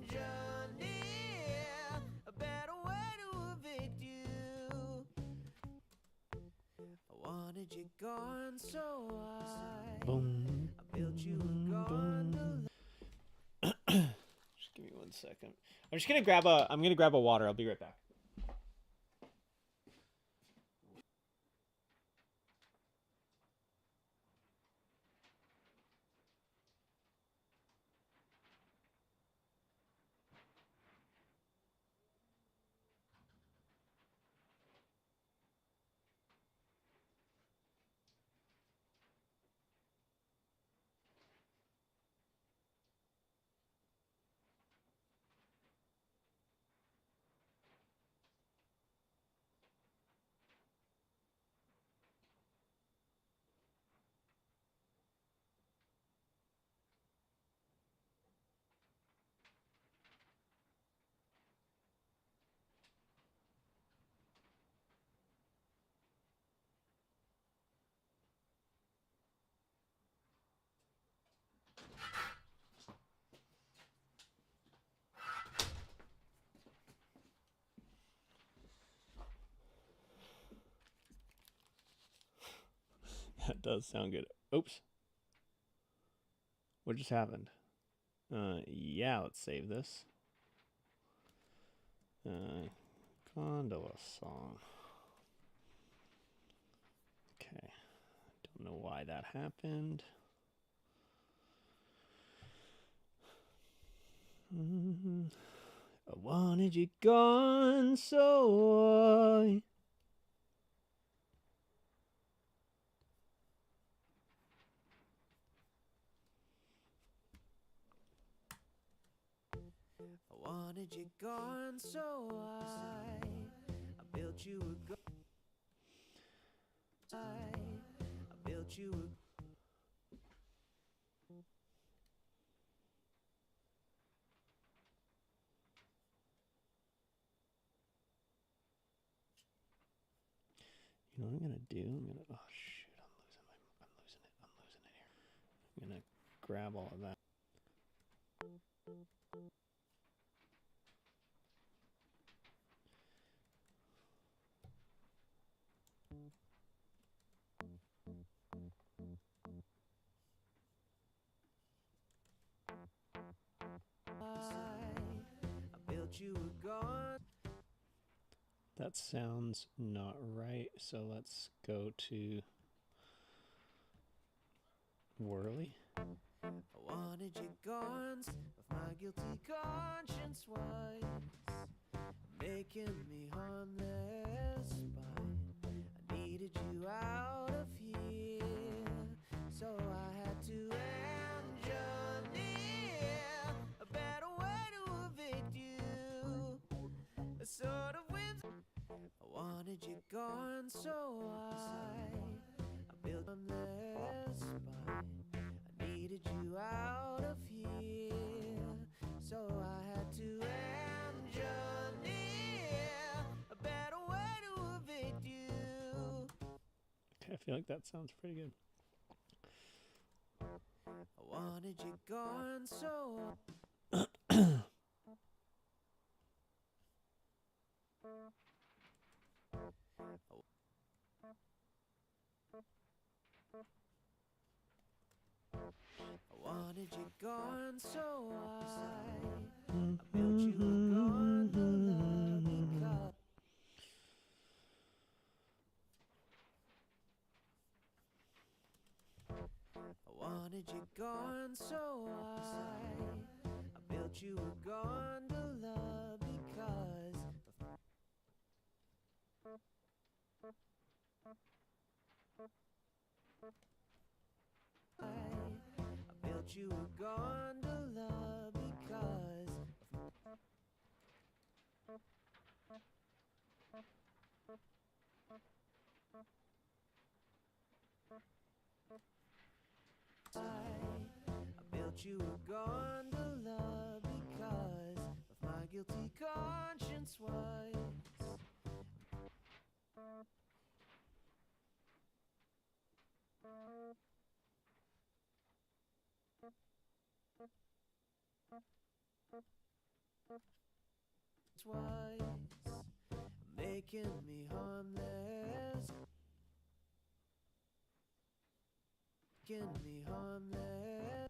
engineer a better way to evict you. I wanted you gone, so Boom. I built you a gondola. Just give me 1 second. I'm just gonna grab a water. I'll be right back. That does sound good. Oops. What just happened? Yeah, let's save this. Gondola song. Okay. Don't know why that happened. I wanted you gone, so I... I wanted you gone, so I built you a I built you a You know what I'm gonna do? Oh shoot! I'm losing it here. I'm gonna grab all of that. I built you a gone. That sounds not right. So let's go to Whirly. I wanted you gone, if my guilty conscience was making me harmless. But I needed you out of here, so I had to engineer a better way to evict you. A sort of whims. I wanted you gone, so I built on this spine. I needed you out of here, so I had to engineer a better way to evict you. Okay, I feel like that sounds pretty good. I wanted you gone, so I wanted you gone, so I built you a gondola because I wanted you gone, so I built you a gondola because I built you a gondola because I built you a gondola because of my guilty conscience was making me harmless, making me harmless,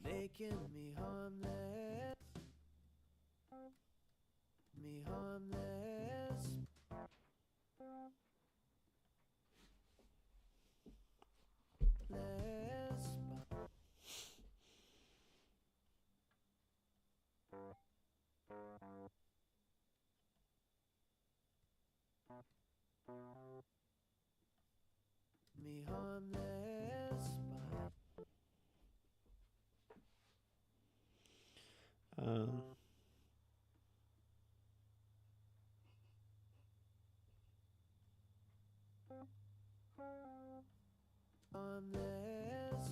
making me harmless, me harmless. Less me harmless Um, harmless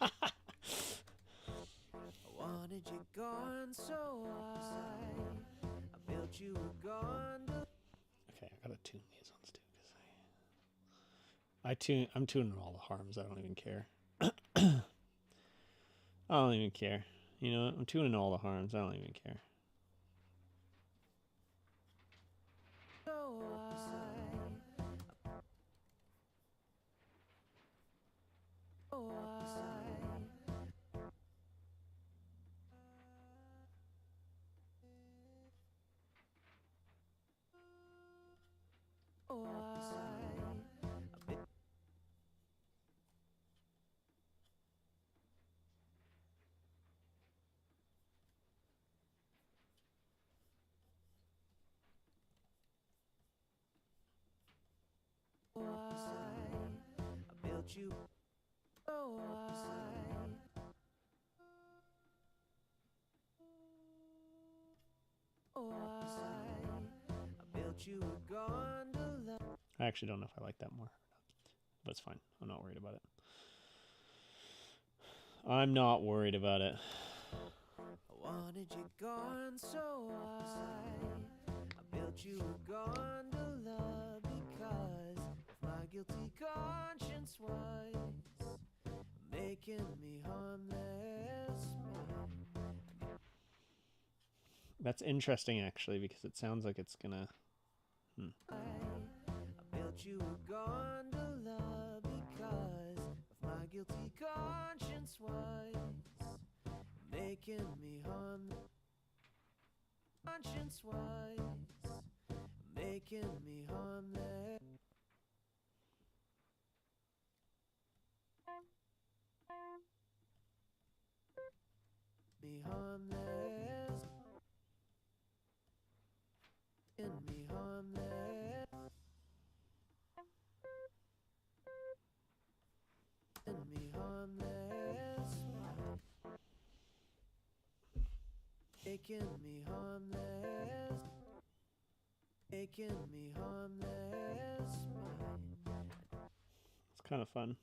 mine. I wanted you gone, so I built you a gondola. Okay, I gotta tune these ones too, I'm tuning all the harms. I don't even care. I don't even care. You know what? I'm tuning all the harms. I don't even care. So I built you. So I built you a gondola. I actually don't know if I like that more, but it's fine. I'm not worried about it. I'm not worried about it. I wanted you gone, so I built you a gondola because of my guilty conscience was making me harmless. That's interesting, actually, because it sounds like it's gonna. I built you a gondola because of my guilty conscience was making me harmless. Conscience was making me harmless. Me harmless. In me harmless. In me harmless. Making me harmless. Making me harmless. It's kind of fun.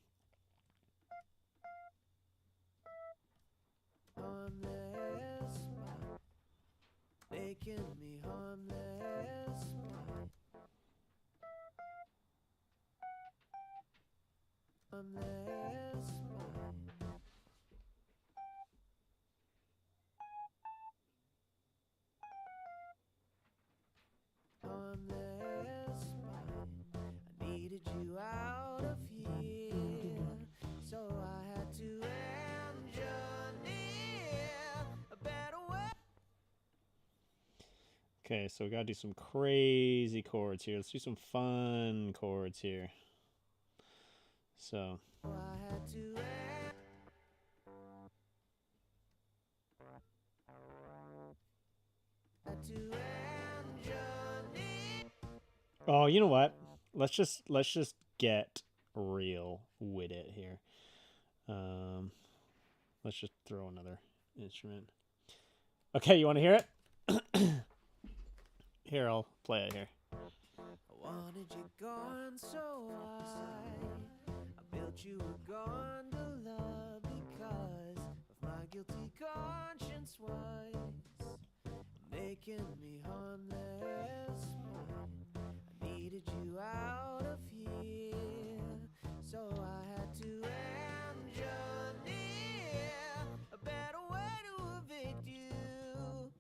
Harmless. Making me harmless. Harmless. Harmless. I needed you out of here, so I had to engineer a better way. Okay, so we gotta do some crazy chords here. Let's do some fun chords here. So. I had to engineer. Oh, you know what? Let's just get real with it here. Let's just throw another instrument. Okay, you want to hear it? Here, I'll play it here. I wanted you gone, so I built you a gondola because of my guilty conscience was making me harmless. I needed you out of here, so I had to engineer a better way to evict you.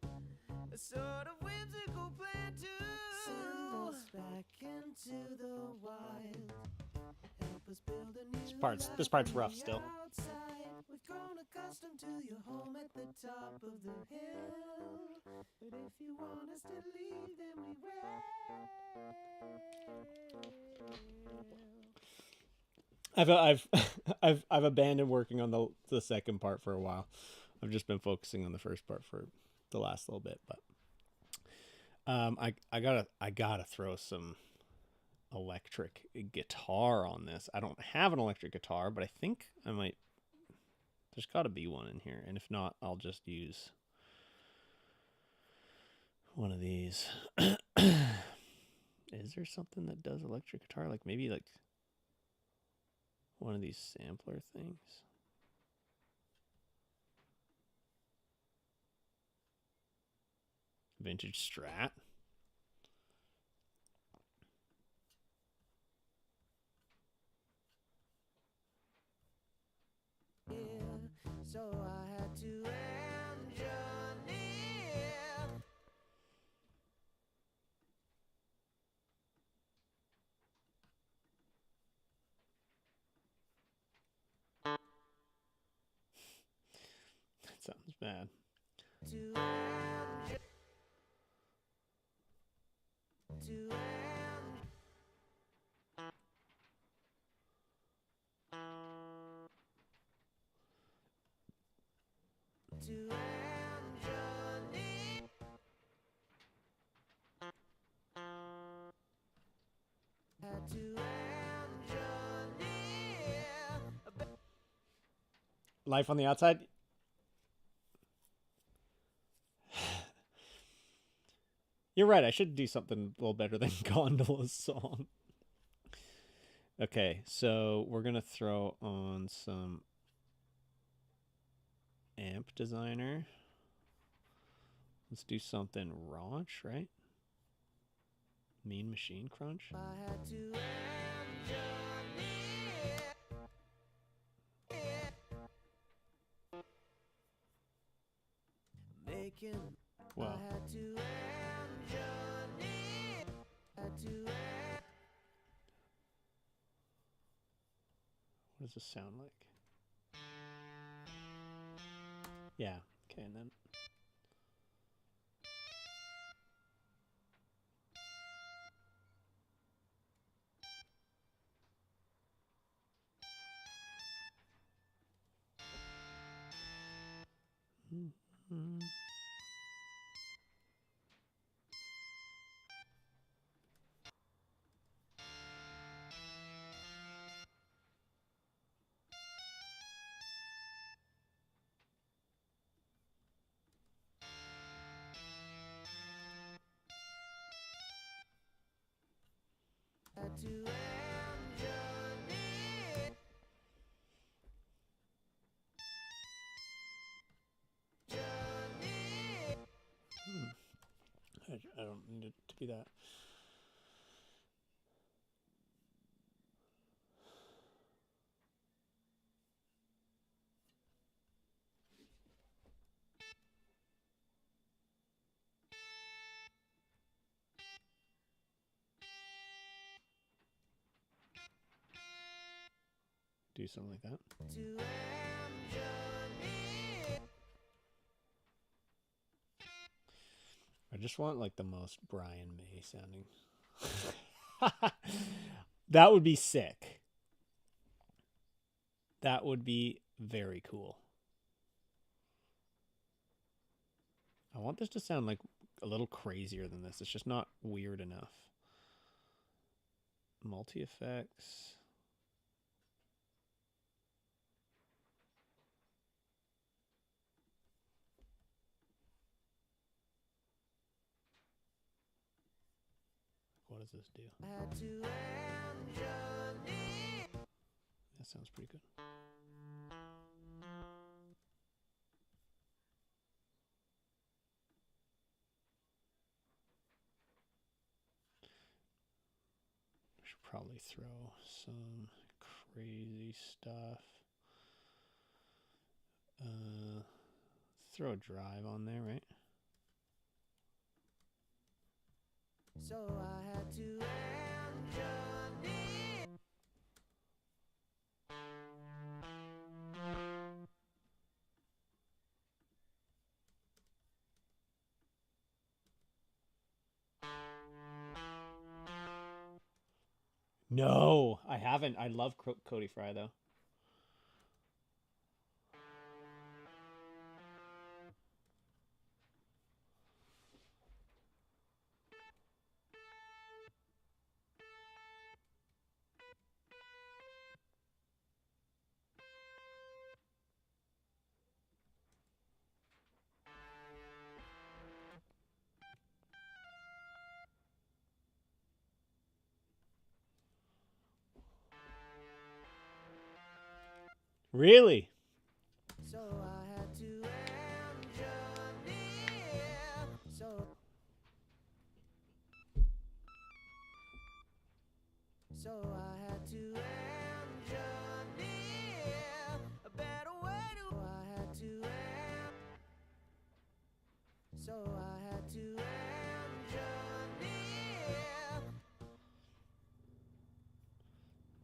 A sort of whimsical plan to send us back into the wild. Help us build a new This part's life rough on the still. outside. We've grown accustomed to your home at the top of the hill. But if you want us to leave, then we will. I've abandoned working on the second part for a while. I've just been focusing on the first part for the last little bit, but I gotta throw some electric guitar on this. I don't have an electric guitar, but I think I might. There's got to be one in here, and if not, I'll just use one of these. Is there something that does electric guitar? Like maybe like one of these sampler things. Vintage Strat. So I had to engineer. That sounds bad. To had to engineer. Life on the Outside. You're right. I should do something a little better than Gondola's song. Okay, so we're going to throw on some amp designer. Let's do something raunch, right? Mean Machine Crunch. I had to engineer. Making. Wow. I had to engineer. Had to What does this sound like? Yeah. Okay, and then. Mm-hmm. had to engineer. I don't need it to be that. Do something like that. To engineer. I just want like the most Brian May sounding. That would be sick. That would be very cool. I want this to sound like a little crazier than this. It's just not weird enough. Multi effects. What does this do? I had to engineer. That sounds pretty good. We should probably throw some crazy stuff. Throw a drive on there, right? So I had to engineer. No, I haven't. I love Cody Fry though. Really? So I had to engineer. So I had to engineer a better way to. I had to. So I had to engineer.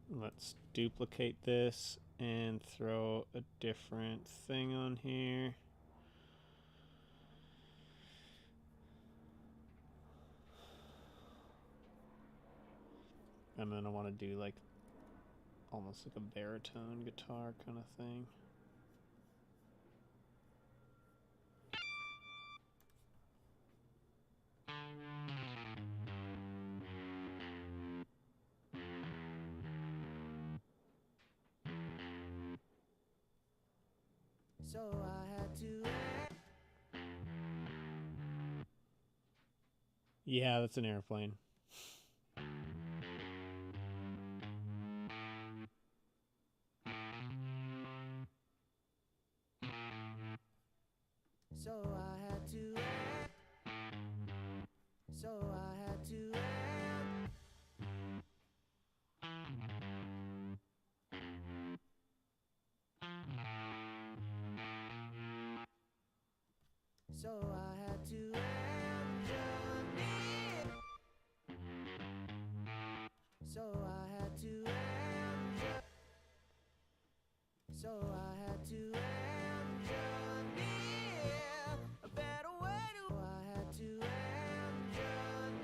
Let's duplicate this and throw a different thing on here. And then I want to do like almost like a baritone guitar kind of thing. So I had to. Yeah, that's an airplane. So I had to. So I had to. So I had to engineer. So I had to. So I had to engineer a better way to. I had to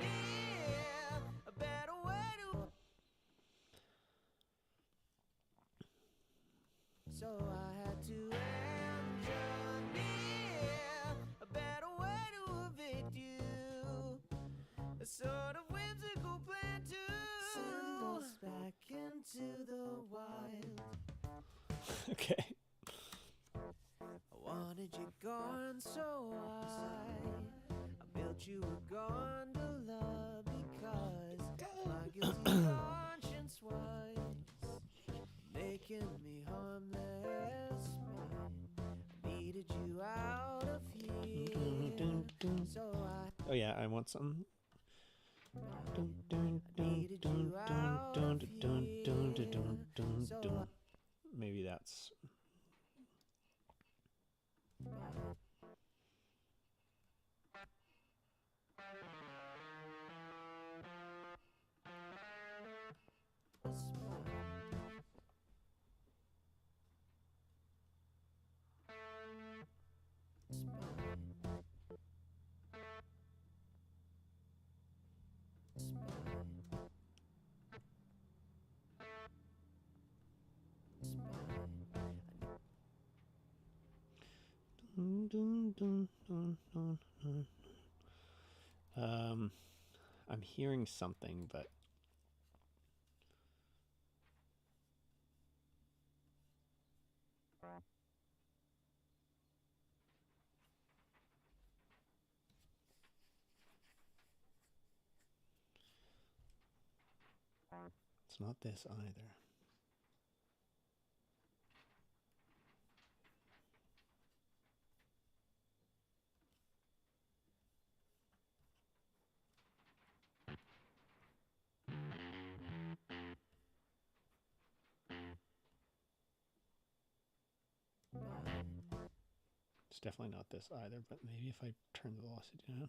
engineer a better way to. So I had to engineer a better way to evict you. A sort of whimsical plan to send us back into the wild. Okay. I wanted you gone, so I built you a gondola because my guilty conscience was making me harmless. I needed you out of here, so I Oh yeah, I want some. needed you out of here, so I. Maybe that's. I'm hearing something, but it's not this either. It's definitely not this either, but maybe if I turn the velocity down.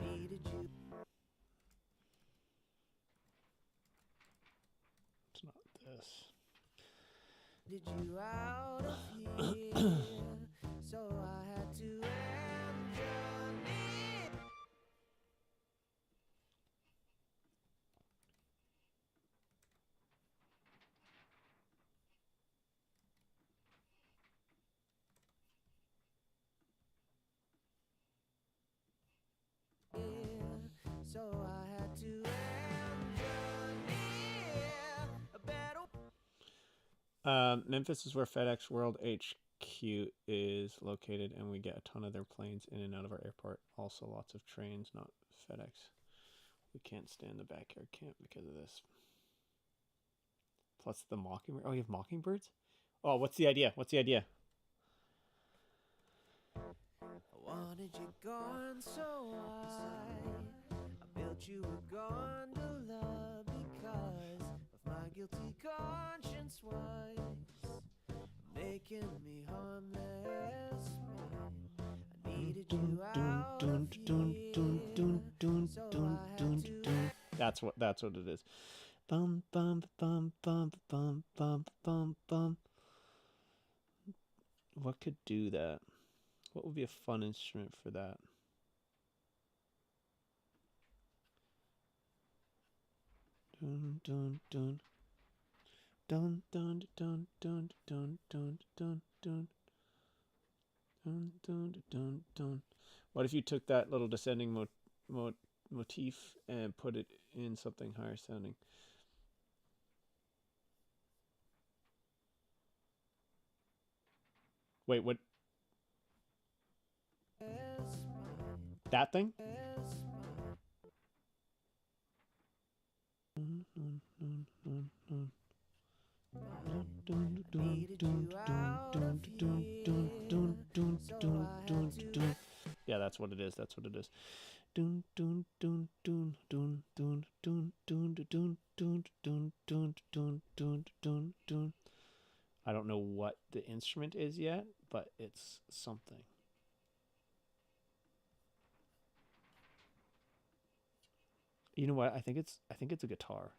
Needed you. It's not this. Did you out of here? So I had to engineer. So I had to engineer a better. Memphis is where FedEx World HQ HQ is located, and we get a ton of their planes in and out of our airport. Also, lots of trains, not FedEx. We can't stand the backyard camp because of this. Plus the mockingbird. Oh, you have mockingbirds? Oh, what's the idea? What's the idea? I wanted you gone, so I built you a gondola because of my guilty conscience was making me harmless. I needed you out of here, so I had to. That's what it is. Bum bum bum bum bum bum bum bum. What could do that? What would be a fun instrument for that? Dun dun dun dun dun dun dun dun dun dun dun dun dun dun dun. What if you took that little descending motif and put it in something higher sounding? Wait, what? That thing? Yeah, that's what it is. That's what it is. I don't know what the instrument is yet, but it's something. You know what? I think it's a guitar.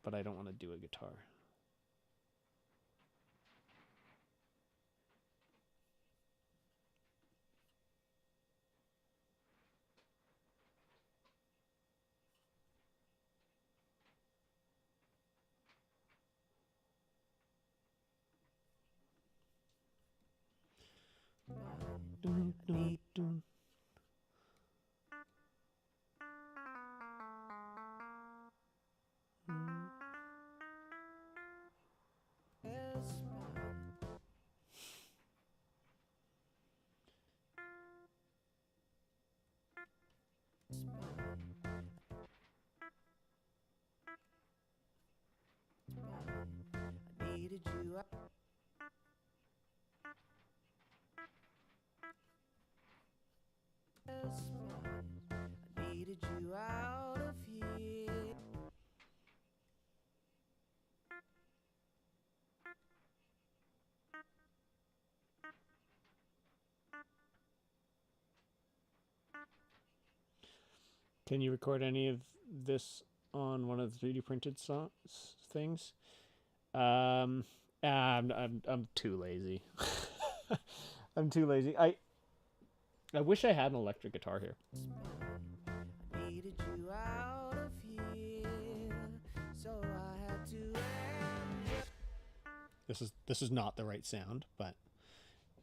But I don't want to do a guitar. Dun, dun, dun. I needed you out. I needed you out of here. Can you record any of this on one of the 3D printed things? I'm too lazy. I'm too lazy. I wish I had an electric guitar here. I needed you out of here, so I had to. This is not the right sound, but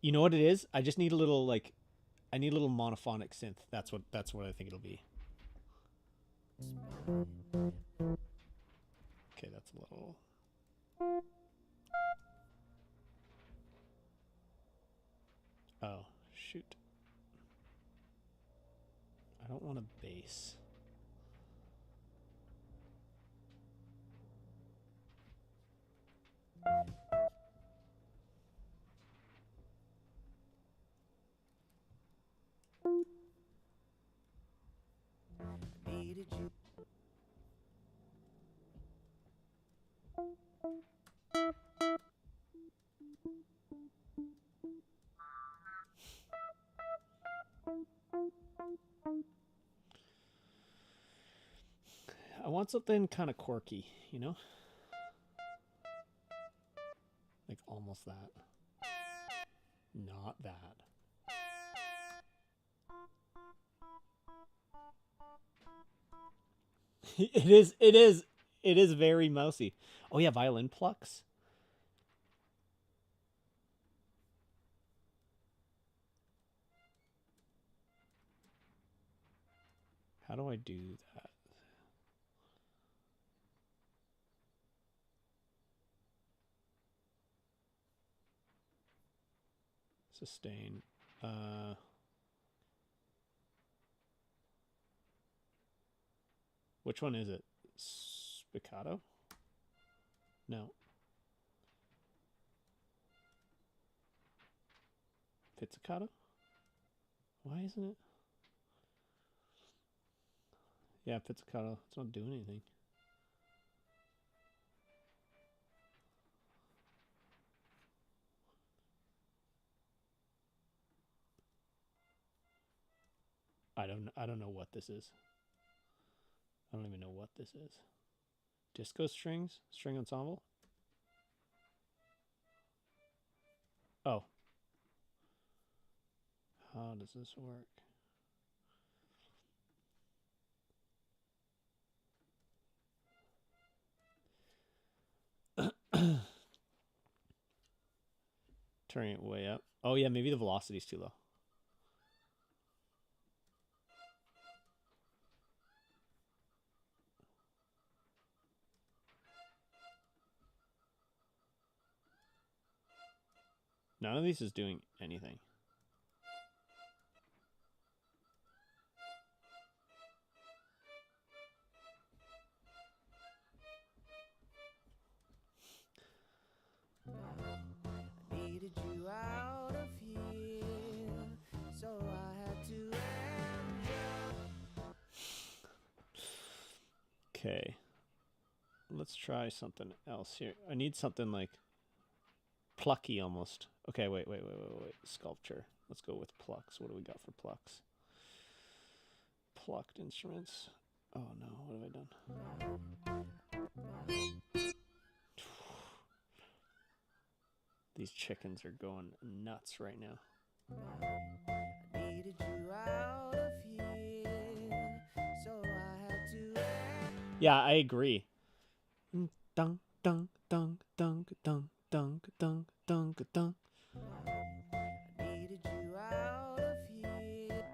you know what it is? I just need a little I need a little monophonic synth. That's what I think it'll be. Okay, that's a little. Oh, shoot. I don't want a bass. Needed you. I want something kind of quirky, you know? Like almost that. Not that. It is very mousy. Oh yeah, violin plucks. How do I do that? Sustain. Which one is it? Spiccato? No. Pizzicato? Why isn't it? Yeah, pizzicato. It's not doing anything. I don't know what this is. I don't even know what this is. Disco strings? String ensemble? Oh. How does this work? Turning it way up. Oh yeah, maybe the velocity's too low. None of these is doing anything. I needed you out of here, so I had to end you. Okay. Let's try something else here. I need something like plucky almost. Okay, wait. Sculpture. Let's go with plucks. What do we got for plucks? Plucked instruments. Oh no, what have I done? These chickens are going nuts right now. I needed you out of here, so I had to end. Yeah, I agree. Dunk, dunk, dunk, dunk, dunk, dunk, dunk, dunk, dunk. I needed you out of here.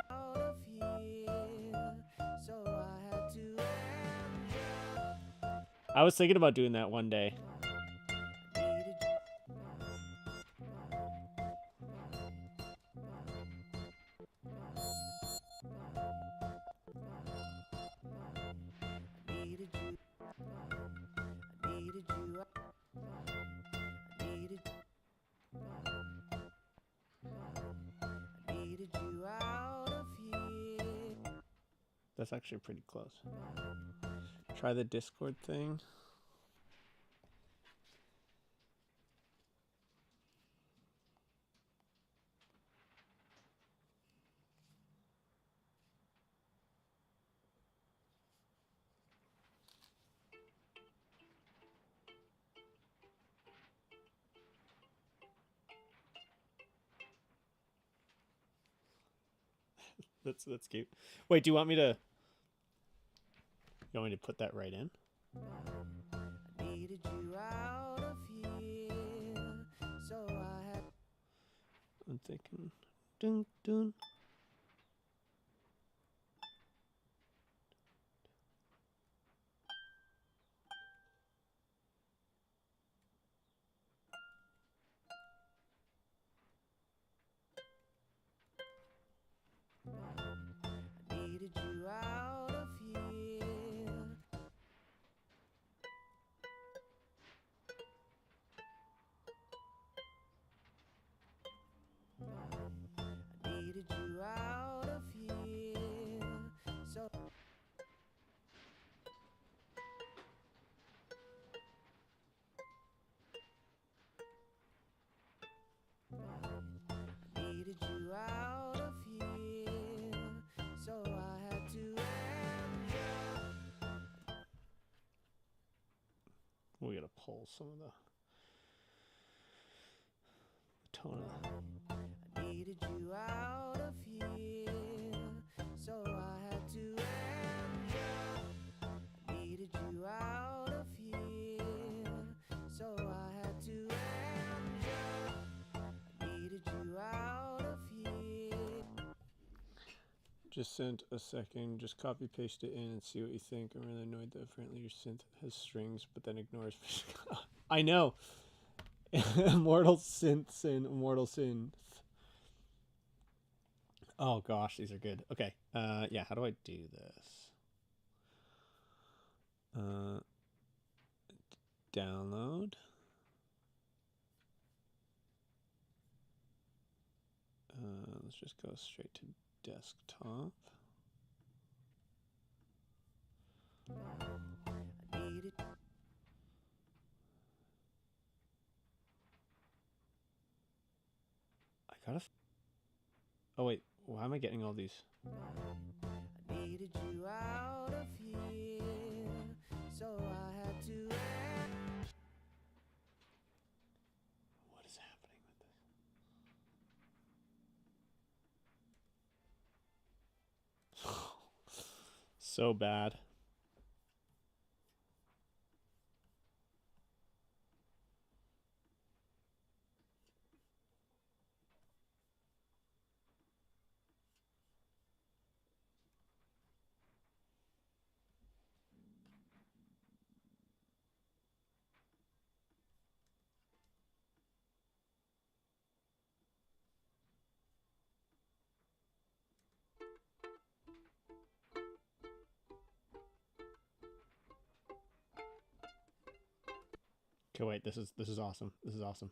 Out of here, so I had to end you. I was thinking about doing that one day. Needed needed you. I needed you. I needed. I needed you out of here. That's actually pretty close. Try the Discord thing. That's cute. Wait, do you want me to? You want me to put that right in? I needed you out of here, so I had. I'm thinking. Dun dun. I needed you out of here. I needed you out of here, so I needed you out of here, so I had to end you. We gotta pull some of the tone of. I needed you out of here, so I had to end you. I needed you out of here, so I had to end you. I needed you out of here. Just sent a second. Just copy paste it in and see what you think. I'm really annoyed that apparently your synth has strings, but then ignores. I know. Immortal synths and immortal synth. Oh gosh, these are good. Okay. Yeah. How do I do this? Download. Let's just go straight to desktop. I need it. I gotta. Oh wait, why am I getting all these? I needed you out of here, so I had to. What is happening with this? So bad. Okay, wait. This is awesome. This is awesome.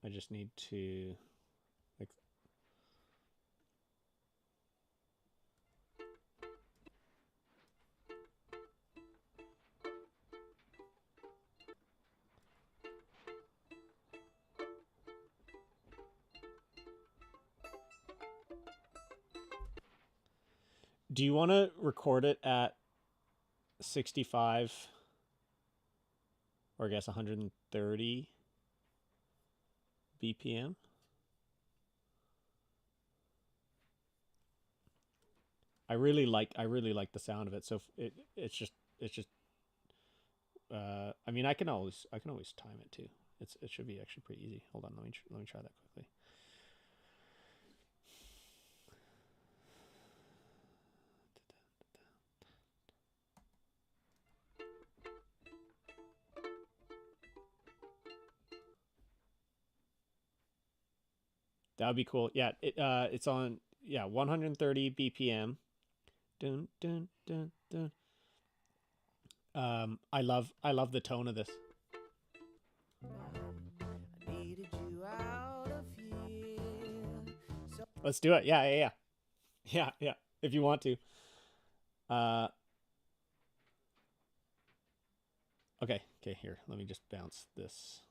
I just need to like. Do you want to record it at 65 or I guess 130 BPM? I really like the sound of it. So it's just I mean I can always time it too. It should be actually pretty easy. Hold on, let me try that quickly. That would be cool. Yeah, it's on 130 BPM. Dun dun dun dun. I love the tone of this. I needed you out of here, so Let's do it. Yeah. If you want to. Okay. Here, let me just bounce this.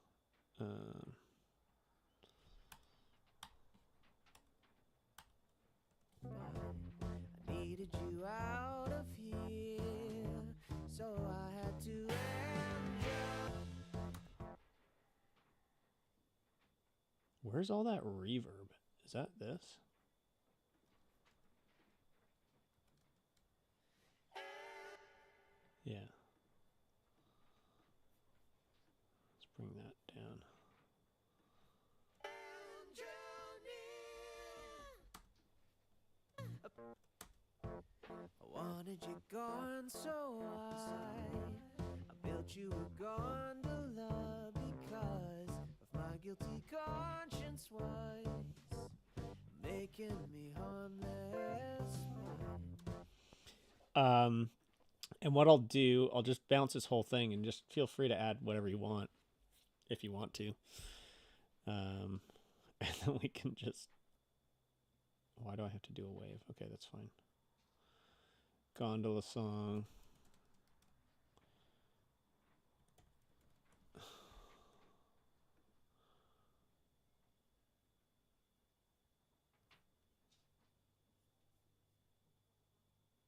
I needed you out of here, so I had to end you. Where's all that reverb? Is that this? Yeah. Let's bring that down. I wanted you gone, so I built you a gondola because of my guilty conscience was making me harmless. And what I'll do, I'll just bounce this whole thing and just feel free to add whatever you want, if you want to. And then we can just. Why do I have to do a wave? Okay, that's fine. Gondola song.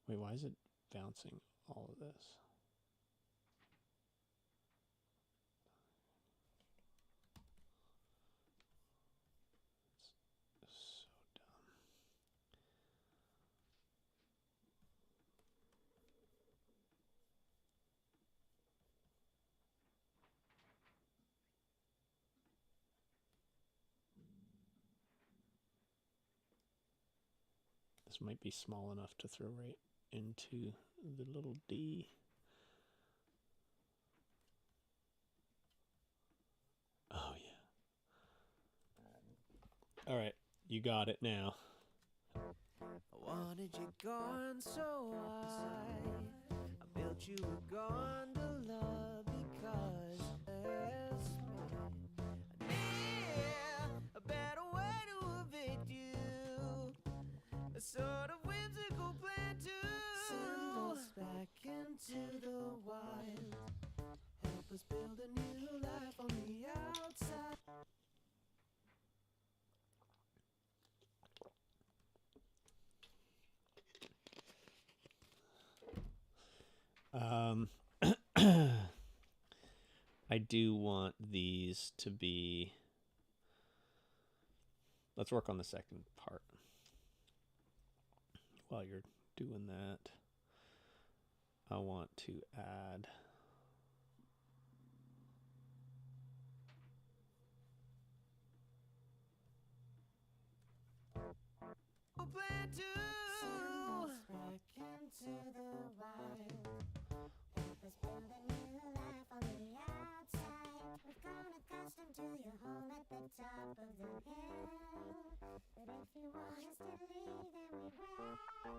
Wait, why is it bouncing all of this? It's so dumb. This might be small enough to throw right into the little D. Oh, yeah. All right, you got it now. I wanted you gone, so I built you a gondola because there's a better way to evict you. A sort of whimsical plan to send us back into the wild. Help us build a new life on the outside. I do want these to be... Let's work on the second part. While you're doing that, I want to add... Plan to send us back into the wild. Help us build a new life on the outside. We've grown accustomed to your home at the top of the hill. But if you want us to leave, then we will.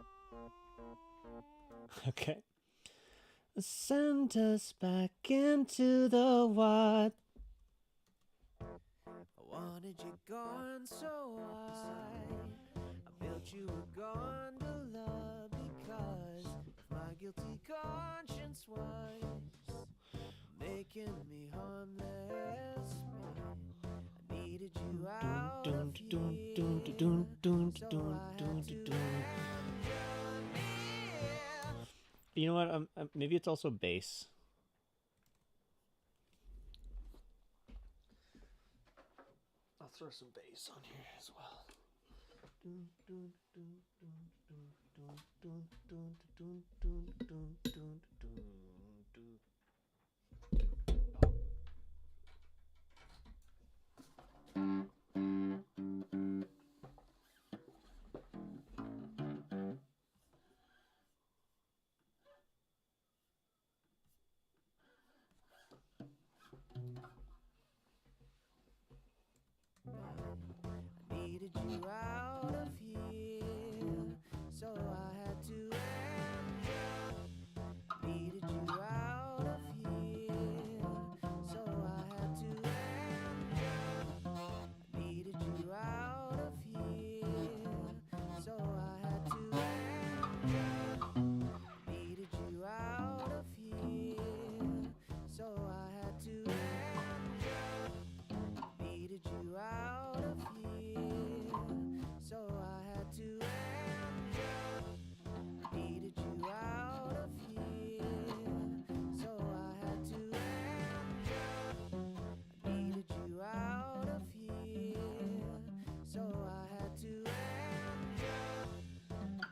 Okay. Send us back into the wild. I wanted you gone, so I built you a gondola because my guilty conscience was making me harmless. I needed you out of here, so I had to You know what? Maybe it's also bass. I'll throw some bass on here as well. I needed you out of here, so I had to end. I needed you out of here, so I had to end. I needed you out of here, so I had to end. I needed you out of here, so I had to end. Needed you out of here, so I had to end. Needed you out of here, so I had to end. Needed you out of here, so I had to end.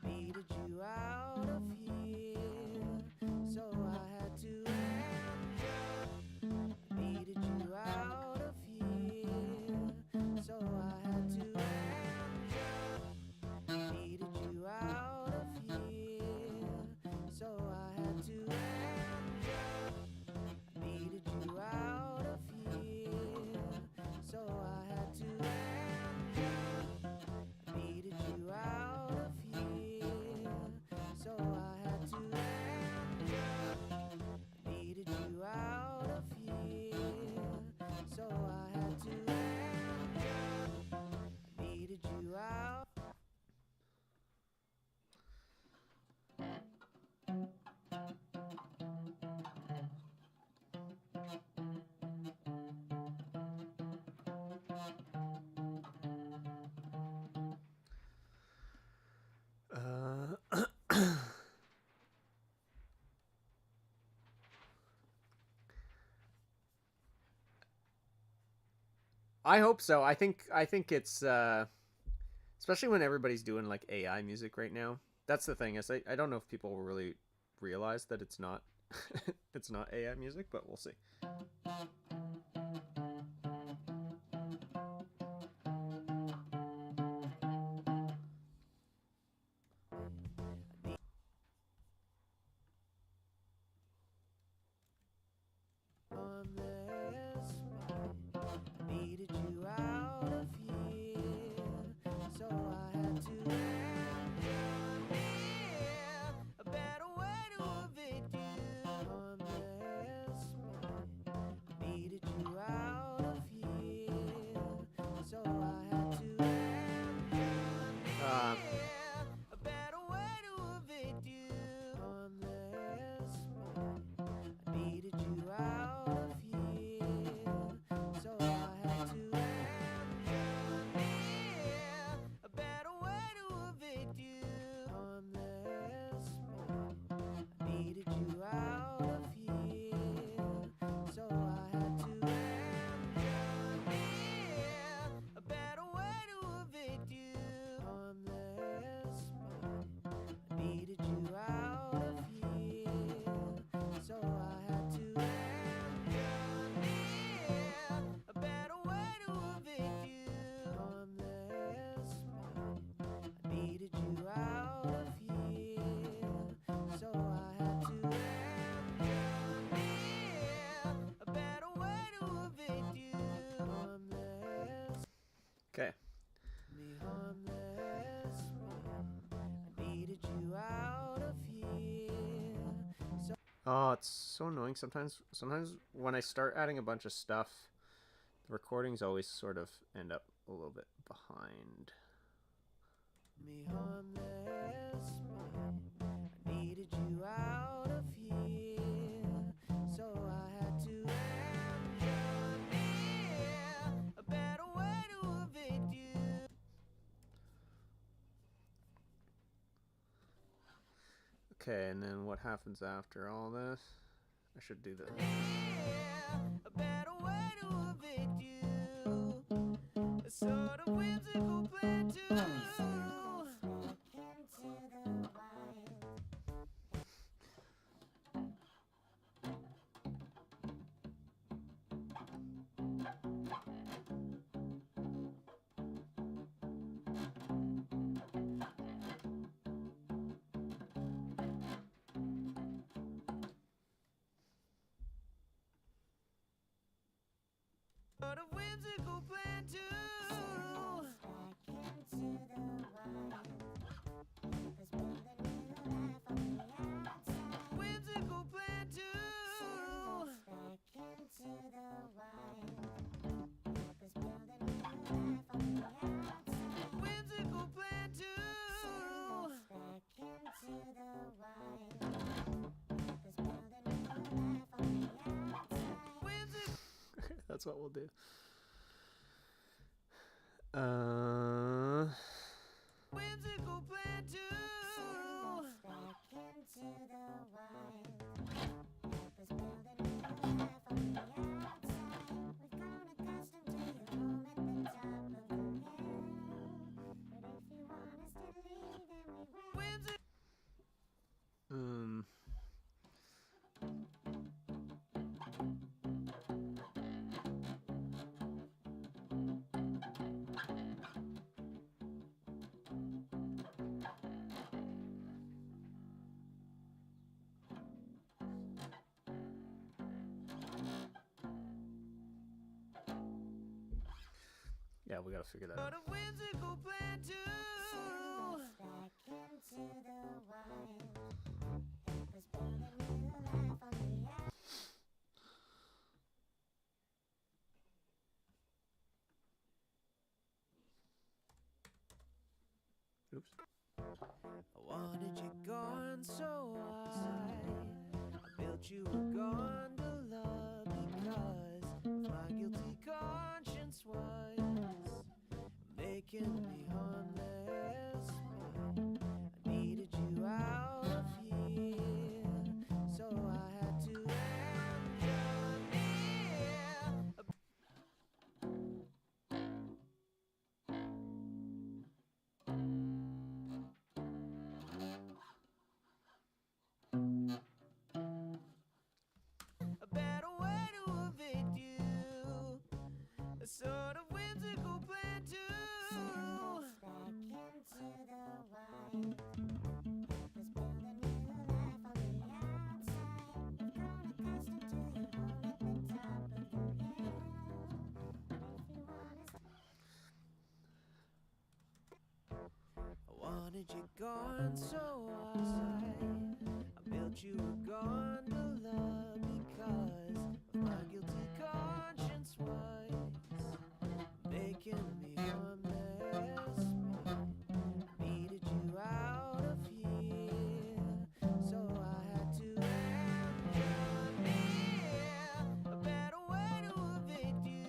Needed you out of here, so I had to end. Needed you out of here, so I had to end. Needed you out of here, so I had to end. Needed you out of here, so I had to end. Needed you out of here, so I had to end. Needed you out of here, so I had to end. Needed you out. I hope so. I think it's especially when everybody's doing like AI music right now. That's the thing is I don't know if people will really realize that it's not it's not AI music, but we'll see. Okay. Me harmless, I needed you out of here. So Oh, it's so annoying. Sometimes when I start adding a bunch of stuff, the recordings always sort of end up a little bit behind. me harmless, I needed you out of here. So I had to engineer a better way to evict you. Okay, and then what happens after all this? I should do this. A better way to evict you. A sort of whimsical plan to sort of whimsical plan to whimsical plan to whimsical plan to whimsical That's what we'll do. whimsical plan to whimsical Um. Yeah, we gotta figure that out. sort of whimsical plan to Oops. I wanted you gone, so I built you a gondola because my guilty conscience was making me harmless. I needed you out of here, so I had to engineer a a better way to evict you. A sort of whimsical plan to I wanted you gone, so I built you a gondola because of my guilty conscience was making me harmless. I needed you out of here, so I had to engineer a better way to evict you.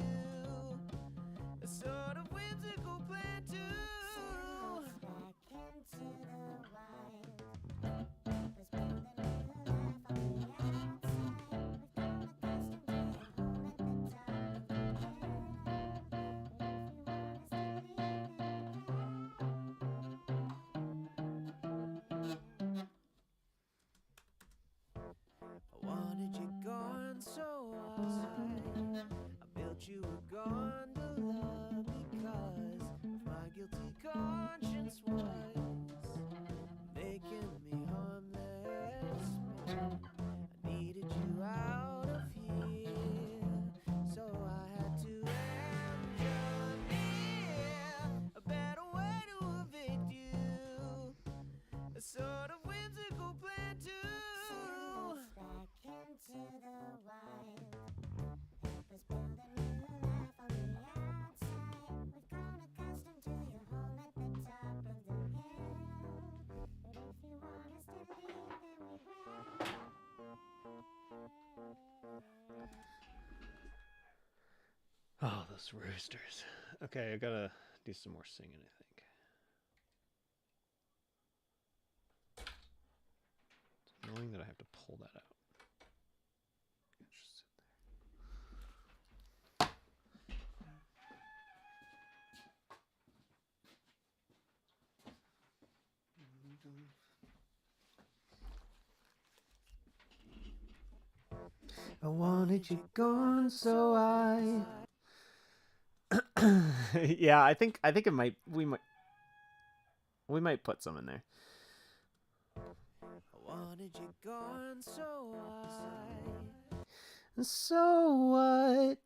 A sort of whimsical plan to Oh, those roosters. Okay, I gotta do some more singing, I think. It's annoying that I have to pull that out. Just sit I wanted you gone, so I. there. Yeah, I think it might we might put some in there. I wanted you gone, so I. So what?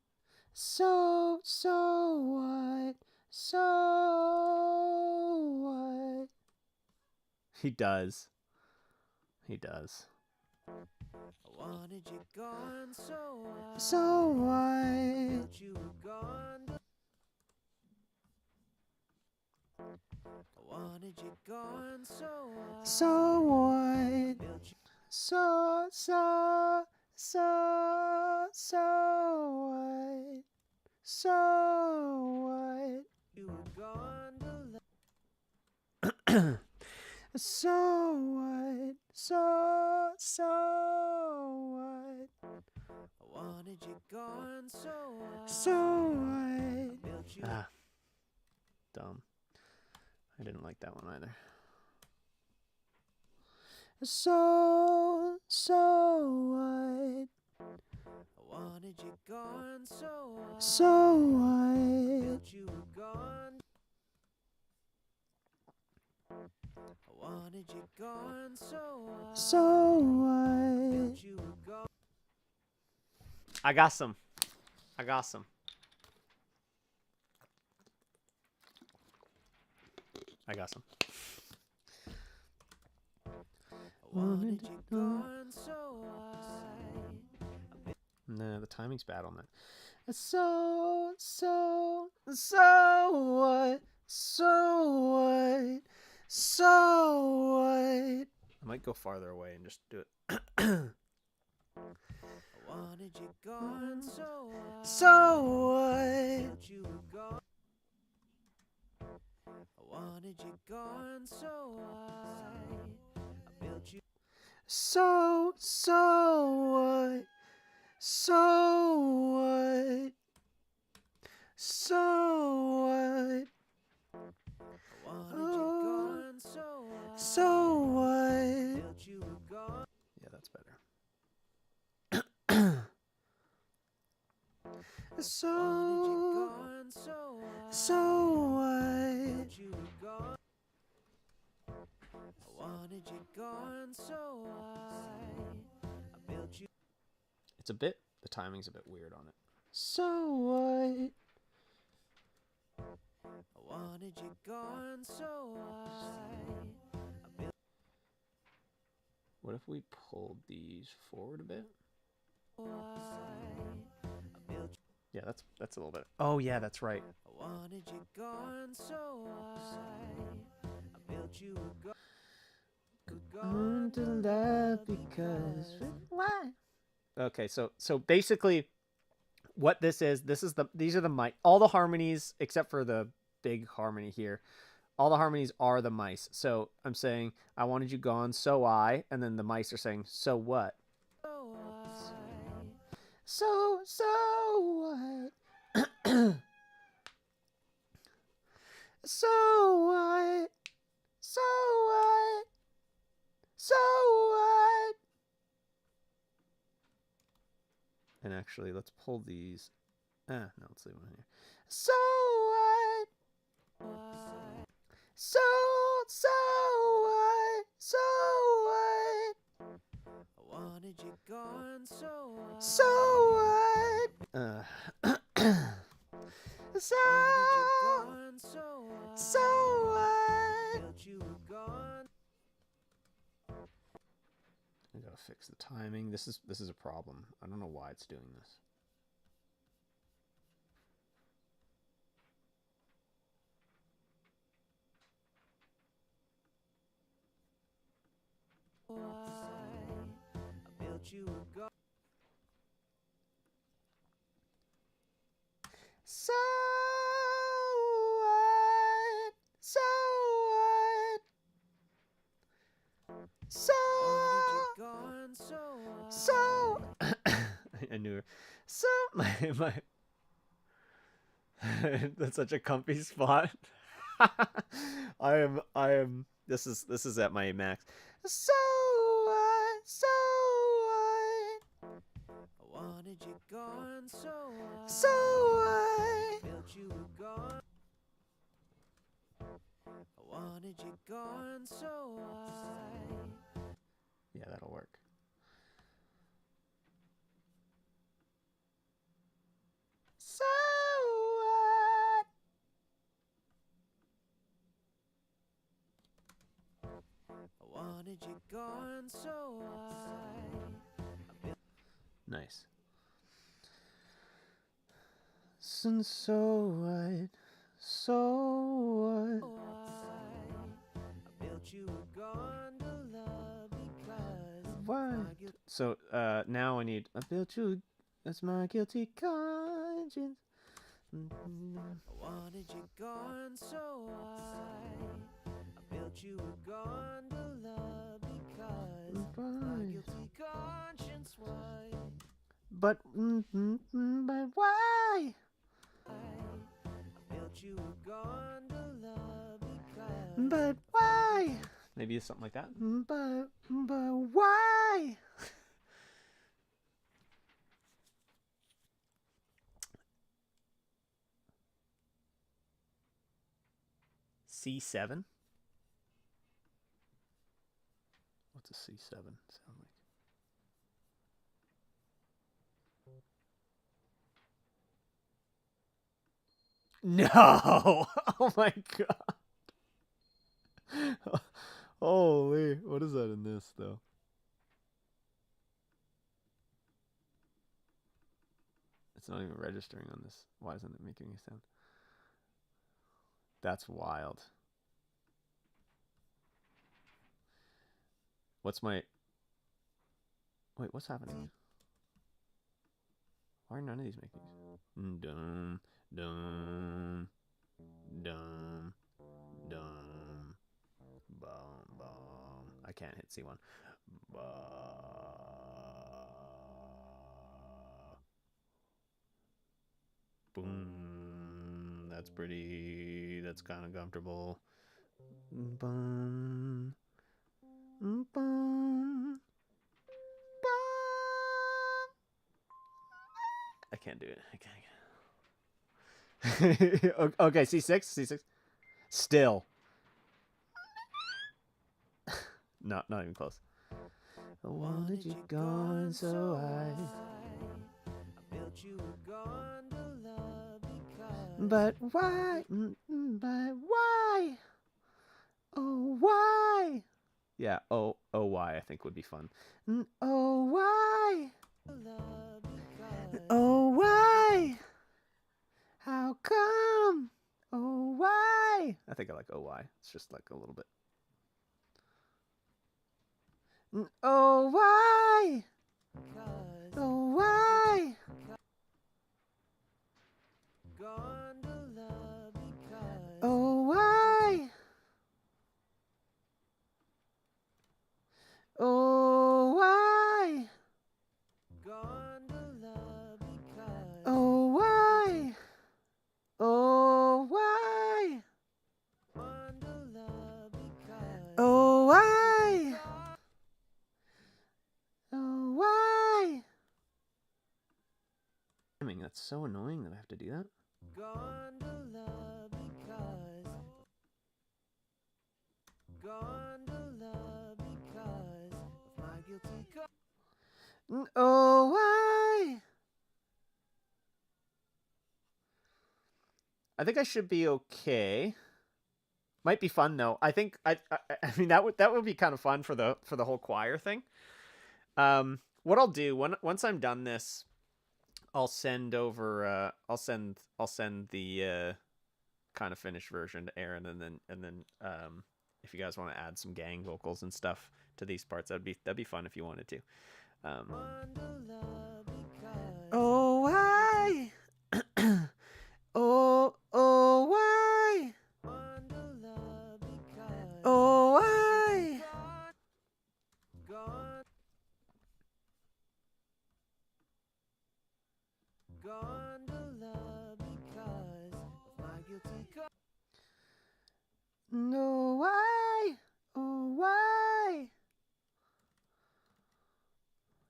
So what? So what? He does. He does. I wanted you gone, so I. So what? Felt you were gone. I wanted you gone, so I. So what? Felt you So what? So what? you were gone to love. So what? So what? I wanted you gone, so I. So what? Felt you Ah, dumb. I didn't like that one either. So what? I wanted you gone, so I. So what? Felt you were gone. I wanted you gone, so I. So what? Felt you were gone. I got some. I wanted you gone, so I. No, the timing's bad on that. So what? I might go farther away and just do it. I wanted you gone, so I. What? Felt you were gone. I wanted you gone, so I built you. So what? I wanted you gone, so I. So what? Felt you were gone. Yeah, that's better. So Wanted you gone, so I. what? Felt you were gone. I wanted you gone, so I built you. It's a bit. The timing's a bit weird on it. So what? I wanted you gone, so I built. What if we pulled these forward a bit? I built. Yeah, that's a little bit. Oh yeah, that's right. I wanted you gone, so I built you a gone to love because. why? Okay, so basically, what these are the mice. All the harmonies except for the big harmony here. All the harmonies are the mice. So I'm saying I wanted you gone, so I, and then the mice are saying so what? So what? So what? So what? So what? And actually, let's pull these. No, let's leave them here. So what? So what? So what? I wanted you gone, so So what? So gone, so what? felt you were gone. I gotta fix the timing. This is a problem. I don't know why it's doing this. I built you a gone. So what? So what? So. Gone, so So. I knew her. So my. That's such a comfy spot. I am. This is at my max. So what? So what? I wanted you gone, so So what? built you were gone. I wanted you gone, so Yeah, that'll work. So what? I wanted you gone, so Nice. So what? So what? I built you a gone to love because Why? my guilt So now I need. I built you as my guilty conscience. I wanted you gone, so I built you a gone to love because my guilty conscience why But why? I built you a gone to love because But why? Maybe it's something like that. But why? C7? What's a C7 sound like? No! Oh my god. Holy, what is that in this though? It's not even registering on this. Why isn't it making any sound? That's wild. What's my... Wait, what's happening? Why are none of these making... Dum, dum, dum, dum, bum, bum. I can't hit C1. Boom. That's pretty. That's kind of comfortable. Bum, bum, bum. I can't do it. I can't. Okay, C6. C6. Still. Not even close. I wanted you gone, so I built you a gone to love because But why? But why? Oh, why? Yeah, oh, why I think would be fun. Oh, why? love because Oh, why? How come? Oh, why? I think I like oh, why. It's just like a little bit. Oh, why? Oh, why? gone to love because Oh, why? Oh, why? gone to love because Oh, why? Oh, why? gone to love because Oh, why? Oh, why? I mean, that's so annoying that I have to do that. gone to love because gone to love because of my guilty Oh, why? I think I should be okay. Might be fun though. I think I mean that would be kind of fun for the whole choir thing. What I'll do once I'm done this, I'll send over I'll send the kind of finished version to Aaron, and then if you guys want to add some gang vocals and stuff to these parts, that'd be fun if you wanted to. gone to love because Oh, why? guilty No, why? Oh, why?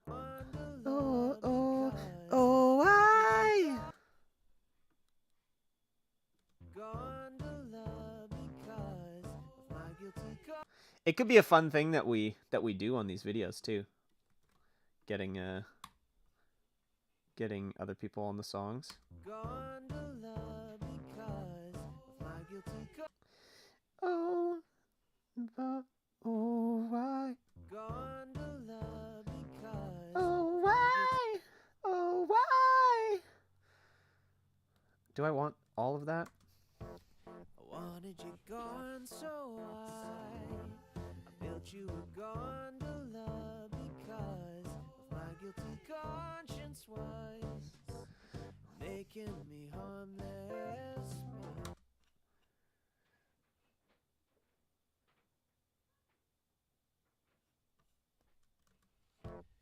conscience Oh, was oh, oh, why? gone to love because of my guilty It could be a fun thing that we do on these videos too. Getting other people on the songs. gone to love because of my guilty Oh, but oh, why? gone to love because Oh, why? Oh, why? Do I want all of that? I wanted you gone, so I built you a gone to love because of my guilty conscience was making me harmless.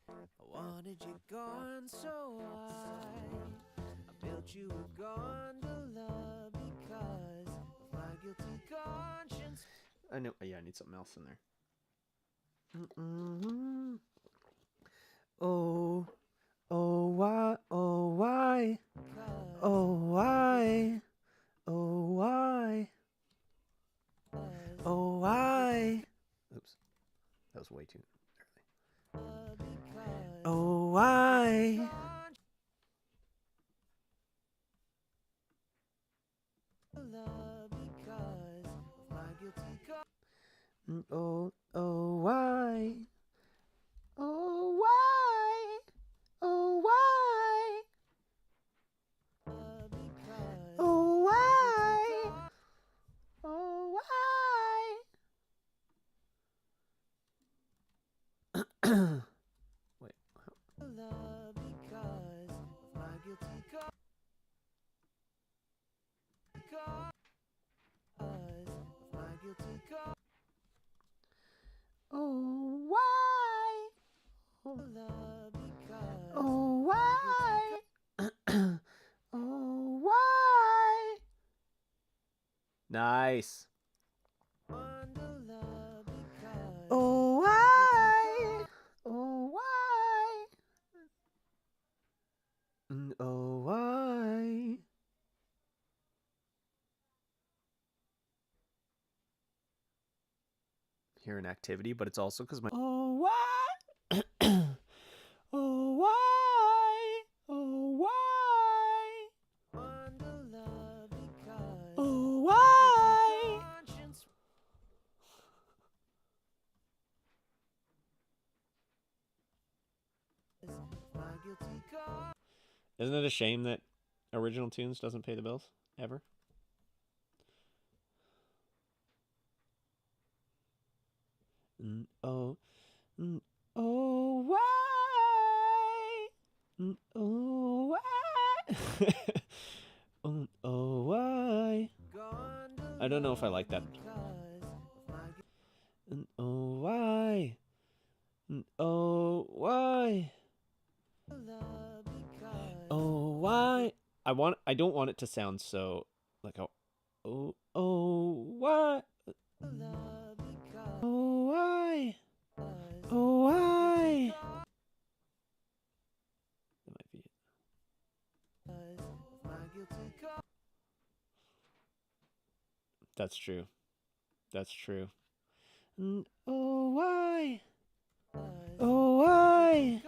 I wanted you gone, so I built you a gone to love because of my guilty conscience. I know. Yeah, I need something else in there. Mm-mm. Oh, oh, why? Oh, why? Oh, why? Oh, why? Oh, why? Oops, that was way too early. Oh, why? Oh, oh, why? Oh, why? Oh, why? Oh, why? Oh, why? Wait. Oh, why? Oh, why? Oh, why? Nice. Oh, why? Oh, why? Oh, why? Hear an activity, but it's also because my. Oh, why? Oh, why? Oh, why? Oh, why? Isn't it a shame that original tunes doesn't pay the bills ever? Oh, oh, why? Oh, why? Oh, why? I don't know if I like that. Oh, why? Oh, why? Oh, why? I don't want it to sound so like a why? Oh, why? Oh, why? That might be it. That's true. That's true. Oh, why? Oh, why?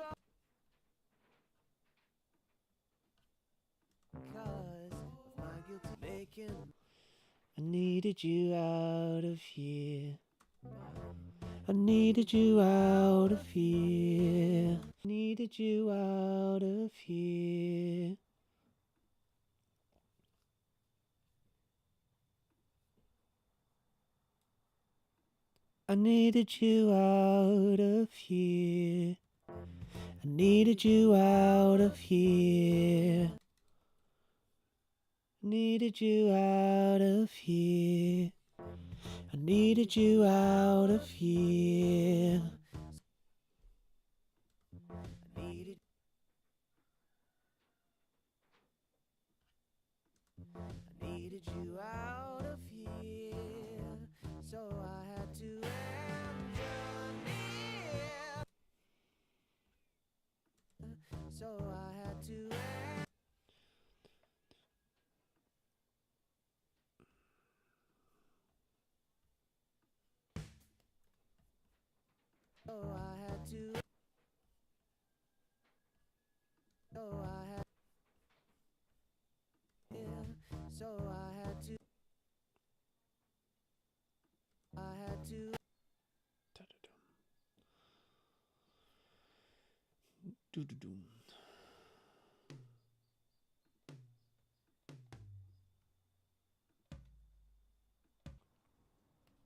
I needed you out of here. I needed you out of here. Needed you out of here. I needed you out of here. I needed you out of here. Needed you out of here. I needed you out of here. needed you out of here, so I had to engineer. So I had to. So I had to. So I had. So I had to. I had to. Doo-doo-doo.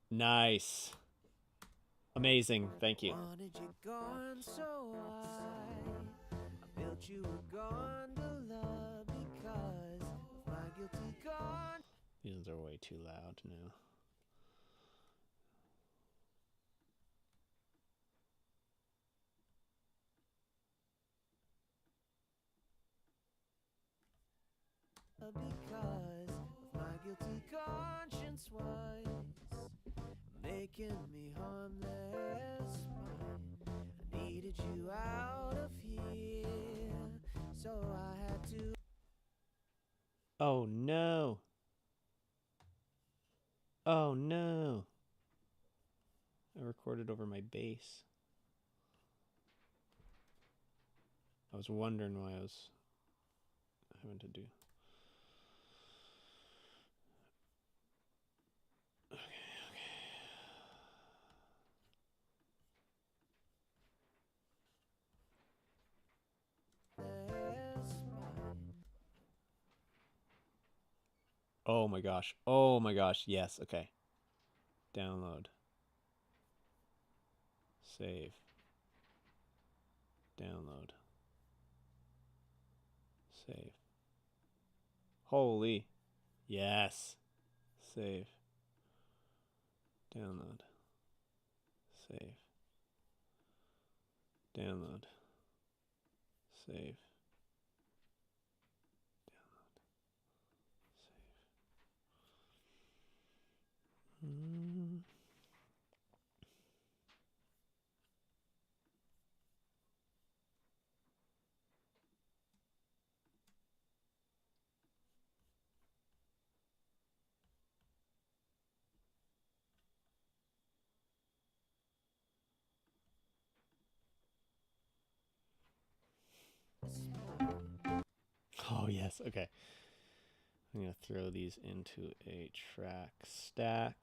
Nice. Amazing. Thank you. Wanted you gone, so I built you a gondola because of my guilty con. These ones are way too loud now. Because of my guilty conscience was making me harmless. I needed you out of here, so I had to. Oh no. Oh no. I recorded over my bass. I was wondering why I was having to do. Okay, oh my gosh. Oh my gosh. Yes. Okay. Download. Save. Download. Save. Holy. Yes. Save. Download. Save. Download. Save. Download. Save. Oh, yes. Okay. I'm going to throw these into a track stack.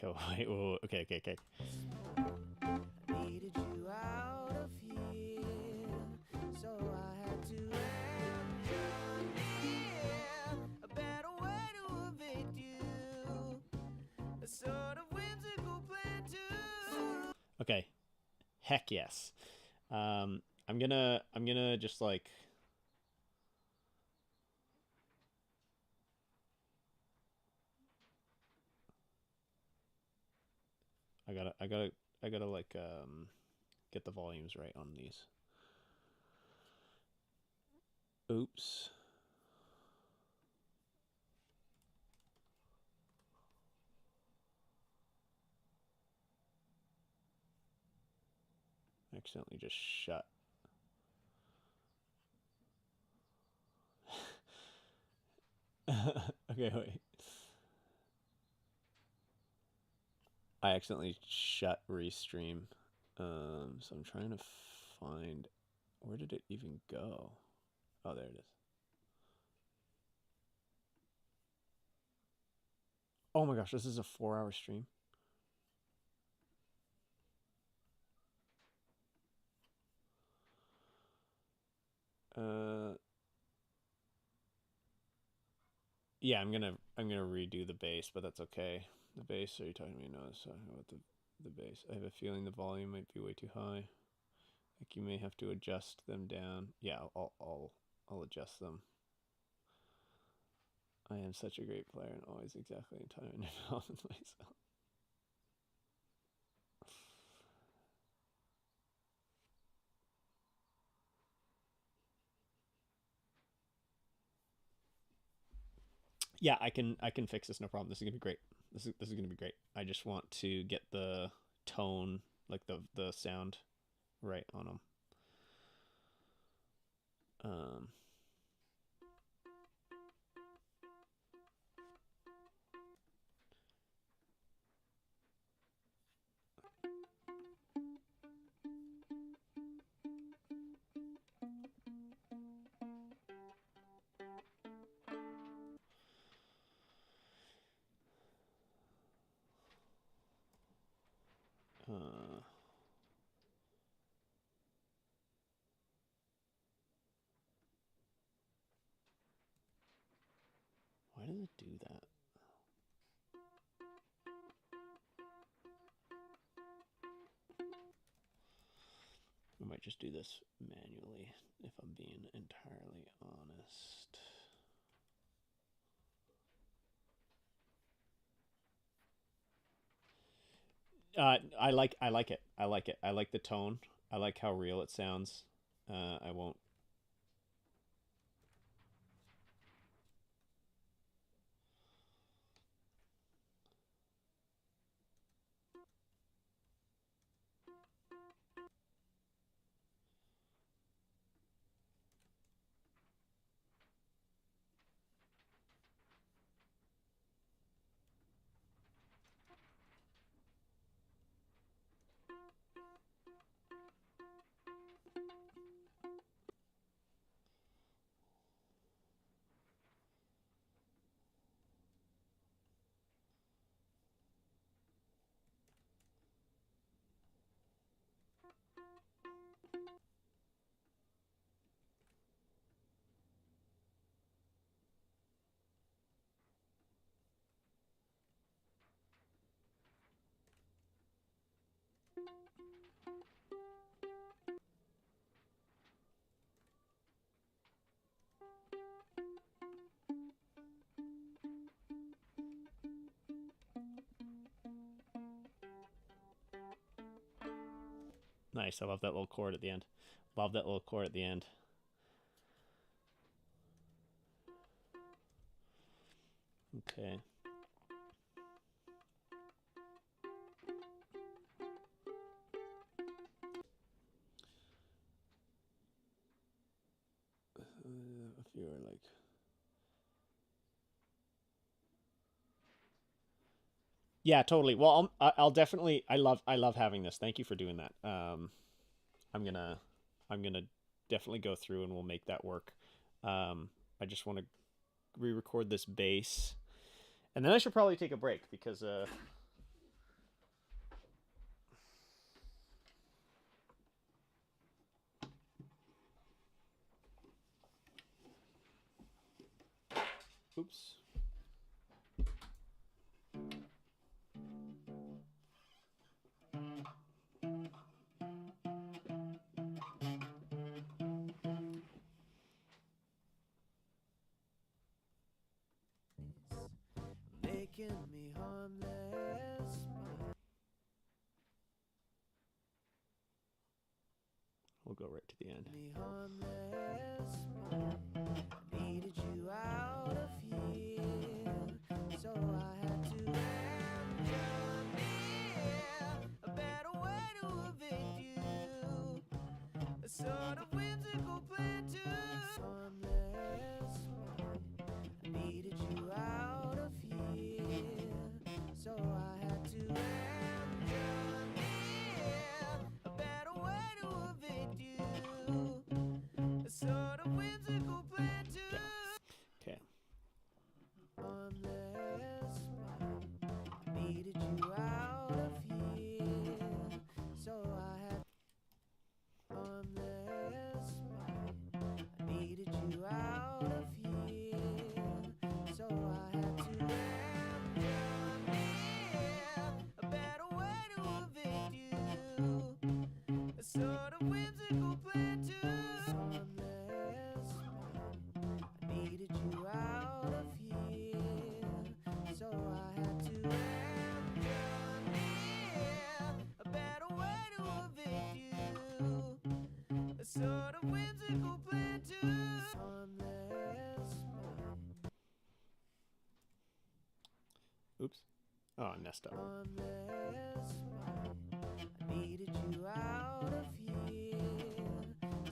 Okay, wait, whoa, okay, okay, okay. I needed you out of here, so I had to engineer a better way to evict you, a sort of whimsical plan to. Okay. Heck yes. I'm gonna just like I gotta like get the volumes right on these. Oops. I accidentally just shut. Okay, wait. I accidentally shut Restream. So I'm trying to find, where did it even go? Oh, there it is. Oh my gosh, this is a 4-hour stream. Yeah, I'm gonna redo the bass, but that's okay. The bass, are you talking to me? No, I was talking about the bass. I have a feeling the volume might be way too high. Like you may have to adjust them down. Yeah, I'll adjust them. I am such a great player and always exactly in time and involved with myself. Yeah, I can fix this, no problem. This is gonna be great. This is gonna be great. I just want to get the tone, like the sound, right on them. Why does it do that? I might just do this manually if I'm being entirely honest. I like it. I like it. I like the tone. I like how real it sounds. I won't. Nice. I love that little chord at the end. Love that little chord at the end. Okay. If you're like, yeah, totally. Well, I'll definitely. I love having this. Thank you for doing that. I'm gonna definitely go through and we'll make that work. I just want to re-record this bass, and then I should probably take a break because oops. Making me harmless. We'll go right to the end. Me harmless. I needed you out of here, so I had to engineer a better way to evict you. A sort of whimsical plan to harmless. I needed you out of here, so I had to engineer a better way to evict you. A sort of whimsical plan to Okay. harmless. I needed you out of here, so I had harmless. sort of whimsical plan to harmless mind. I needed you out of here, so I had to engineer a better way to evict you. A sort of whimsical plan to harmless mind. Oops. Oh, I messed up. Harmless mind. I needed you out of here,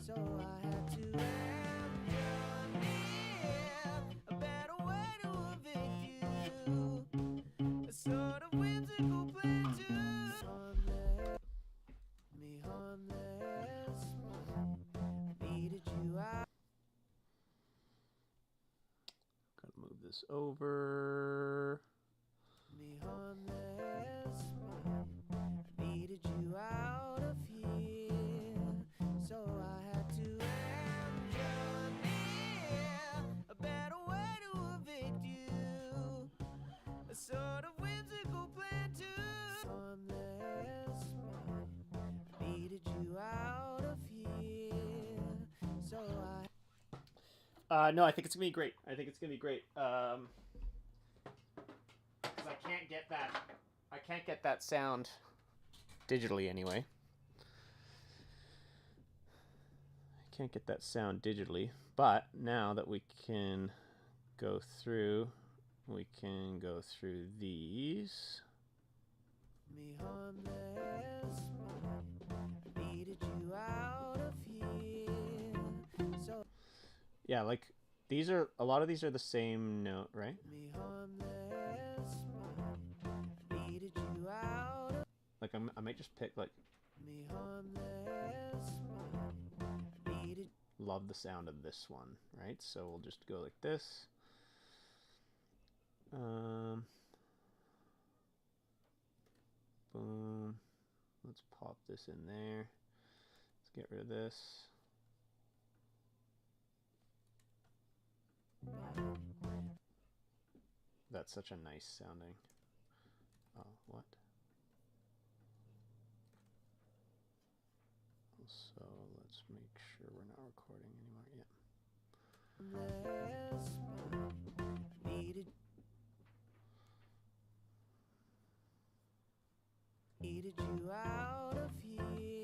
so I had to engineer a better way to evict you. A sort of whimsical plan to harmless me harmless mind. I needed you out. Gotta move this over. Me harmless mind. I needed you out of here, so I had to engineer a better way to evict you. A sort of whimsical plan to harmless mind. I needed you out of here, so No, I think it's gonna be great. I think it's gonna be great. 'Cause I can't get that sound digitally anyway. I can't get that sound digitally, but now that we can go through these. me harmless mind. I needed you out of here, so Yeah, like these are a lot of these are the same note, right? me harmless mind. I needed you out of Like I might just pick like me harmless mind. I needed love the sound of this one, right? So we'll just go like this. Boom. Let's pop this in there. Let's get rid of this. That's such a nice sounding. Oh, what? So let's make sure we're not recording anymore. Yeah. harmless mind. I needed you out of here,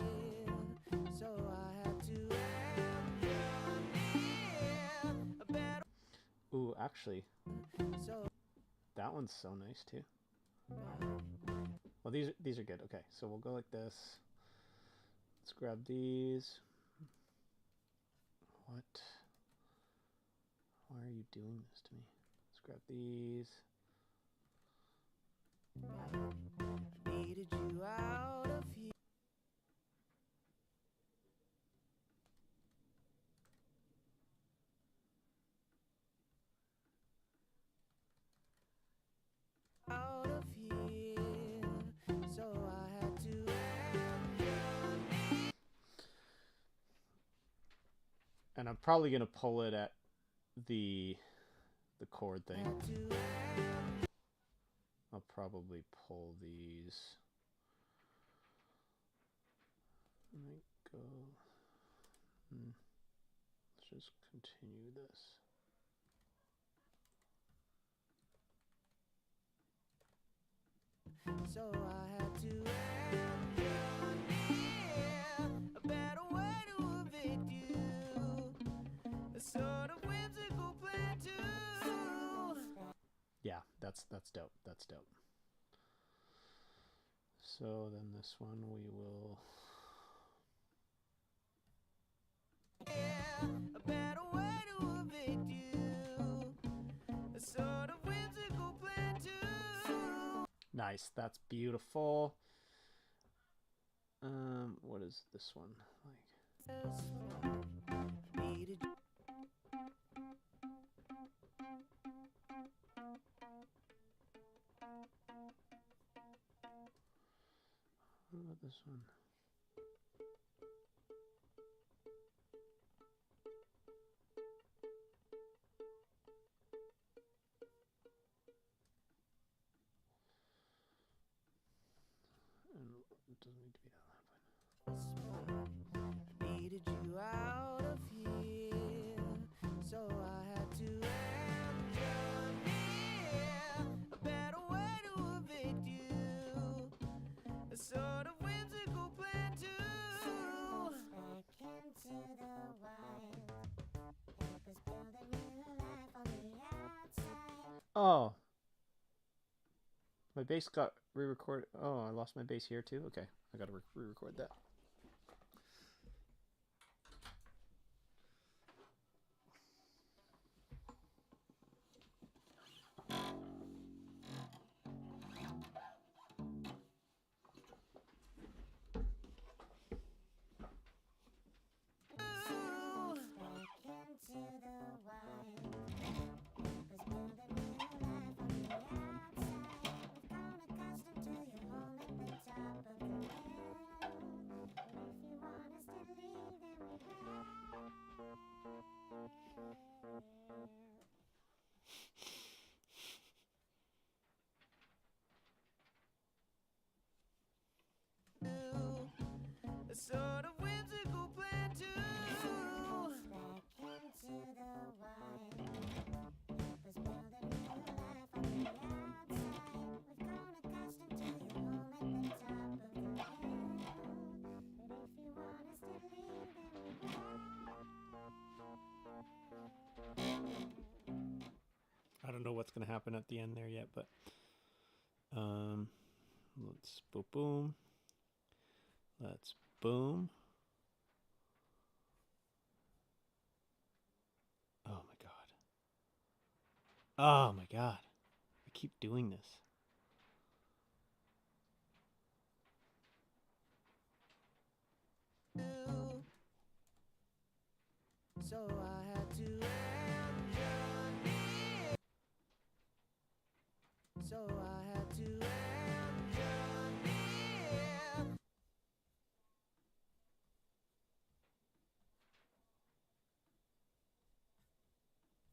so I had to engineer a better Ooh, actually, so that one's so nice too. Well, these are good. Okay, so we'll go like this. Let's grab these. What? Why are you doing this to me? Let's grab these. I needed you out of here. Out of here, so I had to engineer. And I'm probably gonna pull it at the chord thing. Had to engineer. I'll probably pull these. I might go. Let's just continue this. So I had to engineer a better way to evict you. A sort of whimsical plan to. Yeah, that's dope. That's dope. So then this one we will. A better way to evict you. A sort of whimsical plan to. Nice. That's beautiful. What is this one like? Needed What about this one? And it doesn't need to be that loud, but Oh, my bass got re-recorded. Oh, I lost my bass here too. Okay, I gotta re-record that. A sort of whimsical plan to back into the wild. Let's build a new life on the outside. We've grown accustomed to your home at the top of the hill. But if you want us to leave, then we will. I don't know what's gonna happen at the end there yet, but let's boom boom. Let's boom. Oh my god. Oh my god. I keep doing this. So I had to engineer. So I had to engineer.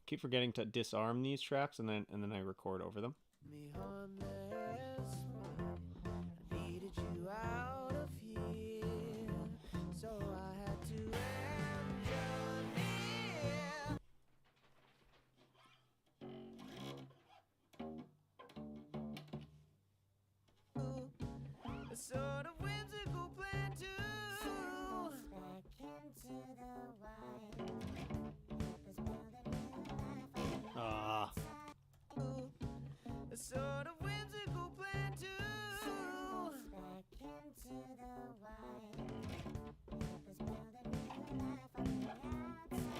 Keep forgetting to disarm these tracks and then I record over them. Me harmless, I needed you out of here. So I had to engineer. A sort of whimsical plan to back into the wild. Let's build a new life on the Ah. a sort of whimsical plan to back into the wild. Let's build a new life on the outside.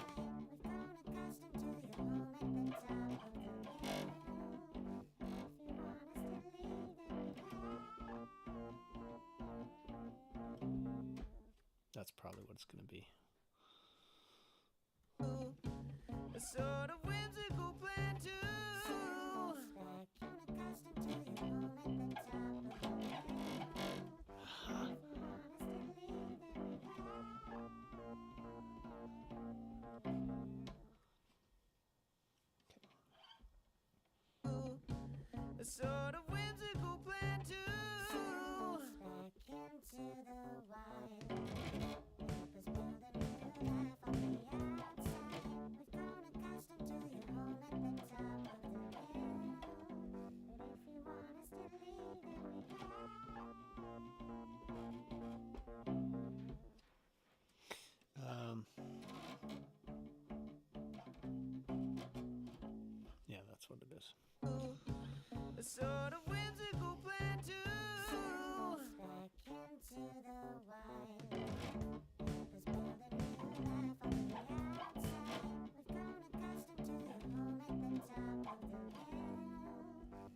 We've grown accustomed to your home at the top of the hill. If you want us to leave, then That's probably what it's gonna be. a sort of whimsical plan to back accustomed to your home at the top of the hill. If you want us to leave, then a sort of whimsical plan to back into the wild. Let's build a new life on the outside. We've grown accustomed to your home at the top of the hill. But if you want us to leave, then we Yeah, that's what it is. a sort of whimsical plan to back into the wild. Let's build a new life on the outside. We've grown accustomed to your home at the top of the hill.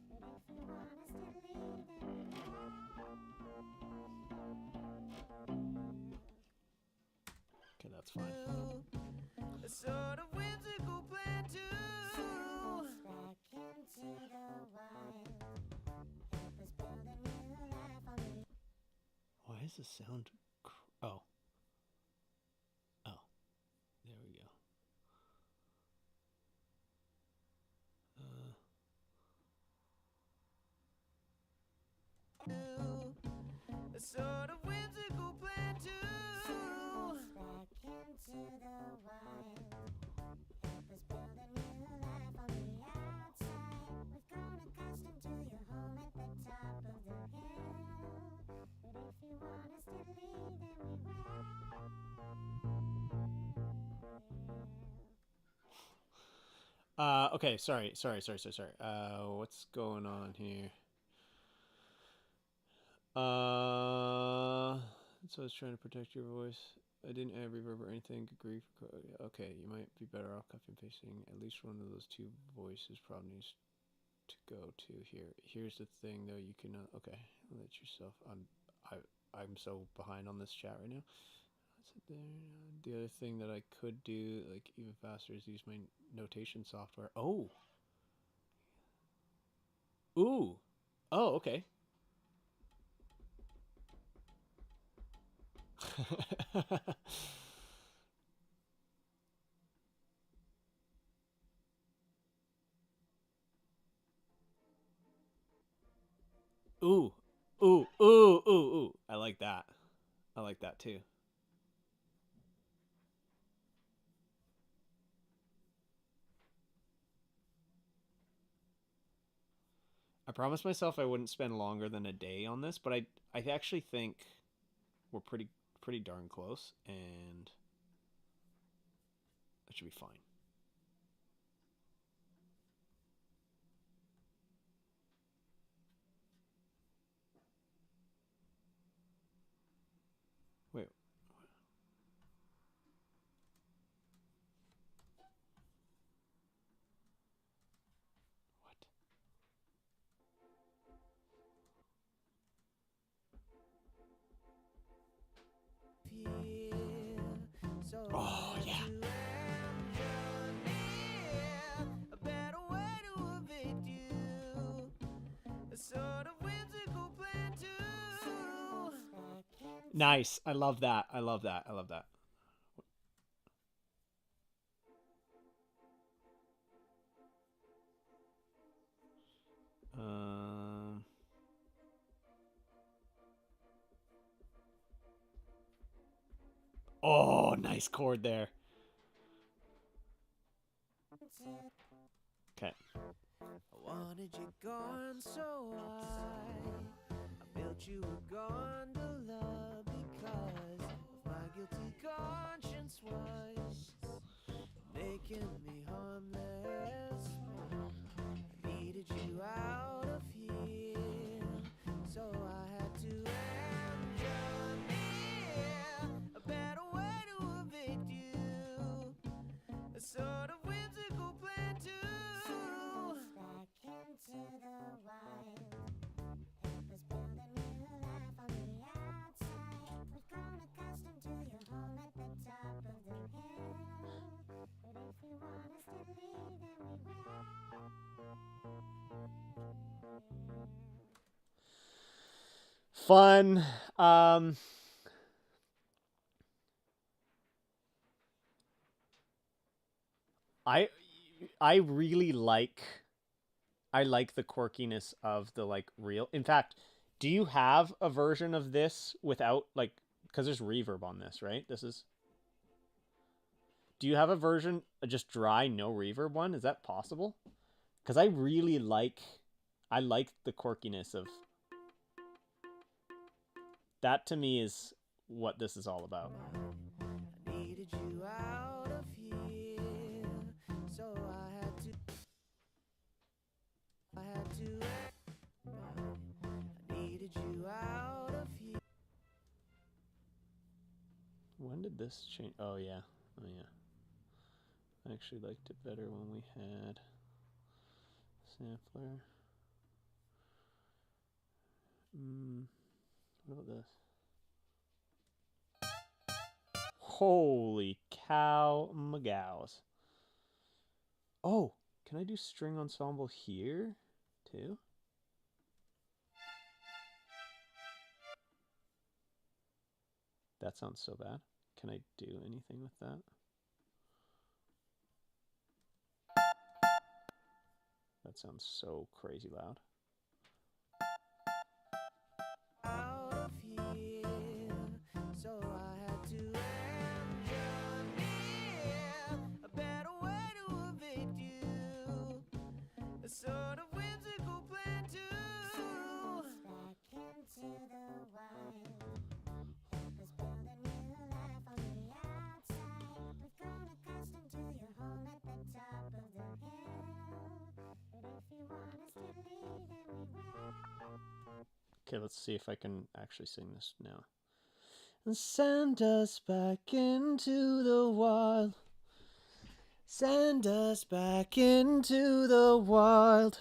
But if you want us to leave, then Okay, that's fine. a sort of whimsical plan to back into the wild. Let's build a new life on the Why is the sound? Oh. Oh. There we go. a sort of whimsical plan to back into the wild. Let's build a new life on the outside. We've grown accustomed to your home at the top of the hill. But if you want us to leave, then we will. Okay, sorry. What's going on here? So I was trying to protect your voice. I didn't add reverb or anything. Agree. Okay, you might be better off copying and pasting. At least one of those two voices probably needs to go to here. Here's the thing, though. You can okay. Let yourself. I'm so behind on this chat right now. The other thing that I could do, like even faster, is use my notation software. Oh. Ooh. Oh, okay. Ooh. Ooh. I like that. I like that too. I promised myself I wouldn't spend longer than a day on this, but I actually think we're pretty darn close, and that should be fine. Wait. What? Oh, yeah. A better way to evict you. A sort of whimsical plan to. Nice. I love that. I love that. I love that. Oh, nice chord there. Okay. I wanted you gone, so I built you a gondola because of my guilty conscience was making me harmless. I needed you out of here, so I had to engineer a better way to evict you. A sort of whimsical plan to back into the wild. Was building new life on the outside. We've grown accustomed to your home at the top of the hill. But if you want us to leave, then we will. Fun. I I really like the quirkiness of the like real. In fact, do you have a version of this without like because there's reverb on this, right? This is. Do you have a version just dry no reverb one? Is that possible? Because I really like the quirkiness of that. To me is what this is all about. I needed you out of here, so I had to I needed you out of here. When did this change? Oh yeah. I actually liked it better when we had sampler. What about this? Holy cow, McGows. Oh, can I do string ensemble here too? That sounds so bad. Can I do anything with that? That sounds so crazy loud. Out of here, so I had to engineer a better way to evict you. A sort of whimsical plan to Back into the wild. Was building new life on the outside. We've grown accustomed to your home at the top of the hill. Okay, let's see if I can actually sing this now. Send us back into the wild. Send us back into the wild.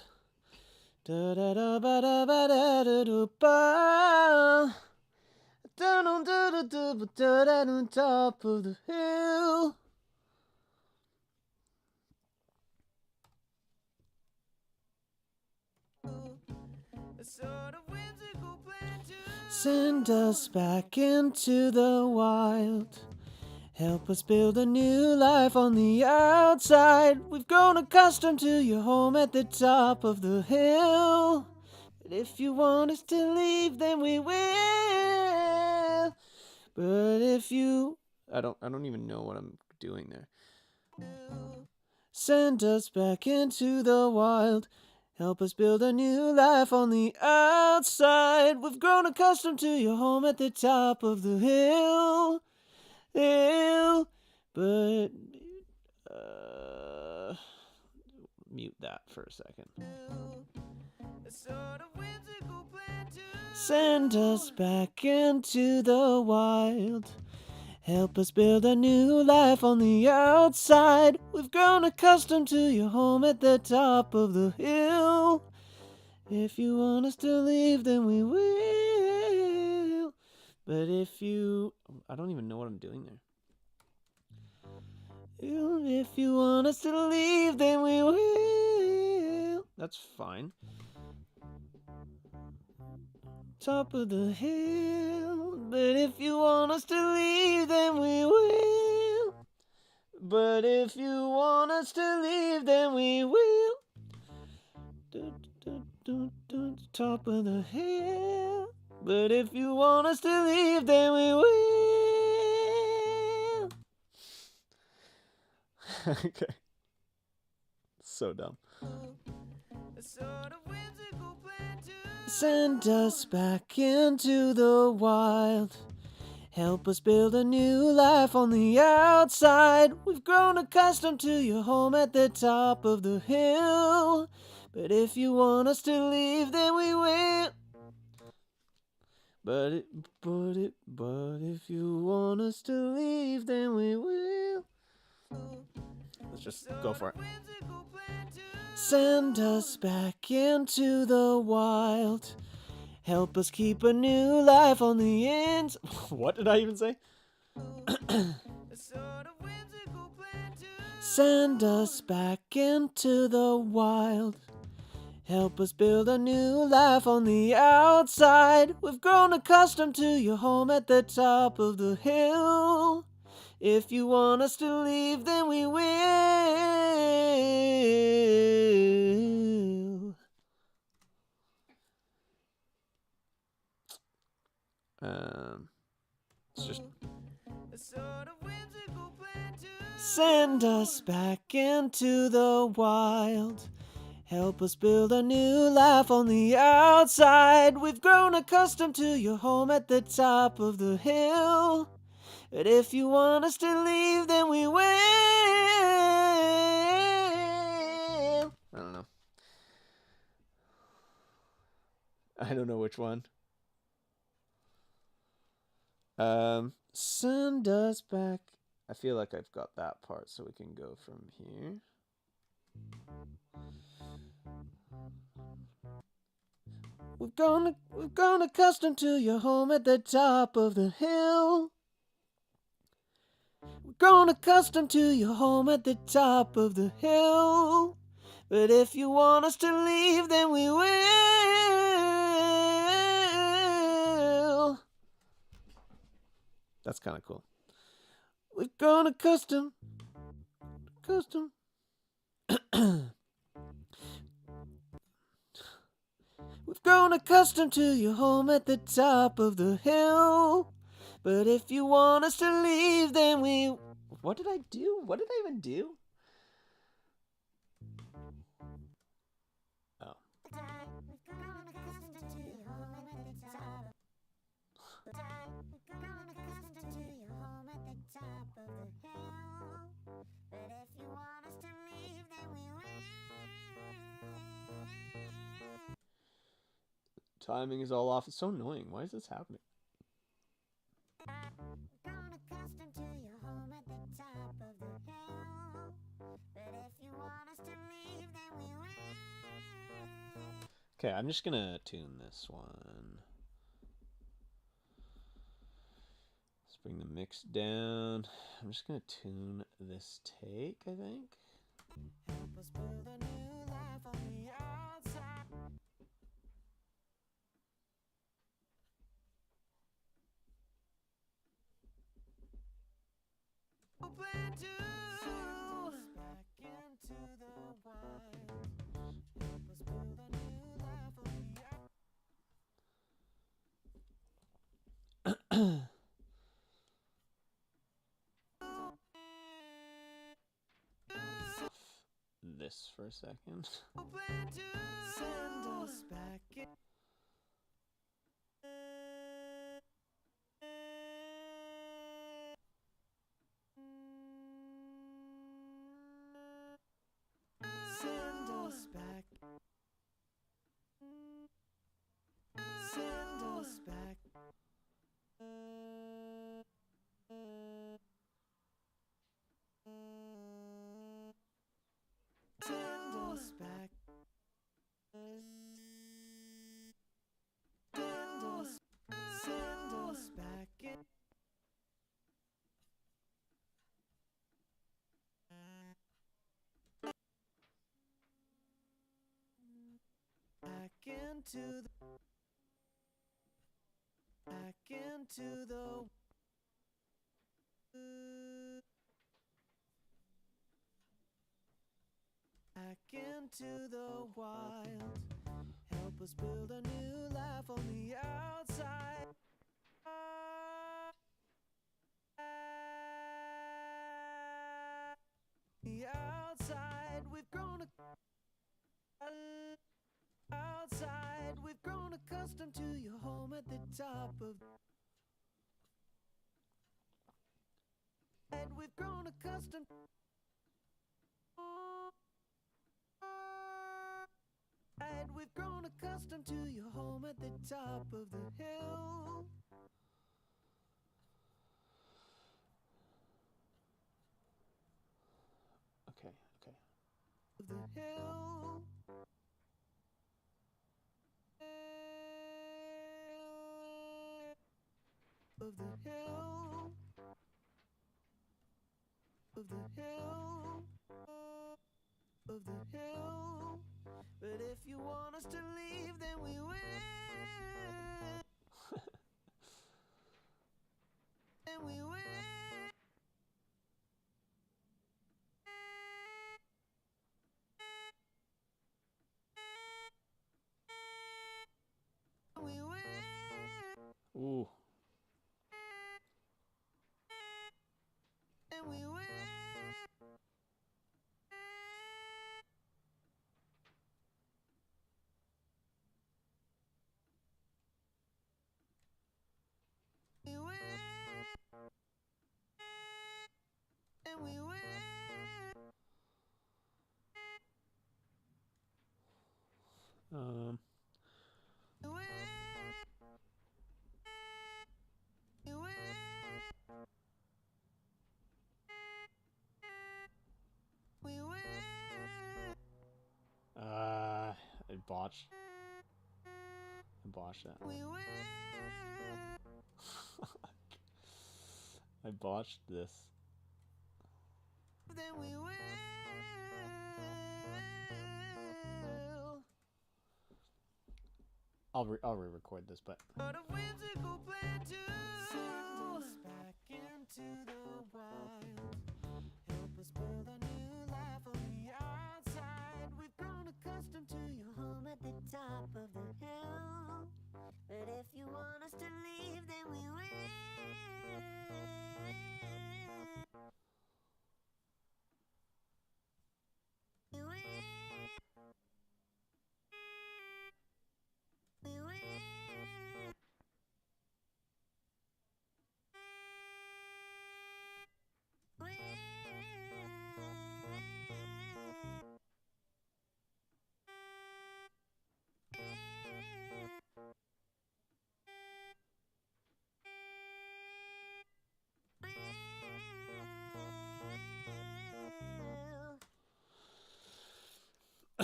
Da da da ba da ba da da da ba. Down on the top of the hill. Send us back into the wild. Help us build a new life on the outside. We've grown accustomed to your home at the top of the hill. But if you want us to leave, then we will. But if you... I don't even know what I'm doing there. Send us back into the wild. Help us build a new life on the outside. We've grown accustomed to your home at the top of the hill. But Mute that for a second. send us back into the wild. Help us build a new life on the outside. We've grown accustomed to your home at the top of the hill. If you want us to leave, then we will. But if you... I don't even know what I'm doing there. If you want us to leave, then we will. That's fine. Top of the hill. But if you want us to leave, then we will. But if you want us to leave, then we will. Top of the hill. But if you want us to leave, then we will. Okay. So dumb. Send us back into the wild. Help us build a new life on the outside. We've grown accustomed to your home at the top of the hill. But if you want us to leave, then we will. But if you want us to leave, then we will. Let's just go for it. Send us back into the wild. Help us keep a new life on the ends. What did I even say? Send us back into the wild. Help us build a new life on the outside. We've grown accustomed to your home at the top of the hill. If you want us to leave, then we will. It's just Send us back into the wild. Help us build a new life on the outside. We've grown accustomed to your home at the top of the hill. But if you want us to leave, then we will. I don't know. I don't know which one. Send us back. I feel like I've got that part, so we can go from here. We've grown accustomed to your home at the top of the hill. We've grown accustomed to your home at the top of the hill. But if you want us to leave, then we will. That's kind of cool. We've grown accustomed. We've grown accustomed to your home at the top of the hill. But if you want us to leave, then we... What did I do? What did I even do? Oh. Timing is all off. It's so annoying. Why is this happening? Grown accustomed to your home at the top of the hill. But if you want us to leave, then we will. Okay, I'm just gonna tune this one. Let's bring the mix down. I'm just gonna tune this take, I think. Help us build a new life on the outside. Plan to back into the wild. Help us build a new life on the outside. This for a second. Plan to send us back in. Send us back. Send us back. Send us back. Send us back in. Back into the back into the wild. Help us build a new life on the outside. The outside, we've grown outside, we've grown accustomed to your home at the top of. And we've grown accustomed. And we've grown accustomed to your home at the top of the hill. Okay, okay. Of the hill. Of the hill. Of the hill. Of the hill. But if you want us to leave, then we will. Then we will. We will. Ooh. And we will. We will. And we will. Um. We will. We will. We will. I botched. I botched that. We will. I botched this. Then we will. I'll re-record this, but What a whimsical plan to send us back into the wild. Help us build a new life on the outside. We've grown accustomed to your home at the top of the hill. But if you want us to leave, then we will. We will. We will. We will.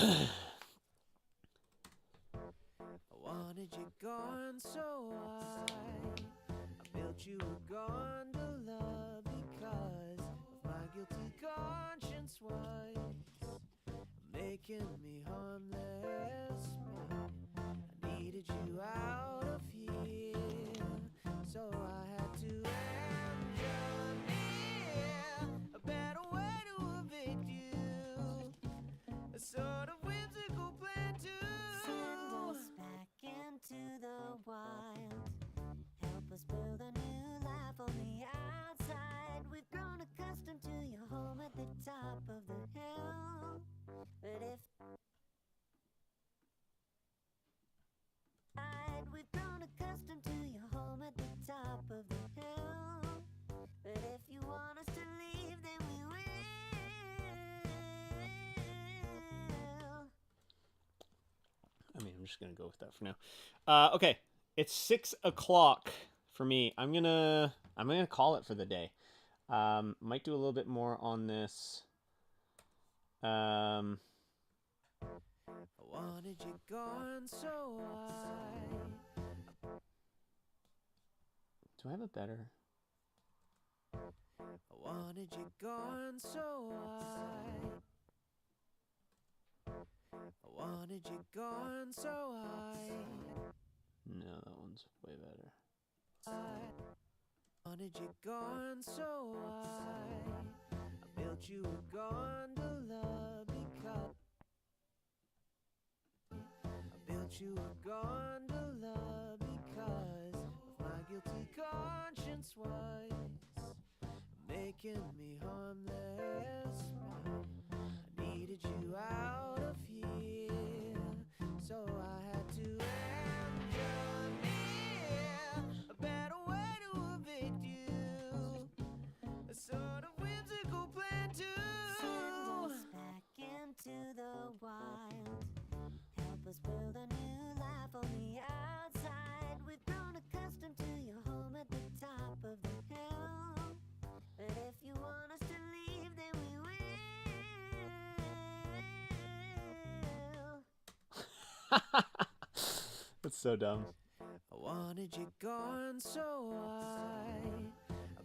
I wanted you gone, so I built you a gondola because of my guilty conscience was making me harmless. But I needed you out of here, so I had to engineer a better way to evict you. A sort of whimsical plan to Send us back into the wild. Help us build a new life on the outside. We've grown accustomed to your home at the top of the hill. But if we've grown accustomed to your home at the top of the hill. But if you want us to leave, then we will. I mean, I'm just gonna go with that for now. Okay, it's 6 o'clock for me. I'm gonna call it for the day. Might do a little bit more on this. I wanted you gone, so Do I have a better? I wanted you gone, so I wanted you gone, so No, that one's way better. I wanted you gone, so I built you a gondola because I built you a gondola because of my guilty conscience was making me harmless. I needed you out of here, so I had to engineer a better way to evict you. A sort of whimsical plan to Send us back into the wild. Help us build a new life on the outside. We've grown accustomed to your home at the top of the hill. But if you want us to leave, then we will. That's so dumb. I wanted you gone, so I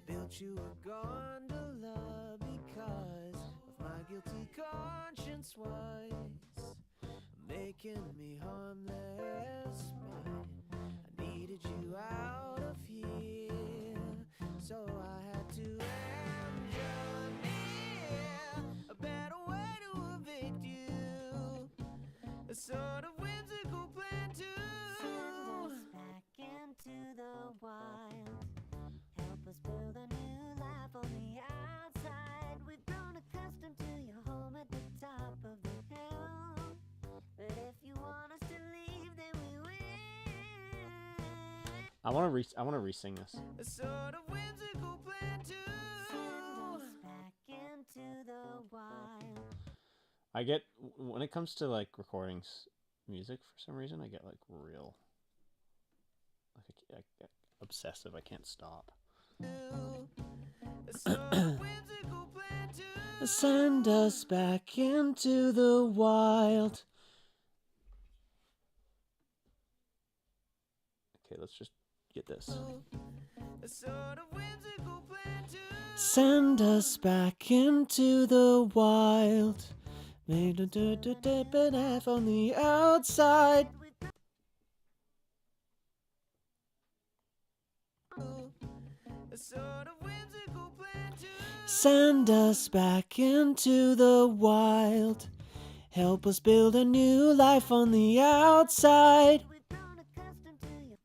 built you a gondola because of my guilty conscience was making me harmless. But I needed you out of here, so I had to engineer a better way to evict you. A sort of whimsical plan to Send us back into the wild. Help us build a new life on the outside. We've grown accustomed to your home at the top of the hill. But if you want us to leave, then we will. I want to re-sing this. a sort of whimsical plan to Send us back into the wild. I get when it comes to like recording music for some reason, I get like real like I get obsessive. I can't stop. a sort of whimsical plan to Send us back into the wild. Okay, let's just get this. a sort of whimsical plan to Send us back into the wild. Made a dip and half on the outside. a sort of whimsical plan to Send us back into the wild. Help us build a new life on the outside. We've grown accustomed to your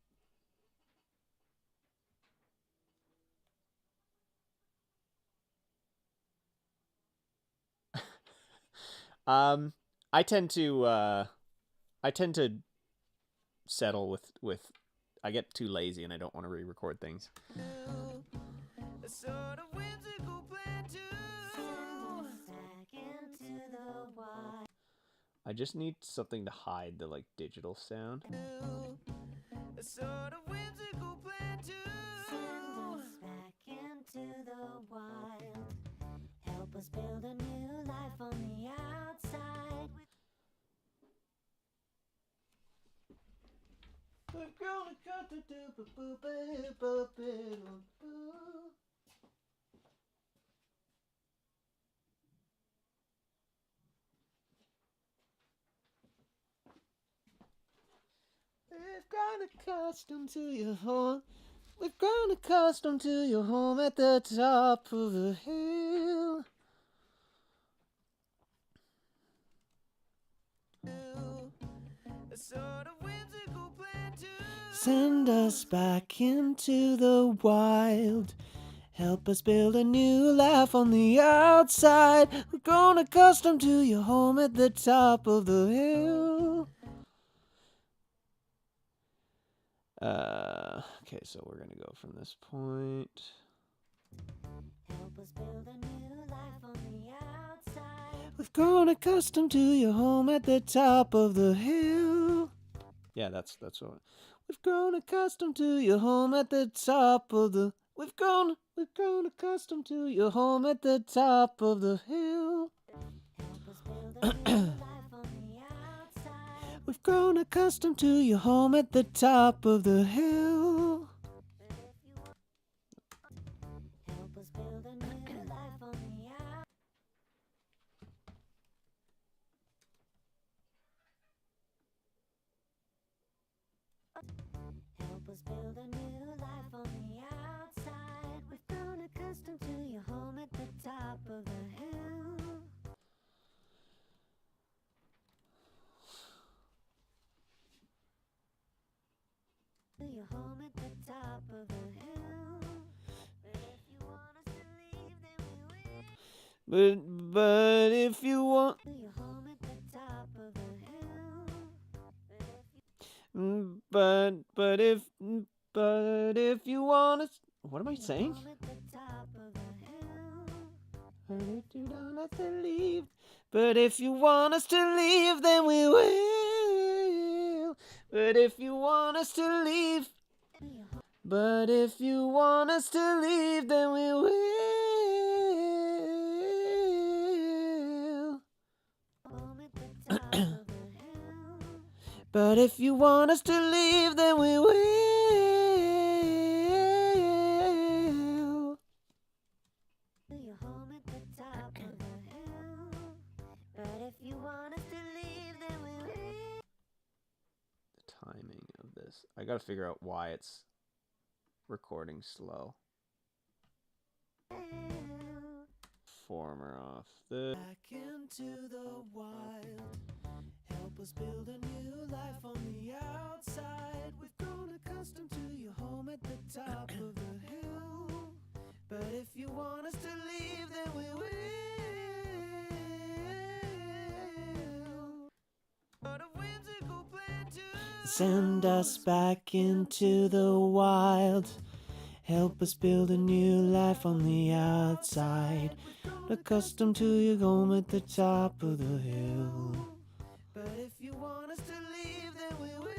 I tend to settle with I get too lazy and I don't want to re-record things. a sort of whimsical plan to send us back into the wild. I just need something to hide the like digital sound. a sort of whimsical plan to Send us back into the wild. Help us build a new life on the outside. We've grown accustomed to boo-boo-boo-boo-boo-boo. We've grown accustomed to your home. We've grown accustomed to your home at the top of the hill. A sort of whimsical plan to send us back into the wild. Help us build a new life on the outside. We've grown accustomed to your home at the top of the hill. Okay, so we're gonna go from this point. Help us build a new life on the outside. We've grown accustomed to your home at the top of the hill. Yeah, that's what. We've grown accustomed to your home at the top of the. We've grown accustomed to your home at the top of the hill. Help us build a new life on the outside. We've grown accustomed to your home at the top of the hill. Help us build a new life on the outside. Help us build a new life on the outside. We've grown accustomed to your home at the top of the hill. To your home at the top of the hill. But if you want us to leave, then we will. But if you want. To your home at the top of the hill. But if you want us. What am I saying? Home at the top of the hill. But if you don't have to leave. But if you want us to leave, then we will. But if you want us to leave. To your home But if you want us to leave, then we will. at the top of the hill. But if you want us to leave, then we will. To your home at the top of the hill. But if you want us to leave, then we will. The timing of this. I gotta figure out why it's recording slow. Former off the. Back into the wild. Help us build a new life on the outside. We've grown accustomed to your home at the top of the hill. But if you want us to leave, then we will. What a whimsical plan to send us back into the wild. Help us build a new life on the outside. Accustomed to your home at the top of the hill. But if you want us to leave, then we will.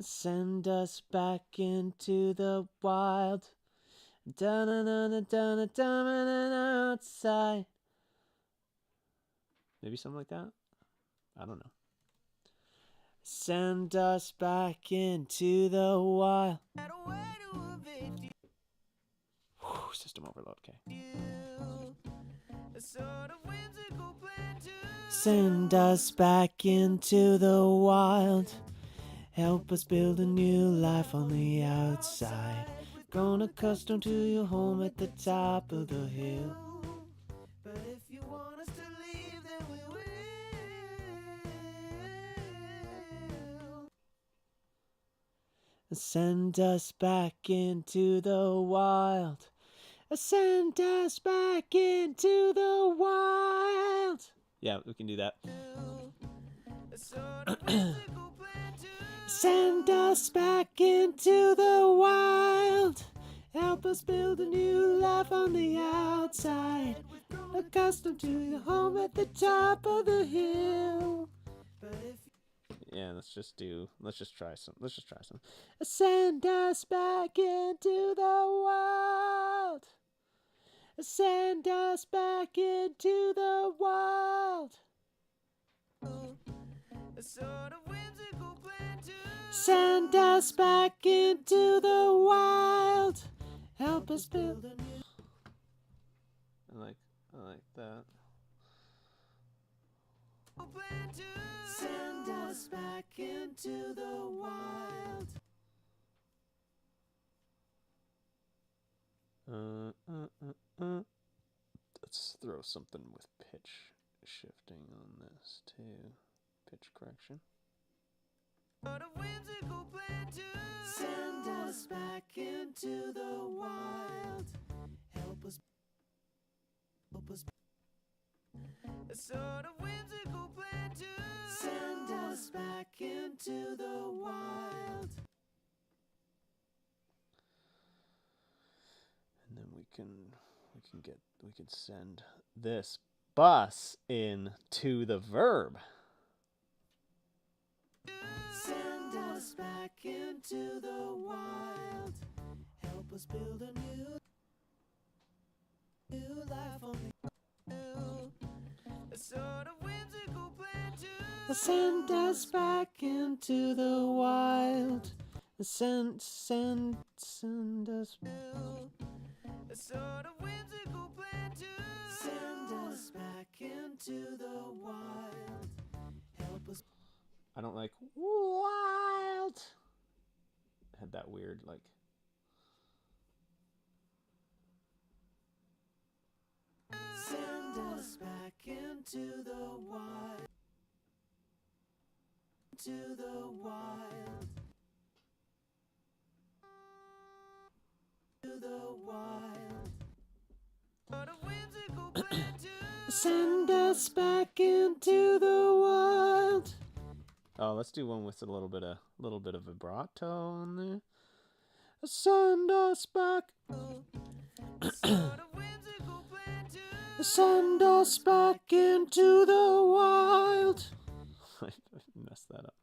Send us back into the wild. Outside. Maybe something like that? I don't know. Send us back into the wild. Whew, system overload, okay. Send us back into the wild. Help us build a new life on the outside. Grown accustomed to your home at the top of the hill. But if you want us to leave, then we will. Send us back into the wild. Send us back into the wild. Yeah, we can do that. Send us back into the wild. Help us build a new life on the outside. Accustomed to your home at the top of the hill. Yeah, let's just try some. Send us back into the wild. Send us back into the wild. A sort of whimsical plan to Send us back into the wild. Help us build. build a new I like that. plan to send us back into the wild. Let's throw something with pitch shifting on this too. Pitch correction. Sort of whimsical plan to send us back into the wild. Help us. A sort of whimsical plan to send us back into the wild. And then we can send this bus in to the verb. Send us back into the wild. Help us build a new life on the new. A sort of whimsical plan to Send us back into the wild. Send us. new. A sort of whimsical plan to send us back into the wild. Help us. I don't like wild. It had that weird like. Send us back into the wild. To the wild. To the wild. What a whimsical plan to Send us back into the wild. Oh, let's do one with a little bit of vibrato on there. Send us back. sort of whimsical plan to Send us back into the wild. I messed that up.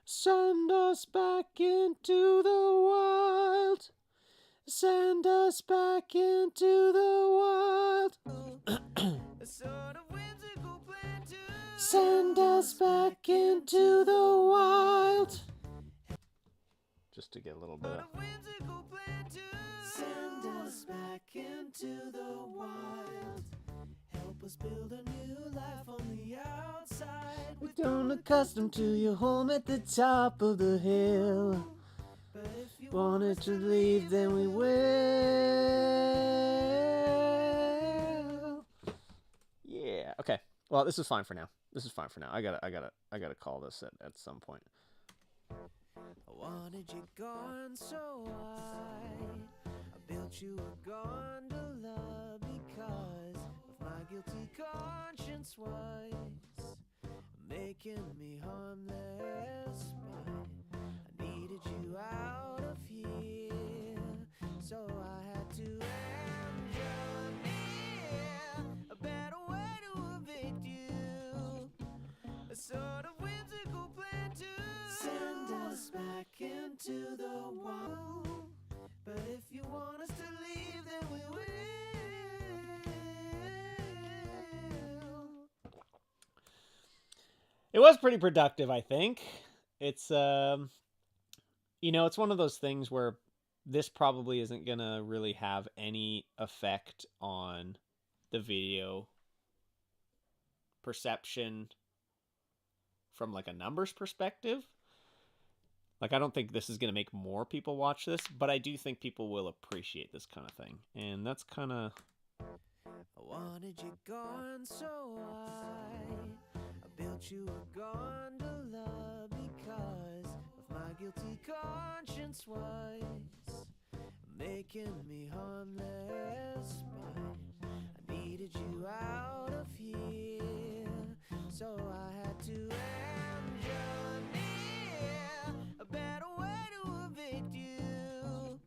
Send us back into the wild. Send us back into the wild. a sort of whimsical plan to Send us back into the wild. Just to get a little bit What of. a whimsical plan to send us back into the wild. Help us build a new life on the outside. We've grown accustomed to your home at the top of the hill. But if you Wanted to leave, then we will. Yeah. Okay. Well, this is fine for now. I gotta call this at some point. I wanted you gone, so I built you a gondola because of my guilty conscience was making me harmless. But I needed you out of here, so I had to engineer a better way to evict you. A sort of whimsical plan to send us back into the wild. But if you want us to leave, then we will. It was pretty productive, I think. It's it's one of those things where this probably isn't gonna really have any effect on the video perception from like a numbers perspective. Like, I don't think this is gonna make more people watch this, but I do think people will appreciate this kind of thing, and that's kind of. I wanted you gone, so I built you a gondola because of my guilty conscience was making me harmless. But I needed you out of here, so I had to engineer a better way to evict you.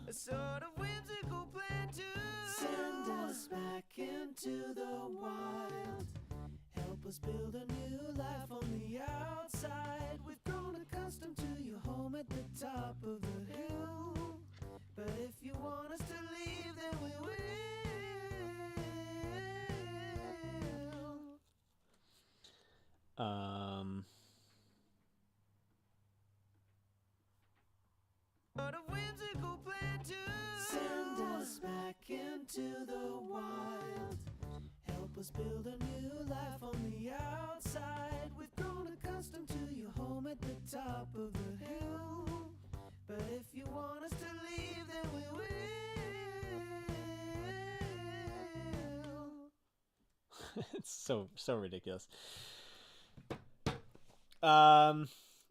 A sort of whimsical plan to send us back into the wild. Help us build a new life on the outside. We've grown accustomed to your home at the top of the hill. But if you want us to leave, then we will. What a whimsical plan to send us back into the wild. Help us build a new life on the outside. We've grown accustomed to your home at the top of the hill. But if you want us to leave, then we will. It's so ridiculous.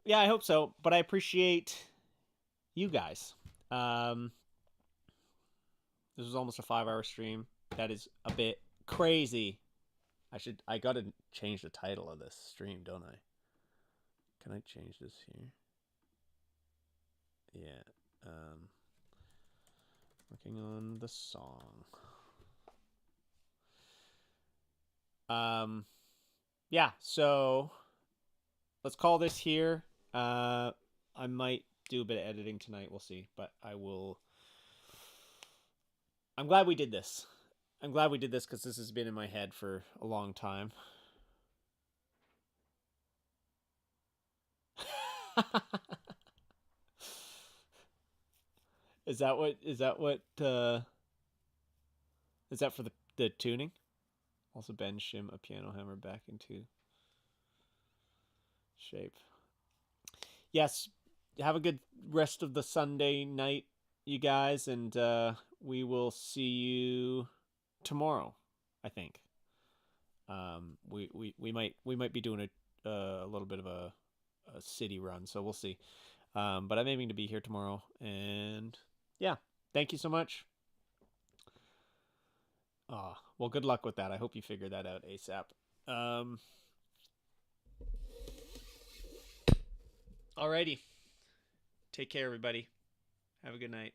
Yeah, I hope so, but I appreciate you guys. This was almost a 5-hour stream. That is a bit crazy. I gotta change the title of this stream, don't I? Can I change this here? Yeah. Working on the song. Yeah, so let's call this here. I might do a bit of editing tonight, we'll see, but I'm glad we did this. I'm glad we did this because this has been in my head for a long time. Is that for the tuning? Also bend, shim a piano hammer back into shape. Yes, have a good rest of the Sunday night, you guys, and we will see you tomorrow, I think. We might be doing a little bit of a city run, so we'll see. But I'm aiming to be here tomorrow, and yeah, thank you so much. Well, good luck with that. I hope you figure that out ASAP. Alrighty. Take care, everybody. Have a good night.